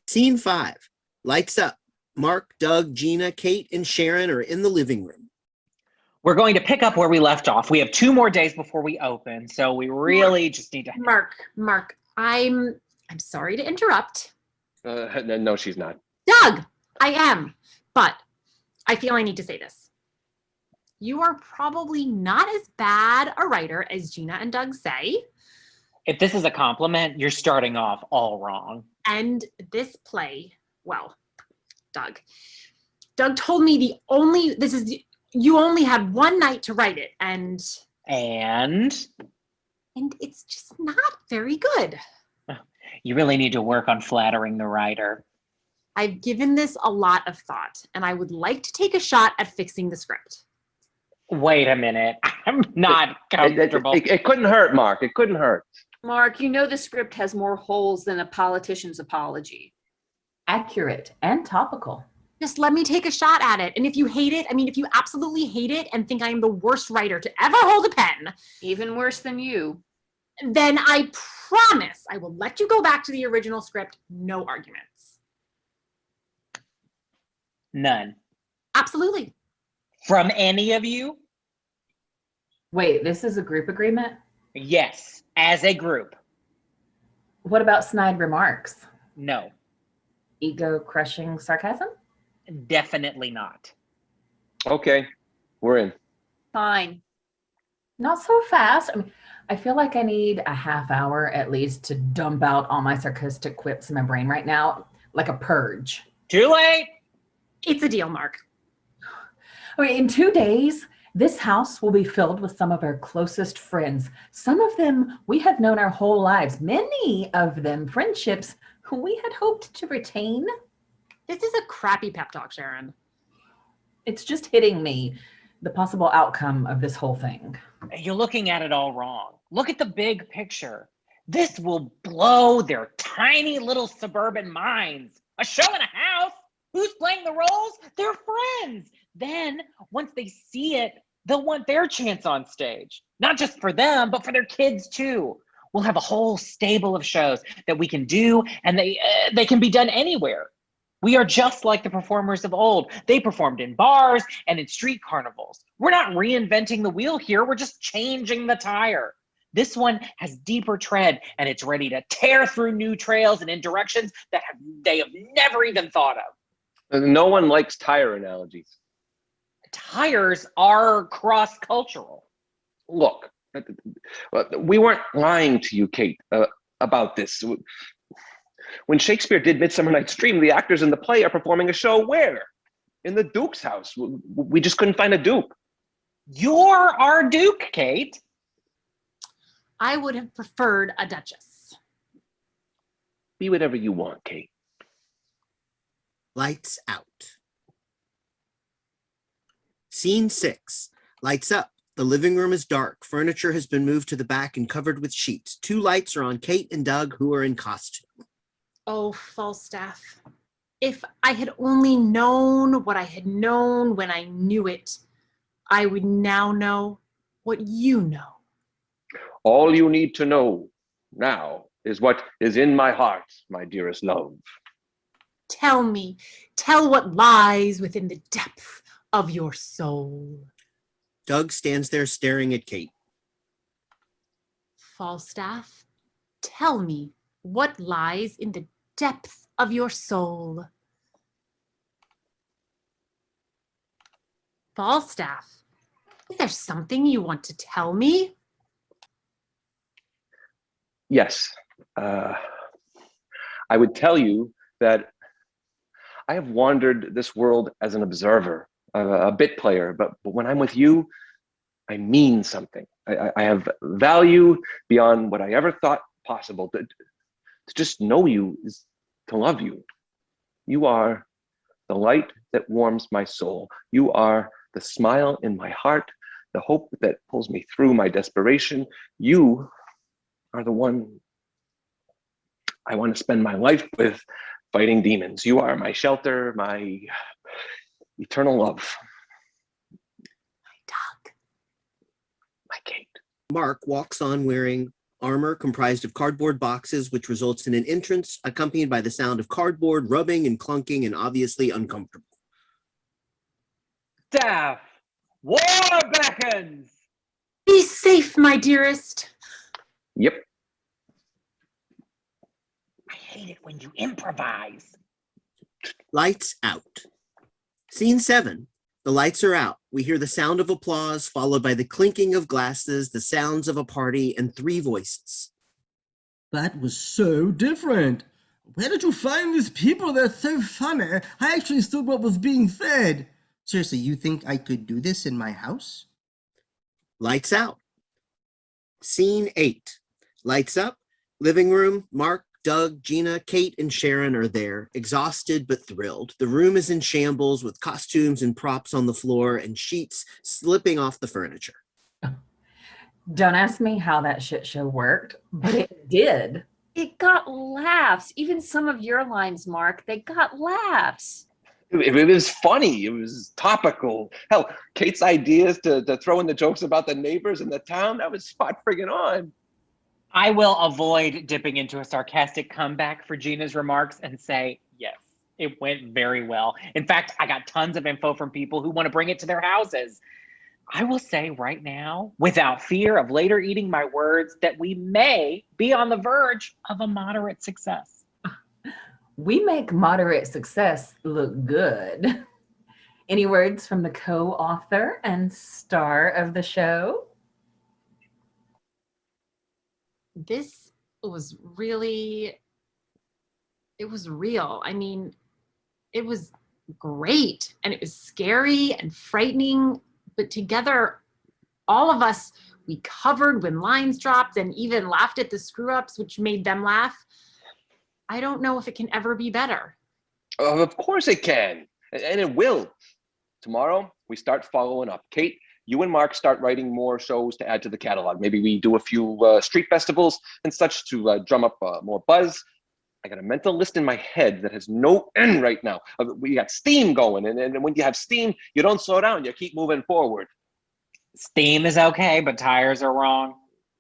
Scene 5. Lights up. Mark, Doug, Gina, Kate, and Sharon are in the living room. We're going to pick up where we left off. We have 2 more days before we open, so we really just need to. Mark, I'm sorry to interrupt. No, she's not. Doug, I am, but I feel I need to say this. You are probably not as bad a writer as Gina and Doug say. If this is a compliment, you're starting off all wrong. And this play, well, Doug told me you only had 1 night to write it, and it's just not very good. You really need to work on flattering the writer. I've given this a lot of thought, and I would like to take a shot at fixing the script. Wait a minute. I'm not comfortable. It couldn't hurt, Mark. It couldn't hurt. Mark, you know the script has more holes than a politician's apology. Accurate and topical. Just let me take a shot at it. And if you hate it, if you absolutely hate it and think I am the worst writer to ever hold a pen, Even worse than you. then I promise I will let you go back to the original script. No arguments. None. Absolutely. From any of you? Wait, this is a group agreement? Yes, as a group. What about snide remarks? No, Ego-crushing sarcasm? definitely not. Okay, we're in. Fine. Not so fast. I feel like I need a half hour at least to dump out all my sarcastic quips in my brain right now, like a purge. Too late. It's a deal, Mark. In 2 days, this house will be filled with some of our closest friends. Some of them we have known our whole lives. Many of them friendships who we had hoped to retain. This is a crappy pep talk, Sharon. It's just hitting me, the possible outcome of this whole thing. You're looking at it all wrong. Look at the big picture. This will blow their tiny little suburban minds. A show in a house? Who's playing the roles? Their friends. Then, once they see it, they'll want their chance on stage. Not just for them, but for their kids too. We'll have a whole stable of shows that we can do, and they can be done anywhere. We are just like the performers of old. They performed in bars and in street carnivals. We're not reinventing the wheel here. We're just changing the tire. This one has deeper tread, and it's ready to tear through new trails and in directions that they have never even thought of. No one likes tire analogies. Tires are cross-cultural. Look, we weren't lying to you, Kate, about this. When Shakespeare did Midsummer Night's Dream, the actors in the play are performing a show where? In the Duke's house. We just couldn't find a Duke. You're our Duke, Kate. I would have preferred a Duchess. Be whatever you want, Kate. Lights out. Scene 6. Lights up. The living room is dark. Furniture has been moved to the back and covered with sheets. 2 lights are on Kate and Doug, who are in costume. Oh, Falstaff, if I had only known what I had known when I knew it, I would now know what you know. All you need to know now is what is in my heart, my dearest love. Tell me, tell what lies within the depth of your soul. Doug stands there staring at Kate. Falstaff, tell me what lies in the depth of your soul. Falstaff, is there something you want to tell me? Yes, I would tell you that I have wandered this world as an observer, a bit player, but when I'm with you, I mean something. I have value beyond what I ever thought possible. To just know you is to love you. You are the light that warms my soul. You are the smile in my heart, the hope that pulls me through my desperation. You are the one I want to spend my life with, fighting demons. You are my shelter, my eternal love. My Doug. My Kate. Mark walks on wearing armor comprised of cardboard boxes, which results in an entrance accompanied by the sound of cardboard rubbing and clunking and obviously uncomfortable. Staff, war beckons. Be safe, my dearest. Yep. I hate it when you improvise. Lights out. Scene 7. The lights are out. We hear the sound of applause, followed by the clinking of glasses, the sounds of a party, and 3 voices. That was so different. Where did you find these people? They're so funny. I actually stood what was being said. Seriously, you think I could do this in my house? Lights out. Scene 8. Lights up. Living room. Mark, Doug, Gina, Kate, and Sharon are there, exhausted but thrilled. The room is in shambles with costumes and props on the floor and sheets slipping off the furniture. Don't ask me how that shit show worked, but it did. It got laughs. Even some of your lines, Mark, they got laughs. It was funny. It was topical. Hell, Kate's ideas to throw in the jokes about the neighbors in the town, that was spot friggin' on. I will avoid dipping into a sarcastic comeback for Gina's remarks and say, yes, it went very well. In fact, I got tons of info from people who want to bring it to their houses. I will say right now, without fear of later eating my words, that we may be on the verge of a moderate success. We make moderate success look good. Any words from the co-author and star of the show? This was really, it was real. I mean, it was great and it was scary and frightening, but together, all of us, we covered when lines dropped and even laughed at the screw ups, which made them laugh. I don't know if it can ever be better. Of course it can, and it will. Tomorrow, we start following up. Kate, you and Mark start writing more shows to add to the catalog. Maybe we do a few street festivals and such to drum up more buzz. I got a mental list in my head that has no end right now. We got steam going, and when you have steam, you don't slow down, you keep moving forward. Steam is okay, but tires are wrong.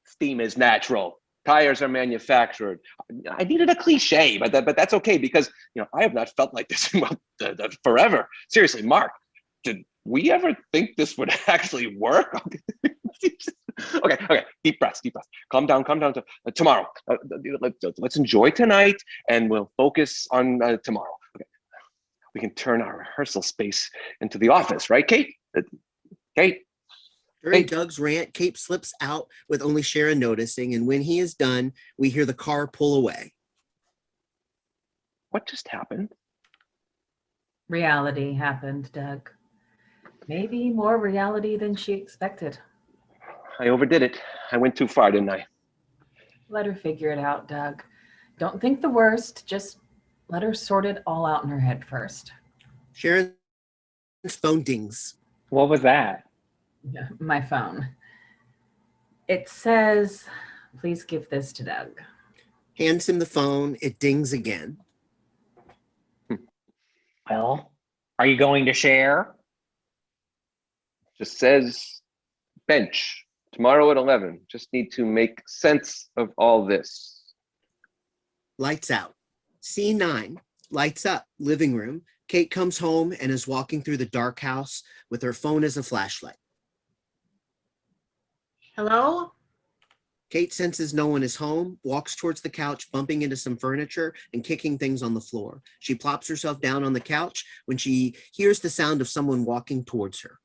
Steam is natural. Tires are manufactured. I needed a cliche, but that's okay because I have not felt like this in forever. Seriously, Mark, did we ever think this would actually work? Okay, deep breaths. Calm down. Tomorrow, let's enjoy tonight, and we'll focus on tomorrow. Okay, we can turn our rehearsal space into the office, right, Kate? Kate. During Doug's rant, Kate slips out with only Sharon noticing, and when he is done, we hear the car pull away. What just happened? Reality happened, Doug. Maybe more reality than she expected. I overdid it. I went too far, didn't I? Let her figure it out, Doug. Don't think the worst. Just let her sort it all out in her head first. Sharon's phone dings. What was that? Yeah, my phone. It says, please give this to Doug. Hands him the phone. It dings again. Well, are you going to share? Just says bench tomorrow at 11. Just need to make sense of all this. Lights out. Scene 9. Lights up. Living room. Kate comes home and is walking through the dark house with her phone as a flashlight. Hello? Kate senses no one is home, walks towards the couch, bumping into some furniture and kicking things on the floor. She plops herself down on the couch when she hears the sound of someone walking towards her.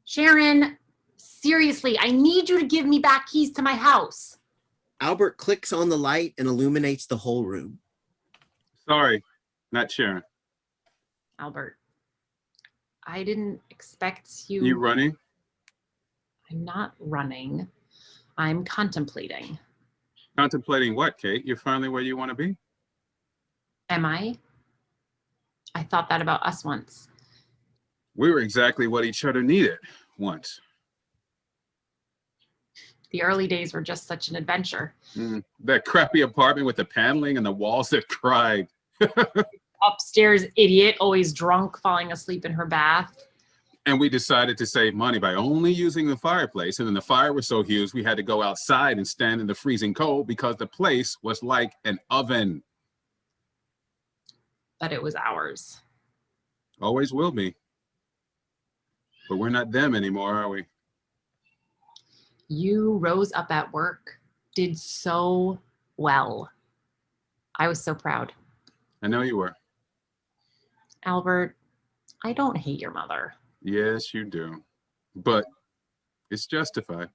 Sharon, seriously, I need you to give me back keys to my house. Albert clicks on the light and illuminates the whole room. Sorry, not Sharon. Albert, I didn't expect you. You running? I'm not running. I'm contemplating. Contemplating what, Kate? You're finally where you want to be? Am I? I thought that about us once. We were exactly what each other needed once. The early days were just such an adventure. That crappy apartment with the paneling and the walls that cried. Upstairs idiot, always drunk, falling asleep in her bath. And we decided to save money by only using the fireplace. And then the fire was so huge, we had to go outside and stand in the freezing cold because the place was like an oven. But it was ours. Always will be. But we're not them anymore, are we? You rose up at work, did so well. I was so proud. I know you were. Albert, I don't hate your mother. Yes, you do. But it's justified.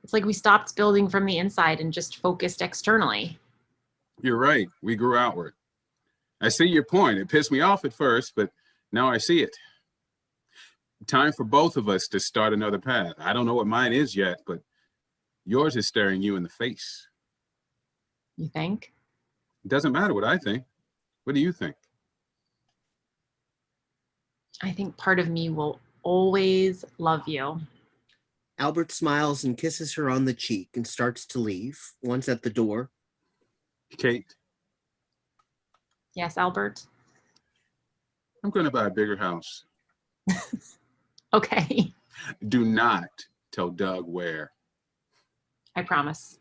It's like we stopped building from the inside and just focused externally. You're right. We grew outward. I see your point. It pissed me off at first, but now I see it. Time for both of us to start another path. I don't know what mine is yet, but yours is staring you in the face. You think? It doesn't matter what I think. What do you think? I think part of me will always love you. Albert smiles and kisses her on the cheek and starts to leave. Once at the door. Kate, Yes, Albert? I'm going to buy a bigger house. Okay, Do not tell Doug where. I promise.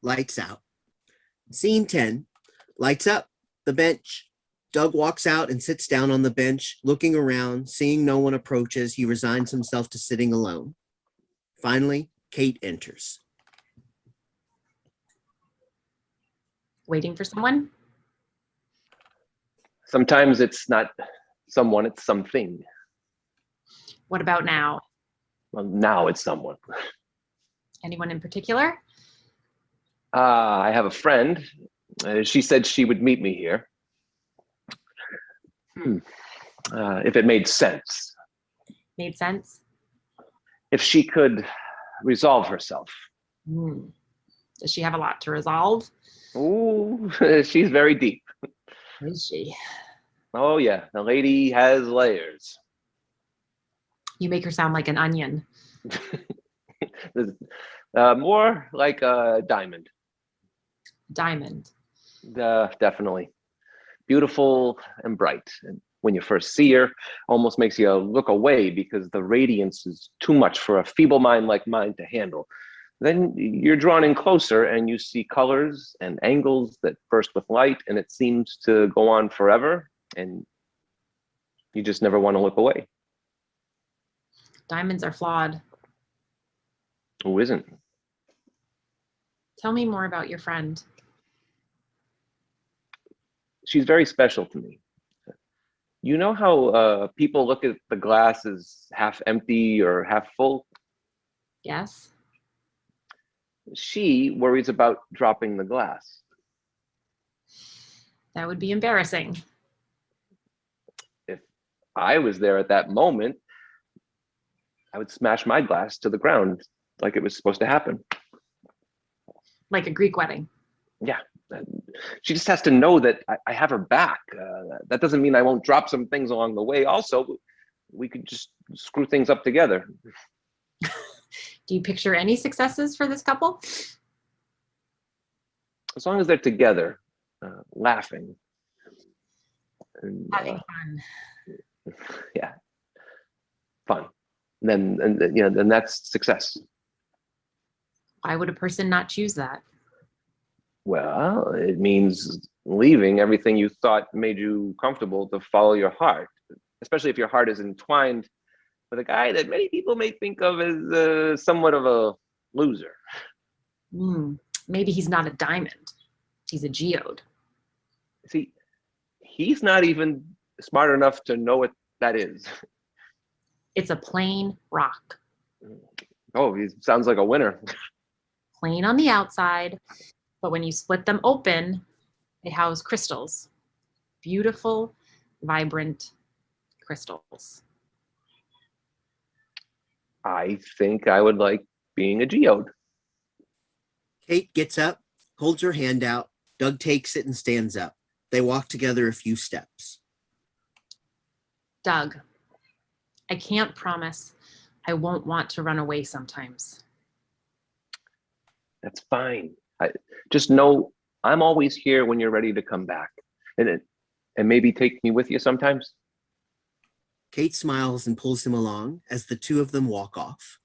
Lights out. Scene 10. Lights up. The bench. Doug walks out and sits down on the bench, looking around, seeing no one approaches. He resigns himself to sitting alone. Finally, Kate enters. Waiting for someone? Sometimes it's not someone, it's something. What about now? Well, now it's someone. Anyone in particular? I have a friend. She said she would meet me here. If it made sense. Made sense? If she could resolve herself. Does she have a lot to resolve? Ooh, she's very deep. Is she? Oh yeah, the lady has layers. You make her sound like an onion. More like a diamond. Diamond. Definitely. Beautiful and bright. And when you first see her, almost makes you look away because the radiance is too much for a feeble mind like mine to handle. Then you're drawn in closer and you see colors and angles that burst with light, and it seems to go on forever, and you just never want to look away. Diamonds are flawed. Who isn't? Tell me more about your friend. She's very special to me. You know how people look at the glass as half empty or half full? Yes? She worries about dropping the glass. That would be embarrassing. If I was there at that moment, I would smash my glass to the ground like it was supposed to happen. Like a Greek wedding. Yeah, She just has to know that I have her back. That doesn't mean I won't drop some things along the way. Also, we could just screw things up together. Do you picture any successes for this couple? As long as they're together, laughing. And, Having fun. yeah, fun. Then that's success. Why would a person not choose that? Well, it means leaving everything you thought made you comfortable to follow your heart, especially if your heart is entwined with a guy that many people may think of as somewhat of a loser. Maybe he's not a diamond. He's a geode. See, he's not even smart enough to know what that is. It's a plain rock. Oh, he sounds like a winner. Plain on the outside, but when you split them open, they house crystals. Beautiful, vibrant crystals. I think I would like being a geode. Kate gets up, holds her hand out. Doug takes it and stands up. They walk together a few steps. Doug, I can't promise I won't want to run away sometimes. That's fine. Just know I'm always here when you're ready to come back. And maybe take me with you sometimes. Kate smiles and pulls him along as the two of them walk off.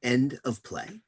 End of play.